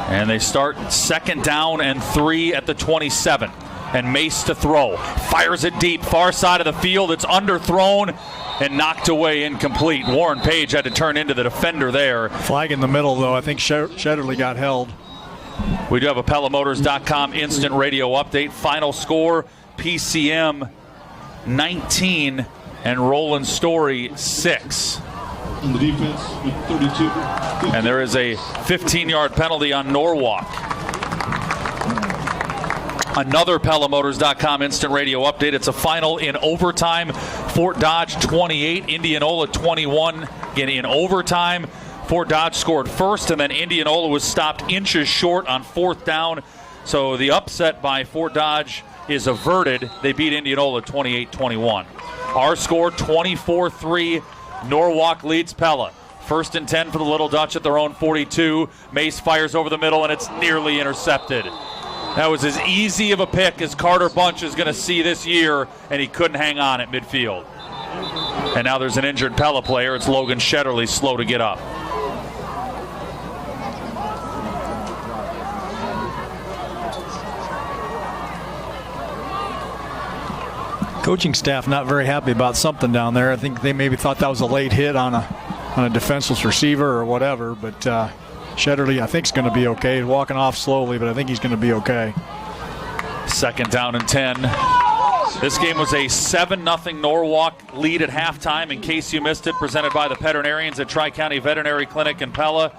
And they start 2nd down and 3 at the 27. And Mace to throw. Fires it deep, far side of the field. It's underthrown and knocked away, incomplete. Warren Page had to turn into the defender there. Flag in the middle, though. I think Shetterly got held. We do have a PellaMotors.com instant radio update. Final score, PCM 19 and Roland Story 6. On the defense with 32. And there is a 15-yard penalty on Norwalk. Another PellaMotors.com instant radio update. It's a final in overtime. Fort Dodge 28, Indianola 21. Again, in overtime, Fort Dodge scored first, and then Indianola was stopped inches short on 4th down. So the upset by Fort Dodge is averted. They beat Indianola 28-21. Our score 24-3. Norwalk leads Pella. 1st and 10 for the Little Dutch at their own 42. Mace fires over the middle, and it's nearly intercepted. That was as easy of a pick as Carter Bunch is going to see this year, and he couldn't hang on at midfield. And now there's an injured Pella player. It's Logan Shetterly, slow to get up. Coaching staff not very happy about something down there. I think they maybe thought that was a late hit on a defenseless receiver or whatever, but Shetterly, I think, is going to be okay. He's walking off slowly, but I think he's going to be okay. 2nd down and 10. This game was a 7-0 Norwalk lead at halftime. In case you missed it, presented by the veterinarians at Tri-County Veterinary Clinic in Pella.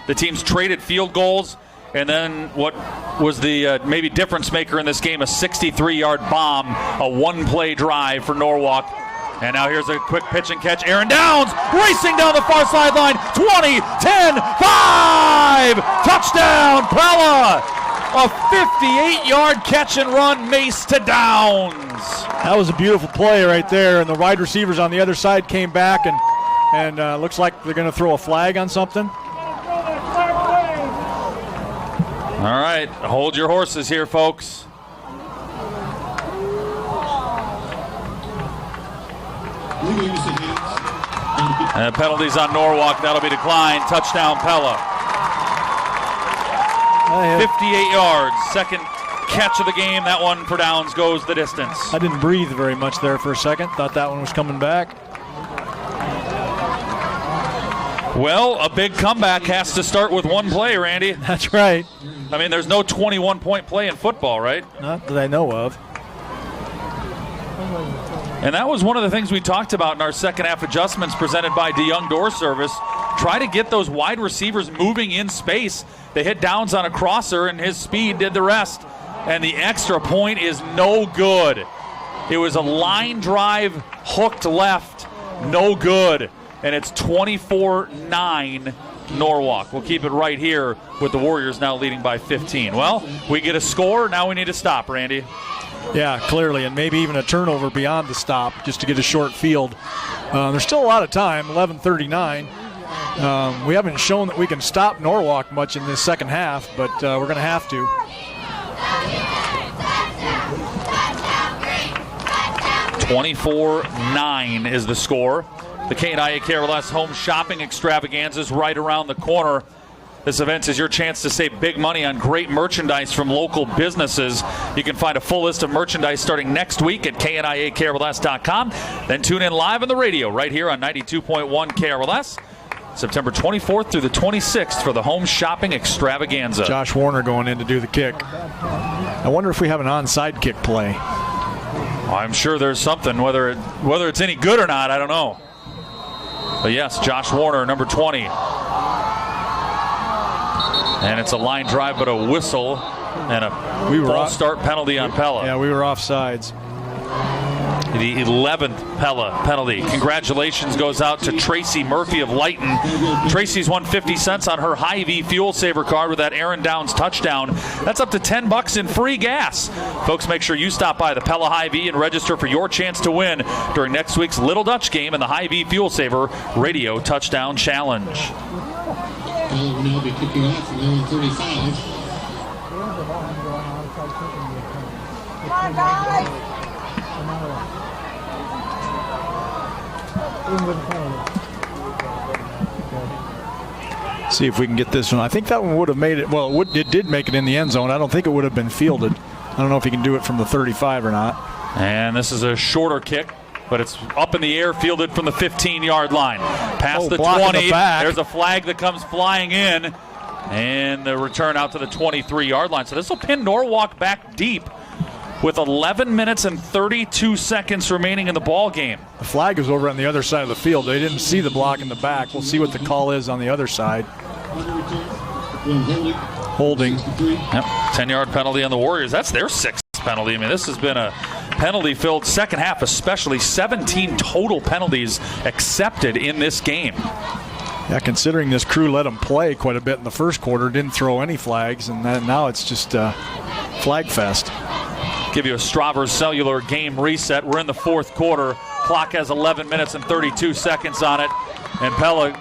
The teams traded field goals, and then what was the maybe difference maker in this game, a 63-yard bomb, a one-play drive for Norwalk. And now here's a quick pitch and catch. Aaron Downs racing down the far sideline. 20, 10, 5. Touchdown, Pella. A 58-yard catch and run, Mace to Downs. That was a beautiful play right there. And the wide receivers on the other side came back, and looks like they're going to throw a flag on something. All right, hold your horses here, folks. And penalties on Norwalk. That'll be declined. Touchdown, Pella. 58 yards. 2nd catch of the game. That one for Downs goes the distance. I didn't breathe very much there for a second. Thought that one was coming back. Well, a big comeback has to start with one play, Randy. That's right. I mean, there's no 21-point play in football, right? Not that I know of. And that was one of the things we talked about in our second half adjustments presented by DeYoung Door Service. try to get those wide receivers moving in space. They hit Downs on a crosser, and his speed did the rest. And the extra point is no good. It was a line drive, hooked left, no good. And it's 24-9 Norwalk. We'll keep it right here with the Warriors now leading by 15. Well, we get a score. Now we need to stop, Randy. Yeah, clearly, and maybe even a turnover beyond the stop just to get a short field. There's still a lot of time, 11:39. We haven't shown that we can stop Norwalk much in this second half, but we're going to have to. $24-9 is the score. The K&IA KRLS Home Shopping Extravaganza is right around the corner. This event is your chance to save big money on great merchandise from local businesses. You can find a full list of merchandise starting next week at KNIAKRLS.com. Then tune in live on the radio right here on 92.1 KRLS. September 24th through the 26th for the Home Shopping Extravaganza. Josh Warner going in to do the kick. I wonder if we have an onside kick play. I'm sure there's something. Whether it's any good or not, I don't know. But yes, Josh Warner, number 20. And it's a line drive, but a whistle and a false start penalty on Pella. Yeah, we were offsides. The 11th Pella penalty. Congratulations goes out to Tracy Murphy of Lighton. Tracy's won 50 cents on her Hy-Vee Fuel Saver card with that Aaron Downs touchdown. That's up to $10 in free gas. Folks, make sure you stop by the Pella Hy-Vee and register for your chance to win during next week's Little Dutch game in the Hy-Vee Fuel Saver Radio Touchdown Challenge. Pella will now be kicking off from 11:35. See if we can get this one. I think that one would have made it. Well, it did make it in the end zone. I don't think it would have been fielded. I don't know if he can do it from the 35 or not. And this is a shorter kick, but it's up in the air, fielded from the 15-yard line. Past the 20. There's a flag that comes flying in, and the return out to the 23-yard line. So this will pin Norwalk back deep with 11 minutes and 32 seconds remaining in the ball game. The flag is over on the other side of the field. They didn't see the block in the back. We'll see what the call is on the other side. Holding. Yep, 10-yard penalty on the Warriors. That's their sixth penalty. I mean, this has been a penalty-filled second half, especially 17 total penalties accepted in this game. Yeah, considering this crew let them play quite a bit in the first quarter, didn't throw any flags, and now it's just flag fest. Give you a Stravers Cellular game reset. We're in the fourth quarter. Clock has 11 minutes and 32 seconds on it. And Pella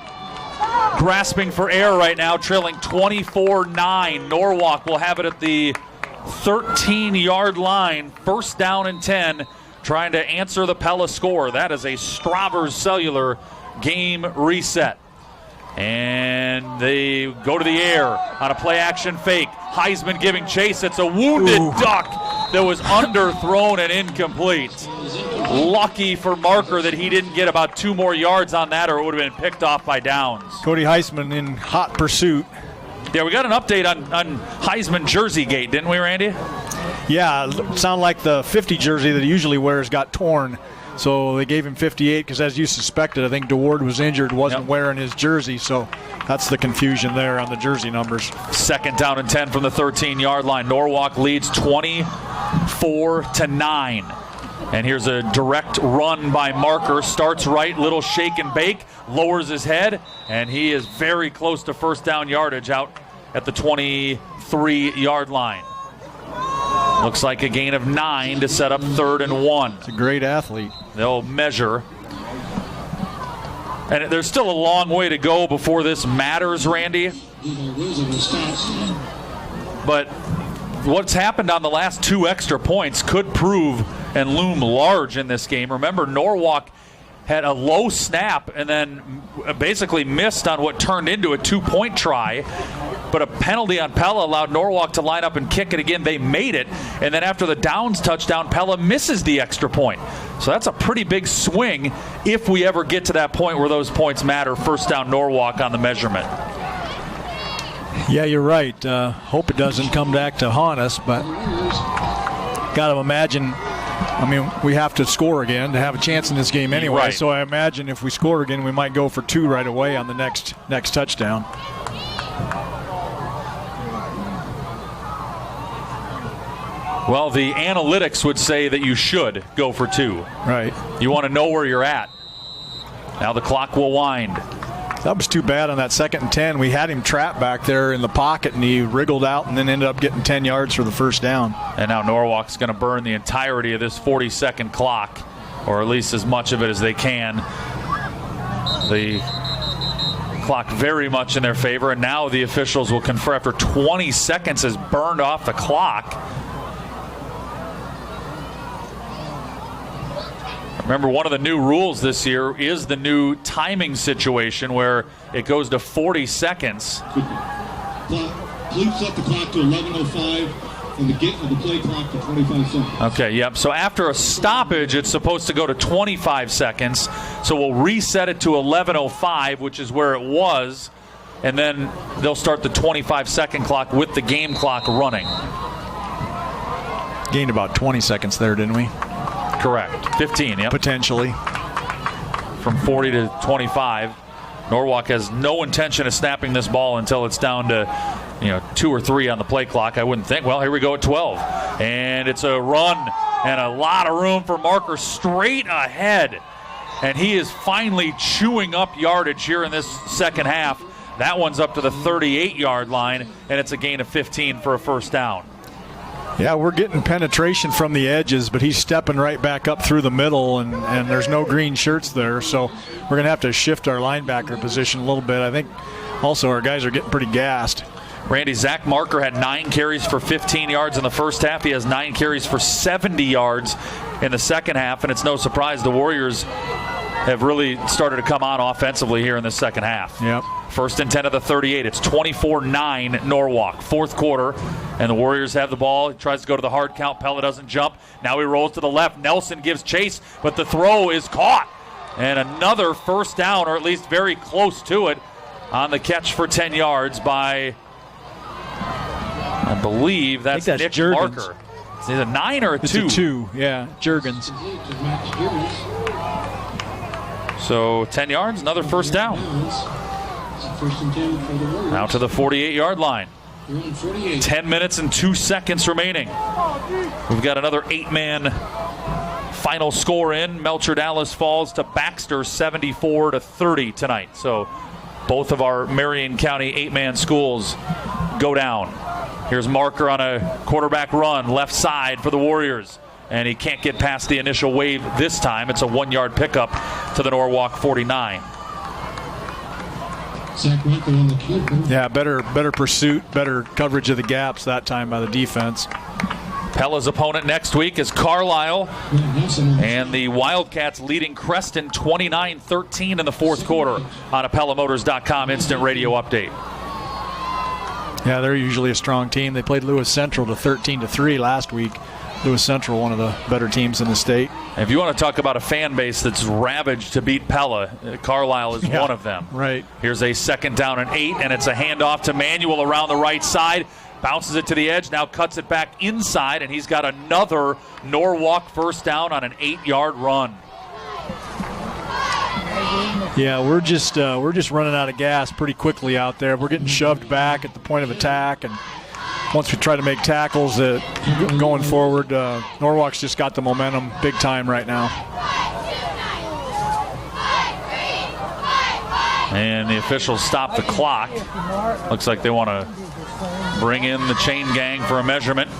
grasping for air right now, trailing 24-9. Norwalk will have it at the 13-yard line. First down and 10, trying to answer the Pella score. That is a Stravers Cellular game reset. And they go to the air on a play-action fake. Heisman giving chase. It's a wounded duck that was underthrown and incomplete. Lucky for Marker that he didn't get about 2 more yards on that, or it would have been picked off by Downs. Cody Heisman in hot pursuit. Yeah, we got an update on Heisman Jersey Gate, didn't we, Randy? Yeah, it sounded like the 50 jersey that he usually wears got torn. So they gave him 58 because, as you suspected, I think DeWard was injured, wasn't wearing his jersey. So that's the confusion there on the jersey numbers. Second down and 10 from the 13-yard line. Norwalk leads 24-9. And here's a direct run by Marker. Starts right, little shake and bake, lowers his head, and he is very close to first down yardage out at the 23-yard line. Looks like a gain of 9 to set up 3rd and 1. It's a great athlete. They'll measure. And there's still a long way to go before this matters, Randy. But what's happened on the last 2 extra points could prove and loom large in this game. Remember, Norwalk had a low snap and then basically missed on what turned into a 2-point try. But a penalty on Pella allowed Norwalk to line up and kick it again. They made it. And then after the Downs touchdown, Pella misses the extra point. So that's a pretty big swing if we ever get to that point where those points matter. First down Norwalk on the measurement. Yeah, you're right. Hope it doesn't come back to haunt us, but got to imagine I mean, we have to score again to have a chance in this game anyway. Right. So I imagine if we score again, we might go for 2 right away on the next touchdown. Well, the analytics would say that you should go for 2. Right. You want to know where you're at. Now the clock will wind. That was too bad on that 2nd and 10. We had him trapped back there in the pocket, and he wriggled out and then ended up getting 10 yards for the first down. And now Norwalk's going to burn the entirety of this 40-second clock, or at least as much of it as they can. The clock very much in their favor, and now the officials will confer after 20 seconds is burned off the clock. Remember, one of the new rules this year is the new timing situation where it goes to 40 seconds. Please set the clock to 11:05 and the play clock to 25 seconds. Okay, yep. So after a stoppage, it's supposed to go to 25 seconds. So we'll reset it to 11:05, which is where it was, and then they'll start the 25-second clock with the game clock running. Gained about 20 seconds there, didn't we? Correct. 15, yep. Potentially. From 40 to 25. Norwalk has no intention of snapping this ball until it's down to 2 or 3 on the play clock, I wouldn't think. Well, here we go at 12. And it's a run and a lot of room for Marker straight ahead. And he is finally chewing up yardage here in this second half. That one's up to the 38-yard line, and it's a gain of 15 for a first down. Yeah, we're getting penetration from the edges, but he's stepping right back up through the middle, and there's no green shirts there. So we're going to have to shift our linebacker position a little bit. I think also our guys are getting pretty gassed. Randy, Zach Marker had 9 carries for 15 yards in the first half. He has 9 carries for 70 yards in the second half, and it's no surprise the Warriors have really started to come on offensively here in the second half. Yep. 1st and 10 of the 38. It's 24-9 Norwalk. Fourth quarter, and the Warriors have the ball. He tries to go to the hard count. Pella doesn't jump. Now he rolls to the left. Nelson gives chase, but the throw is caught. And another first down, or at least very close to it, on the catch for 10 yards by, I believe that's Nick Juergens. Marker. It's either 9 or a 2. It's a 2, yeah. Juergens. So 10 yards, another first down. Now to the 48-yard line. 10 minutes and 2 seconds remaining. We've got another 8-man final score in. Melcher Dallas falls to Baxter 74-30 tonight. So both of our Marion County 8-man schools go down. Here's Marker on a quarterback run, left side for the Warriors. And he can't get past the initial wave this time. It's a 1-yard pickup to the Norwalk 49. Yeah, better pursuit, better coverage of the gaps that time by the defense. Pella's opponent next week is Carlisle, and the Wildcats leading Creston 29-13 in the fourth quarter on a PellaMotors.com instant radio update. Yeah, they're usually a strong team. They played Lewis Central to 13-3 last week. Lewis Central, one of the better teams in the state. If you want to talk about a fan base that's ravaged to beat Pella, Carlisle is one of them. Right. Here's a 2nd down and 8, and it's a handoff to Manuel around the right side. Bounces it to the edge, now cuts it back inside, and he's got another Norwalk first down on an 8-yard run. Yeah, we're just running out of gas pretty quickly out there. We're getting shoved back at the point of attack, and once we try to make tackles going forward, Norwalk's just got the momentum big time right now. And the officials stop the clock. Looks like they want to bring in the chain gang for a measurement.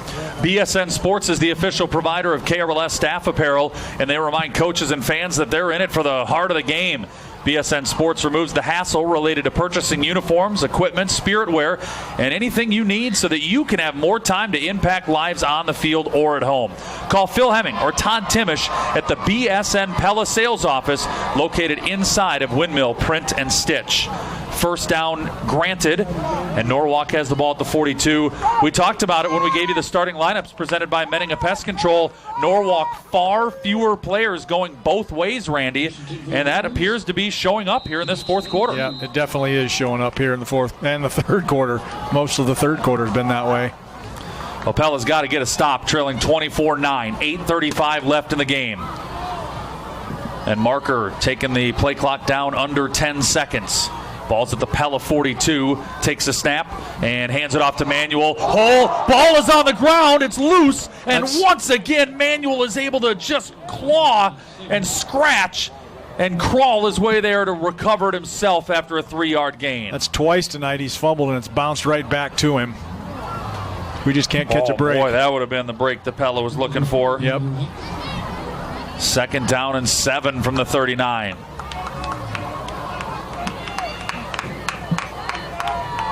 BSN Sports is the official provider of KRLS staff apparel, and they remind coaches and fans that they're in it for the heart of the game. BSN Sports removes the hassle related to purchasing uniforms, equipment, spirit wear, and anything you need so that you can have more time to impact lives on the field or at home. Call Phil Hemming or Todd Timish at the BSN Pella sales office located inside of Windmill Print and Stitch. First down granted, and Norwalk has the ball at the 42. We talked about it when we gave you the starting lineups presented by Menninga Pest Control. Norwalk, far fewer players going both ways, Randy, and that appears to be showing up here in this fourth quarter. Yeah, it definitely is showing up here in the fourth and the third quarter. Most of the third quarter has been that way. Well, Pella's got to get a stop, trailing 24-9. 8:35 left in the game. And Marker taking the play clock down under 10 seconds. Ball's at the Pella 42, takes a snap and hands it off to Manuel. Ball is on the ground, it's loose, and once again Manuel is able to just claw and scratch and crawl his way there to recover it himself after a 3-yard gain. That's twice tonight he's fumbled and it's bounced right back to him. We just can't catch a break. Boy, that would have been the break that Pella was looking for. Yep. 2nd down and 7 from the 39.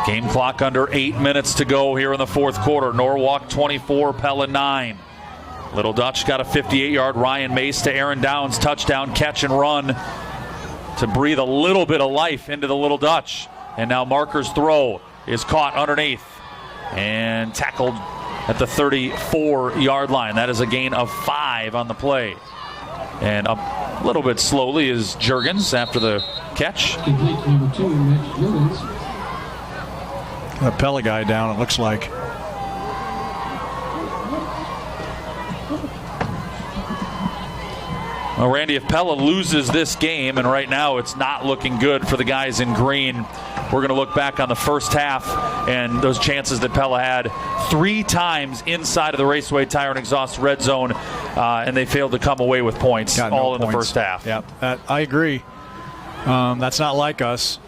Game clock under 8 minutes to go here in the fourth quarter. Norwalk 24, Pella 9. Little Dutch got a 58-yard Ryan Mace to Aaron Downs touchdown catch and run to breathe a little bit of life into the Little Dutch. And now Marker's throw is caught underneath and tackled at the 34-yard line. That is a gain of 5 on the play. And up a little bit slowly is Juergens after the catch. Number 2, Matt Juergens. A Pella guy down, it looks like. Well, Randy, if Pella loses this game, and right now it's not looking good for the guys in green, we're going to look back on the first half and those chances that Pella had 3 times inside of the Raceway Tire and Exhaust red zone, and they failed to come away with points all in the first half. Yep, I agree. That's not like us.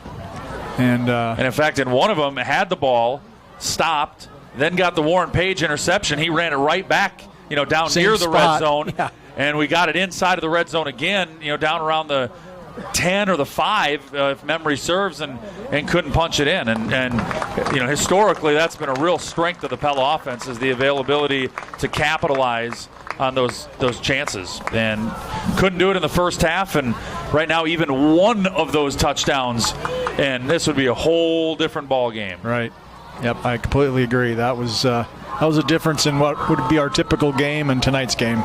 And in fact, in one of them, had the ball, stopped, then got the Warren Page interception. He ran it right back, down Same near the spot. red zone. Yeah. And we got it inside of the red zone again, down around the 10 or the 5, if memory serves, and couldn't punch it in. And historically, that's been a real strength of the Pella offense, is the availability to capitalize on those chances. And couldn't do it in the first half, and right now even one of those touchdowns, and this would be a whole different ball game. Right. Yep, I completely agree. That was a difference in what would be our typical game and tonight's game.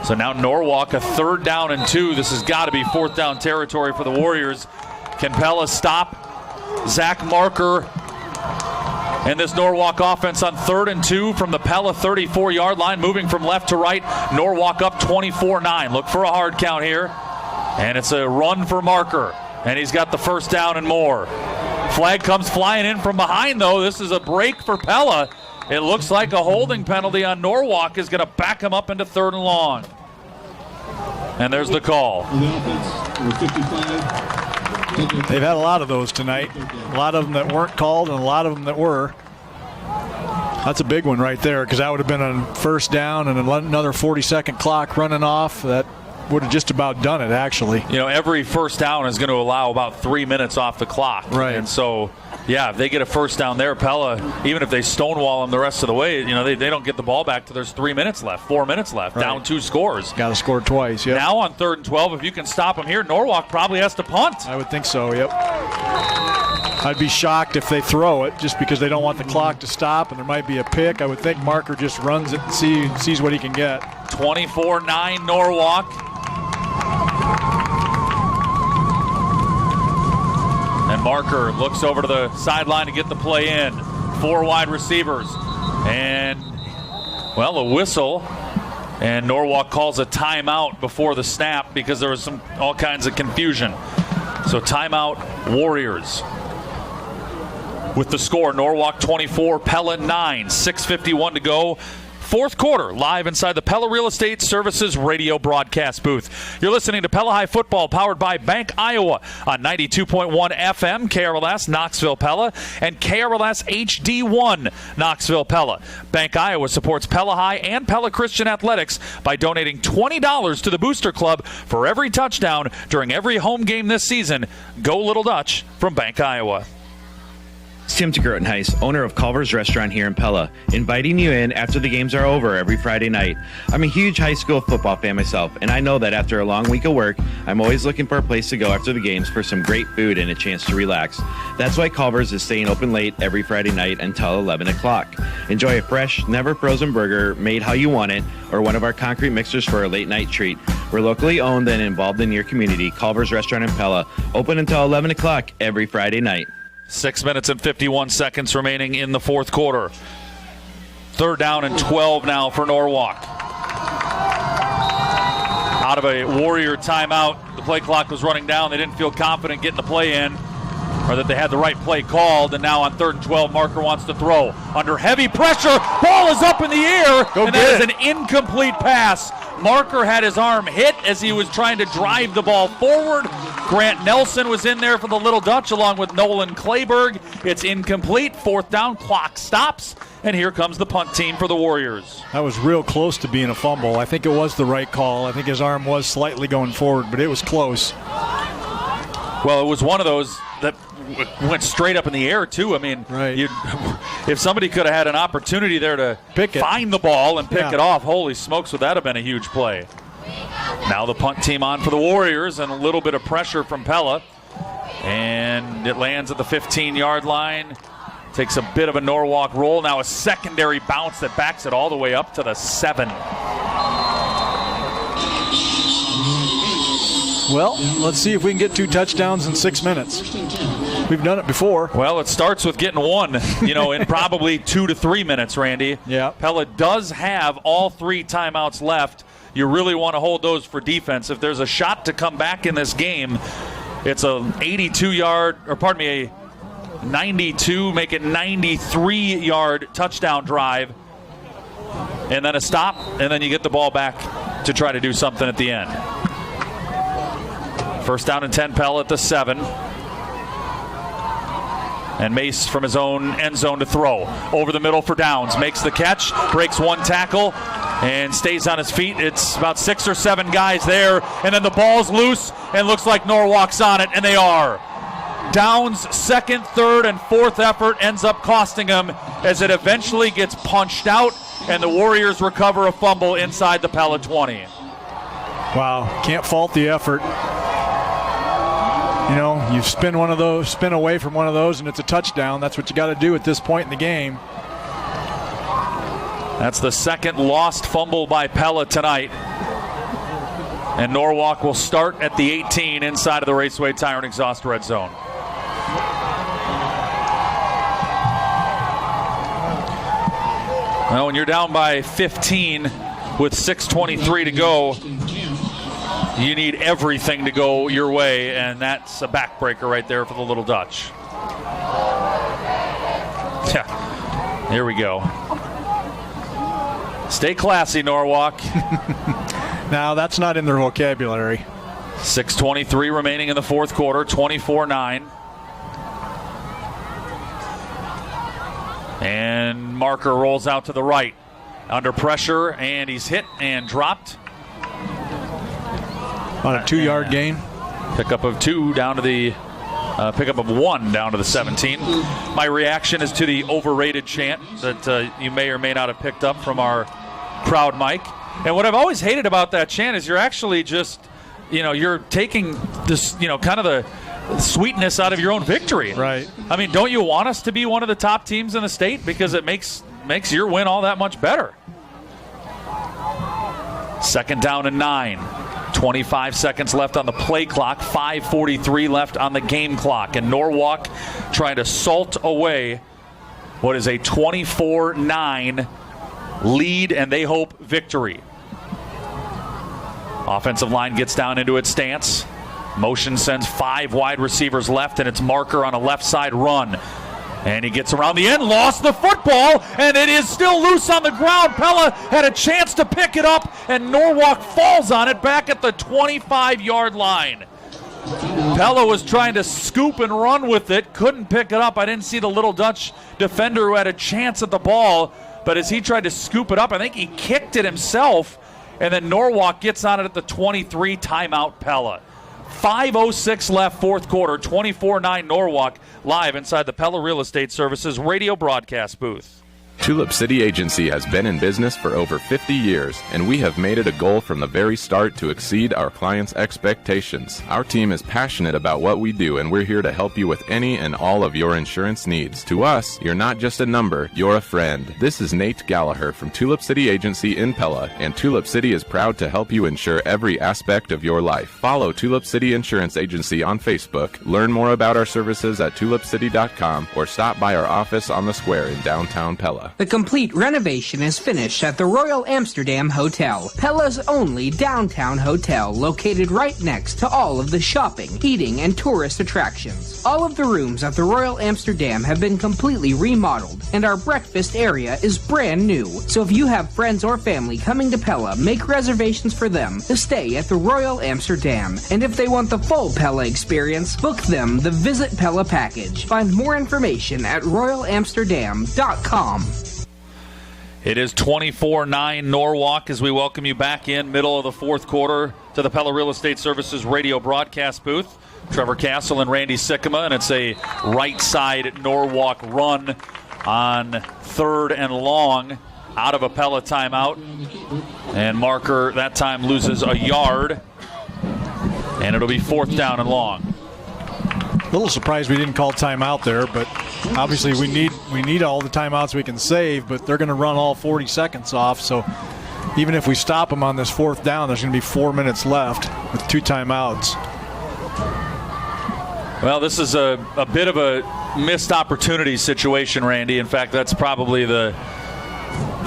So now Norwalk, a 3rd down and 2. This has got to be 4th down territory for the Warriors. Can Pella stop Zach Marker and this Norwalk offense on 3rd and 2 from the Pella 34-yard line, moving from left to right? Norwalk up 24-9. Look for a hard count here. And it's a run for Marker. And he's got the 1st down and more. Flag comes flying in from behind, though. This is a break for Pella. It looks like a holding penalty on Norwalk is going to back him up into 3rd and long. And there's the call. They've had a lot of those tonight. A lot of them that weren't called and a lot of them that were. That's a big one right there, because that would have been a 1st down and another 40-second clock running off. That would have just about done it, actually. Every 1st down is going to allow about 3 minutes off the clock. Right. And so, if they get a 1st down there, Pella, even if they stonewall them the rest of the way, they don't get the ball back till there's 3 minutes left, 4 minutes left, right. Down 2 scores. Got to score twice, yep. Now on 3rd and 12, if you can stop them here, Norwalk probably has to punt. I would think so, yep. I'd be shocked if they throw it just because they don't want the clock to stop and there might be a pick. I would think Marker just runs it and sees what he can get. 24-9 Norwalk. And Marker looks over to the sideline to get the play in. 4 wide receivers. And, a whistle. And Norwalk calls a timeout before the snap because there was all kinds of confusion. So timeout, Warriors. With the score, Norwalk 24, Pella 9, 6:51 to go. Fourth quarter, live inside the Pella Real Estate Services radio broadcast booth. You're listening to Pella High Football, powered by Bank Iowa on 92.1 FM, KRLS, Knoxville, Pella, and KRLS HD1, Knoxville, Pella. Bank Iowa supports Pella High and Pella Christian Athletics by donating $20 to the Booster Club for every touchdown during every home game this season. Go Little Dutch from Bank Iowa. It's Tim DeGrotenhuis, owner of Culver's Restaurant here in Pella, inviting you in after the games are over every Friday night. I'm a huge high school football fan myself, and I know that after a long week of work, I'm always looking for a place to go after the games for some great food and a chance to relax. That's why Culver's is staying open late every Friday night until 11 o'clock. Enjoy a fresh, never frozen burger made how you want it, or one of our concrete mixers for a late night treat. We're locally owned and involved in your community. Culver's Restaurant in Pella, open until 11 o'clock every Friday night. 6 minutes and 51 seconds remaining in the fourth quarter. 3rd down and 12 now for Norwalk. Out of a Warrior timeout, the play clock was running down. They didn't feel confident getting the play in, or that they had the right play called, and now on 3rd and 12, Marker wants to throw. Under heavy pressure, ball is up in the air, and that is an incomplete pass. Marker had his arm hit as he was trying to drive the ball forward. Grant Nelson was in there for the Little Dutch along with Nolan Clayberg. It's incomplete. 4th down, clock stops, and here comes the punt team for the Warriors. That was real close to being a fumble. I think it was the right call. I think his arm was slightly going forward, but it was close. Well, it was one of those that went straight up in the air, too. I mean, if somebody could have had an opportunity there to find the ball and pick it off, holy smokes, would that have been a huge play. Now the punt team on for the Warriors, and a little bit of pressure from Pella. And it lands at the 15-yard line. Takes a bit of a Norwalk roll. Now a secondary bounce that backs it all the way up to the 7. Well, let's see if we can get 2 touchdowns in 6 minutes. We've done it before. Well, it starts with getting one, in probably 2 to 3 minutes, Randy. Yeah. Pella does have all 3 timeouts left. You really want to hold those for defense. If there's a shot to come back in this game, it's a 92, make it 93-yard touchdown drive, and then a stop, and then you get the ball back to try to do something at the end. 1st down and 10, Pella at the 7. And Mace from his own end zone to throw. Over the middle for downs. Makes the catch, breaks 1 tackle, and stays on his feet. It's about 6 or 7 guys there, and then the ball's loose, and looks like Norwalk's on it, and they are. Downs' 2nd, 3rd, and 4th effort ends up costing him as it eventually gets punched out, and the Warriors recover a fumble inside the Pella 20. Wow, can't fault the effort. You spin away from one of those, and it's a touchdown. That's what you got to do at this point in the game. That's the 2nd lost fumble by Pella tonight. And Norwalk will start at the 18 inside of the Raceway Tire and Exhaust red zone. Well, when you're down by 15 with 6:23 to go, you need everything to go your way, and that's a backbreaker right there for the Little Dutch. Yeah, here we go. Stay classy, Norwalk. Now, that's not in their vocabulary. 6:23 remaining in the 4th quarter, 24-9. And Marker rolls out to the right. Under pressure, and he's hit and dropped. On a 2-yard gain. Pickup of 2 down to the pickup of 1 down to the 17. My reaction is to the overrated chant that you may or may not have picked up from our crowd mic. And what I've always hated about that chant is you're actually just, you're taking this, kind of the sweetness out of your own victory. Right. I mean, don't you want us to be one of the top teams in the state? Because it makes your win all that much better. 2nd down and 9. 25 seconds left on the play clock. 5:43 left on the game clock. And Norwalk trying to salt away what is a 24-9 lead, and they hope victory. Offensive line gets down into its stance. Motion sends 5 wide receivers left, and it's Marker on a left side run. And he gets around the end, lost the football, and it is still loose on the ground. Pella had a chance to pick it up, and Norwalk falls on it back at the 25-yard line. Pella was trying to scoop and run with it, couldn't pick it up. I didn't see the Little Dutch defender who had a chance at the ball, but as he tried to scoop it up, I think he kicked it himself, and then Norwalk gets on it at the 23, timeout Pella. 5:06 left, 4th quarter, 24-9 Norwalk, live inside the Pella Real Estate Services radio broadcast booth. Tulip City Agency has been in business for over 50 years, and we have made it a goal from the very start to exceed our clients' expectations. Our team is passionate about what we do, and we're here to help you with any and all of your insurance needs. To us, you're not just a number, you're a friend. This is Nate Gallagher from Tulip City Agency in Pella, and Tulip City is proud to help you insure every aspect of your life. Follow Tulip City Insurance Agency on Facebook, learn more about our services at tulipcity.com, or stop by our office on the square in downtown Pella. Pella. The complete renovation is finished at the Royal Amsterdam Hotel, Pella's only downtown hotel, located right next to all of the shopping, eating, and tourist attractions. All of the rooms at the Royal Amsterdam have been completely remodeled, and our breakfast area is brand new. So if you have friends or family coming to Pella, make reservations for them to stay at the Royal Amsterdam. And if they want the full Pella experience, book them the Visit Pella package. Find more information at royalamsterdam.com. It is 24-9 Norwalk as we welcome you back in middle of the fourth quarter to the Pella Real Estate Services radio broadcast booth. Trevor Castle and Randy Sikkema, and it's a right side Norwalk run on 3rd and long out of a Pella timeout. And Marker that time loses a yard, and it'll be 4th down and long. A little surprised we didn't call timeout there, but obviously we need all the timeouts we can save, but they're going to run all 40 seconds off, so even if we stop them on this 4th down, there's going to be 4 minutes left with 2 timeouts. Well, this is a bit of a missed opportunity situation, Randy. In fact, that's probably the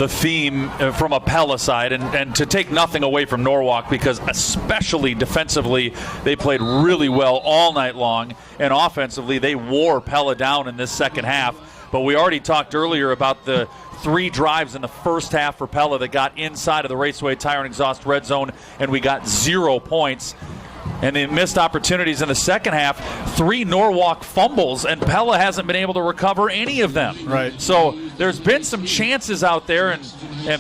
theme from a Pella side, and to take nothing away from Norwalk, because especially defensively they played really well all night long, and offensively they wore Pella down in this second half. But we already talked earlier about the 3 drives in the first half for Pella that got inside of the Raceway Tire and Exhaust red zone, and we got 0 points. And the missed opportunities in the second half, 3 Norwalk fumbles, and Pella hasn't been able to recover any of them. Right. So there's been some chances out there, and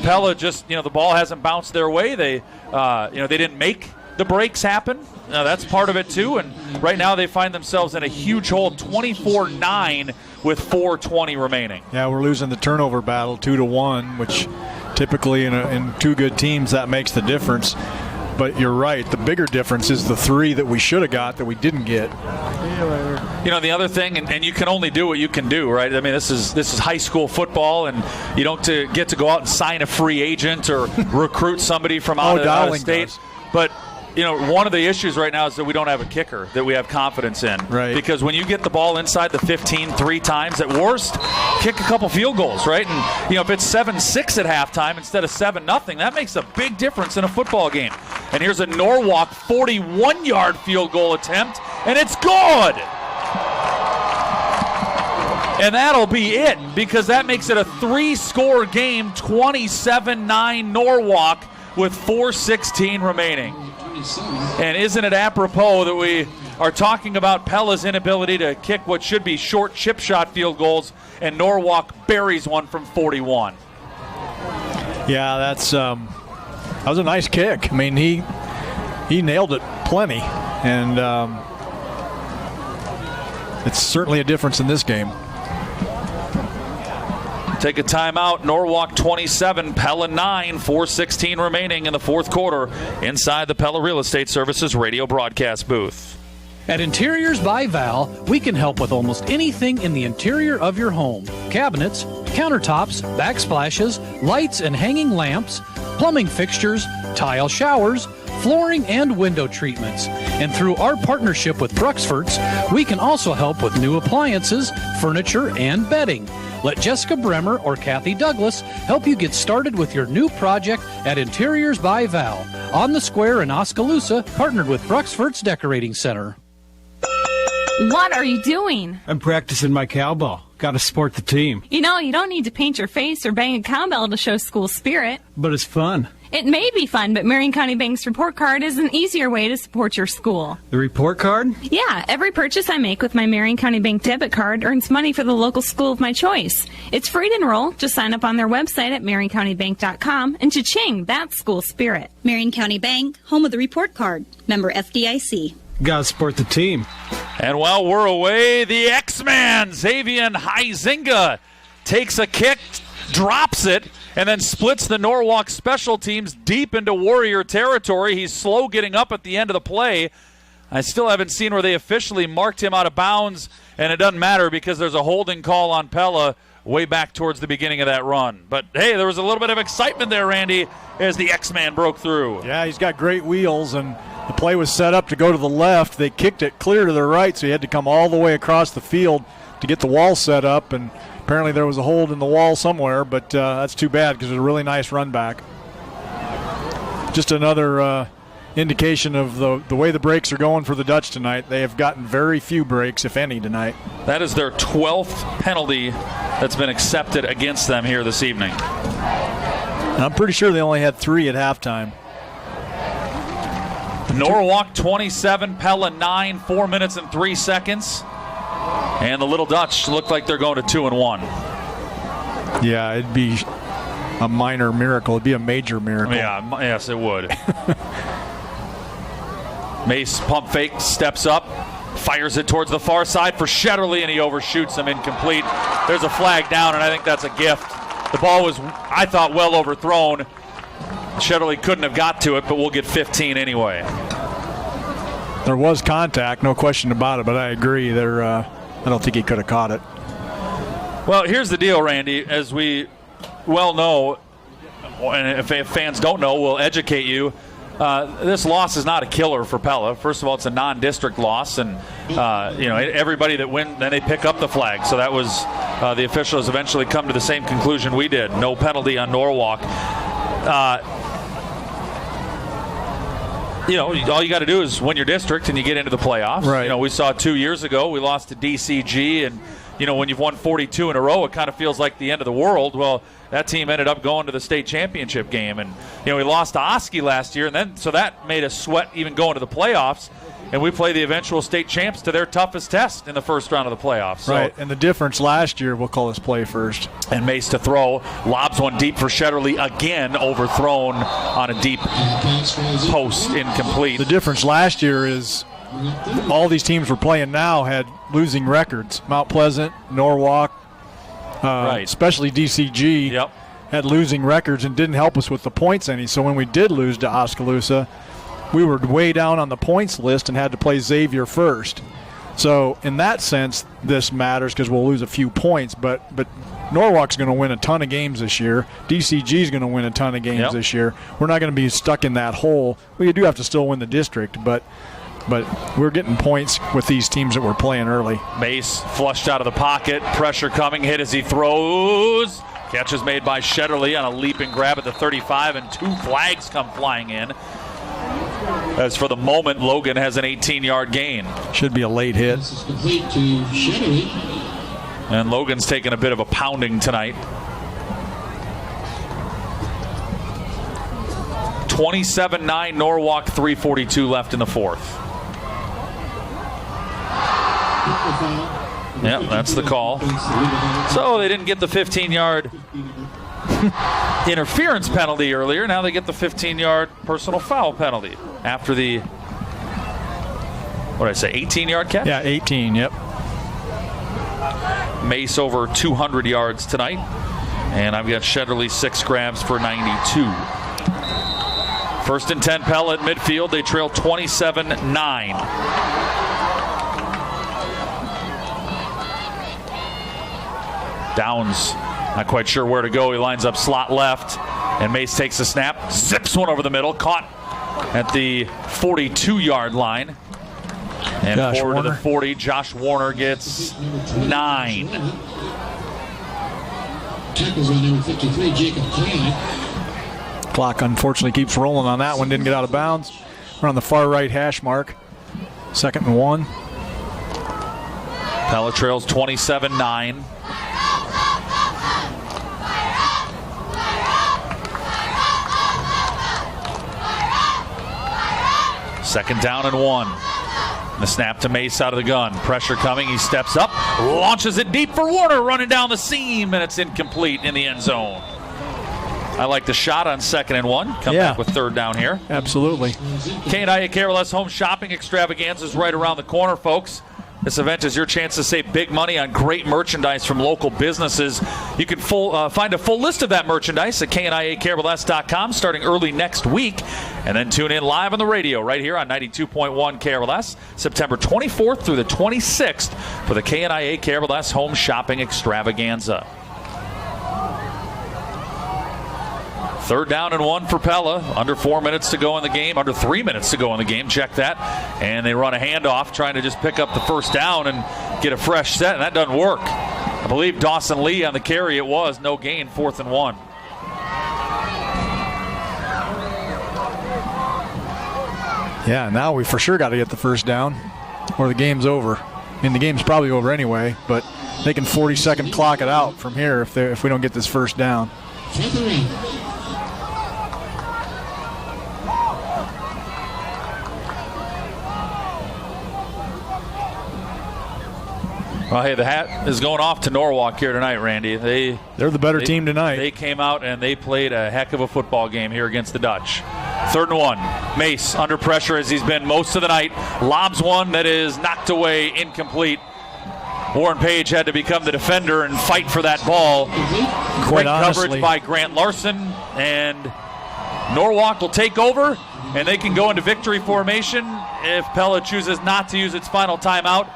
Pella just, the ball hasn't bounced their way. They didn't make the breaks happen. That's part of it too. And right now they find themselves in a huge hole, 24-9 with 4:20 remaining. Yeah, we're losing the turnover battle 2-1, which typically in 2 good teams that makes the difference. But you're right. The bigger difference is the 3 that we should have got that we didn't get. The other thing, and you can only do what you can do, right? I mean, this is high school football, and you don't get to go out and sign a free agent or recruit somebody from out of state. Does. But one of the issues right now is that we don't have a kicker that we have confidence in. Right. Because when you get the ball inside the 15 3 times, at worst, kick a couple field goals, right? And, if it's 7-6 at halftime instead of 7-0, that makes a big difference in a football game. And here's a Norwalk 41-yard field goal attempt, and it's good! And that'll be it, because that makes it a 3-score game, 27-9 Norwalk with 4:16 remaining. And isn't it apropos that we are talking about Pella's inability to kick what should be short chip shot field goals, and Norwalk buries one from 41. Yeah, that was a nice kick. I mean, he nailed it plenty, and it's certainly a difference in this game. Take a timeout. Norwalk 27, Pella 9, 4:16 remaining in the fourth quarter inside the Pella Real Estate Services radio broadcast booth. At Interiors by Val, we can help with almost anything in the interior of your home. Cabinets, countertops, backsplashes, lights and hanging lamps, plumbing fixtures, tile showers, flooring and window treatments. And through our partnership with Bruxford's, we can also help with new appliances, furniture, and bedding. Let Jessica Bremer or Kathy Douglas help you get started with your new project at Interiors by Val, on the square in Oskaloosa, partnered with Bruxford's Decorating Center. What are you doing? I'm practicing my cowbell. Got to support the team. You don't need to paint your face or bang a cowbell to show school spirit. But it's fun. It may be fun, but Marion County Bank's report card is an easier way to support your school. The report card? Yeah, every purchase I make with my Marion County Bank debit card earns money for the local school of my choice. It's free to enroll. Just sign up on their website at marioncountybank.com, and cha-ching, that's school spirit. Marion County Bank, home of the report card. Member FDIC. Gotta support the team. And while we're away, the X-Man, Xavier Huizinga, takes a kick, drops it, and then splits the Norwalk special teams deep into Warrior territory. He's slow getting up at the end of the play. I still haven't seen where they officially marked him out of bounds, and it doesn't matter because there's a holding call on Pella way back towards the beginning of that run. But, hey, there was a little bit of excitement there, Randy, as the X-Man broke through. Yeah, he's got great wheels, and the play was set up to go to the left. They kicked it clear to the right, so he had to come all the way across the field to get the wall set up, and apparently there was a hold in the wall somewhere, but that's too bad because it was a really nice run back. Just another indication of the way the breaks are going for the Dutch tonight. They have gotten very few breaks, if any, tonight. That is their 12th penalty that's been accepted against them here this evening. And I'm pretty sure they only had 3 at halftime. Norwalk 27, Pella 9, 4 minutes and 3 seconds. And the Little Dutch look like they're going to 2-1. Yeah, it'd be a minor miracle. It'd be a major miracle. Yeah, yes, it would. Mace pump fake, steps up, fires it towards the far side for Shetterly, and he overshoots him, incomplete. There's a flag down, and I think that's a gift. The ball was, I thought, well overthrown. Shetterly couldn't have got to it, but we'll get 15 anyway. There was contact, no question about it, but I agree. I don't think he could have caught it. Well, here's the deal, Randy. As we well know, and if fans don't know, we'll educate you. This loss is not a killer for Pella. First of all, it's a non-district loss, and everybody that wins, then they pick up the flag. So that was the officials eventually come to the same conclusion we did. No penalty on Norwalk. All you got to do is win your district and you get into the playoffs. Right. We saw 2 years ago, we lost to DCG, and when you've won 42 in a row, it kind of feels like the end of the world. Well, that team ended up going to the state championship game, and we lost to Oski last year, and so that made us sweat even going to the playoffs. And we play the eventual state champs to their toughest test in the first round of the playoffs. So, right, and the difference last year, we'll call this play first. And Mace to throw, lobs one deep for Shetterly, again overthrown on a deep post, incomplete. The difference last year is all these teams we're playing now had losing records. Mount Pleasant, Norwalk, especially DCG had losing records and didn't help us with the points any. So when we did lose to Oskaloosa, we were way down on the points list and had to play Xavier first. So in that sense, this matters because we'll lose a few points. But Norwalk's going to win a ton of games this year. DCG's going to win a ton of games this year. We're not going to be stuck in that hole. We do have to still win the district, but we're getting points with these teams that we're playing early. Mace flushed out of the pocket. Pressure coming. Hit as he throws. Catch is made by Shetterly on a leap and grab at the 35, and 2 flags come flying in. As for the moment, Logan has an 18-yard gain. Should be a late hit. This is complete to Shetterly. And Logan's taken a bit of a pounding tonight. 27-9 Norwalk, 3:42 left in the fourth. Yep, that's the call. So they didn't get the 15-yard interference penalty earlier. Now they get the 15-yard personal foul penalty after the, what did I say, 18-yard catch? Yeah, 18, yep. Mace over 200 yards tonight. And I've got Shetterly 6 grabs for 92. First and 10, Pella at midfield. They trail 27-9. Downs, not quite sure where to go. He lines up slot left, and Mace takes a snap, zips one over the middle, caught at the 42-yard line. And Josh forward Warner. to the 40, Josh Warner gets 9. Tackles on number 53, Jacob Klein. Clock unfortunately keeps rolling on that one. Didn't get out of bounds. We're on the far right hash mark. 2nd and 1. Pella trails 27-9. Second down and 1. The snap to Mace out of the gun. Pressure coming. He steps up, launches it deep for Warner, running down the seam, and it's incomplete in the end zone. I like the shot on 2nd and 1. Come back with 3rd down here. Absolutely. K&I KRLS Home Shopping Extravaganza is right around the corner, folks. This event is your chance to save big money on great merchandise from local businesses. You can find a full list of that merchandise at KNIAKRLS.com starting early next week. And then tune in live on the radio right here on 92.1 KRLS, September 24th through the 26th for the KNIA KRLS Home Shopping Extravaganza. 3rd down and 1 for Pella. Under 4 minutes to go in the game. Under 3 minutes to go in the game. Check that. And they run a handoff trying to just pick up the first down. And get a fresh set, and that doesn't work. I believe Dawson Lee on the carry it was. No gain, 4th and 1. Yeah, now we for sure got to get the first down or the game's over. I mean, the game's probably over anyway, but they can 40-second clock it out from here if we don't get this first down. Well, hey, the hat is going off to Norwalk here tonight, Randy. They're the better team tonight. They came out and they played a heck of a football game here against the Dutch. 3rd and 1. Mace under pressure as he's been most of the night. Lobs one that is knocked away, incomplete. Warren Page had to become the defender and fight for that ball. Great coverage by Grant Larson, and Norwalk will take over, and they can go into victory formation if Pella chooses not to use its final timeout.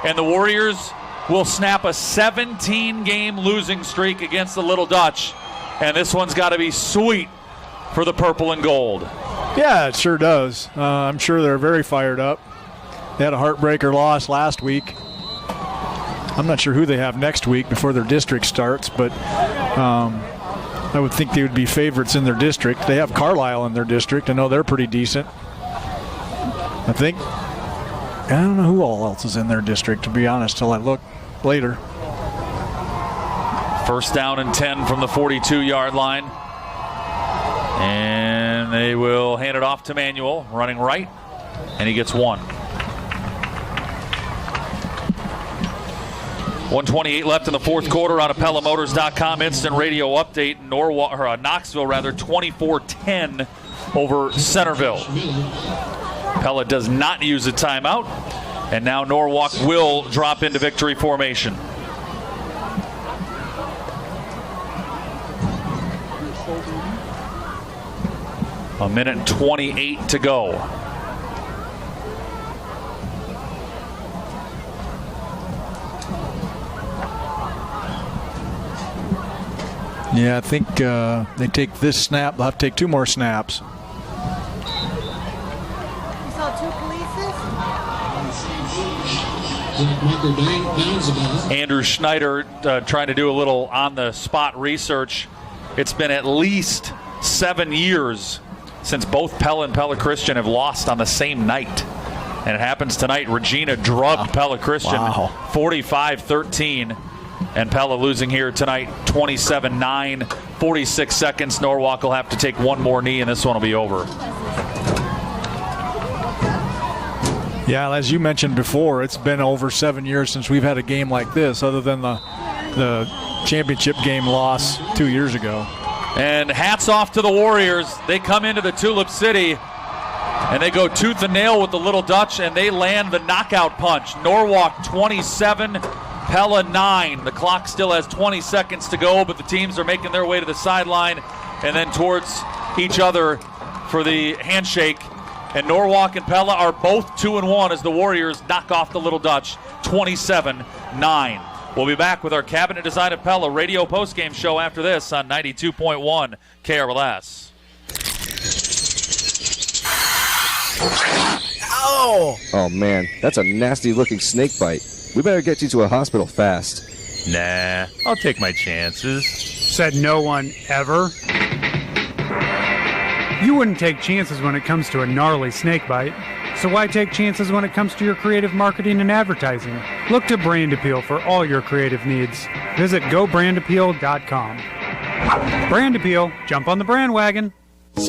And the Warriors will snap a 17-game losing streak against the Little Dutch. And this one's got to be sweet for the purple and gold. Yeah, it sure does. I'm sure they're very fired up. They had a heartbreaker loss last week. I'm not sure who they have next week before their district starts, but I would think they would be favorites in their district. They have Carlisle in their district. I know they're pretty decent. I don't know who all else is in their district, to be honest, till I look later. First down and 10 from the 42-yard line. And they will hand it off to Manuel, running right, and he gets 1. 1:28 left in the 4th quarter on a PellaMotors.com instant radio update. Knoxville, 24-10 over Centerville. Pella does not use a timeout, and now Norwalk will drop into victory formation. A minute and 28 to go. Yeah, I think they take this snap. They'll have to take 2 more snaps. Andrew Schneider trying to do a little on-the-spot research. It's been at least 7 years since both Pella and Pella Christian have lost on the same night. And it happens tonight. Regina drugged Pella Christian 45-13. And Pella losing here tonight 27-9. 46 seconds. Norwalk will have to take 1 more knee, and this one will be over. Yeah, as you mentioned before, it's been over 7 years since we've had a game like this, other than the championship game loss 2 years ago. And hats off to the Warriors. They come into the Tulip City, and they go tooth and nail with the Little Dutch, and they land the knockout punch. Norwalk 27, Pella 9. The clock still has 20 seconds to go, but the teams are making their way to the sideline and then towards each other for the handshake. And Norwalk and Pella are both 2-1 as the Warriors knock off the Little Dutch 27-9. We'll be back with our Cabinet Design of Pella radio postgame show after this on 92.1 KRLS. Ow! Oh, man, that's a nasty-looking snake bite. We better get you to a hospital fast. Nah, I'll take my chances. Said no one ever. You wouldn't take chances when it comes to a gnarly snake bite. So why take chances when it comes to your creative marketing and advertising? Look to Brand Appeal for all your creative needs. Visit GoBrandAppeal.com. Brand Appeal, jump on the brand wagon.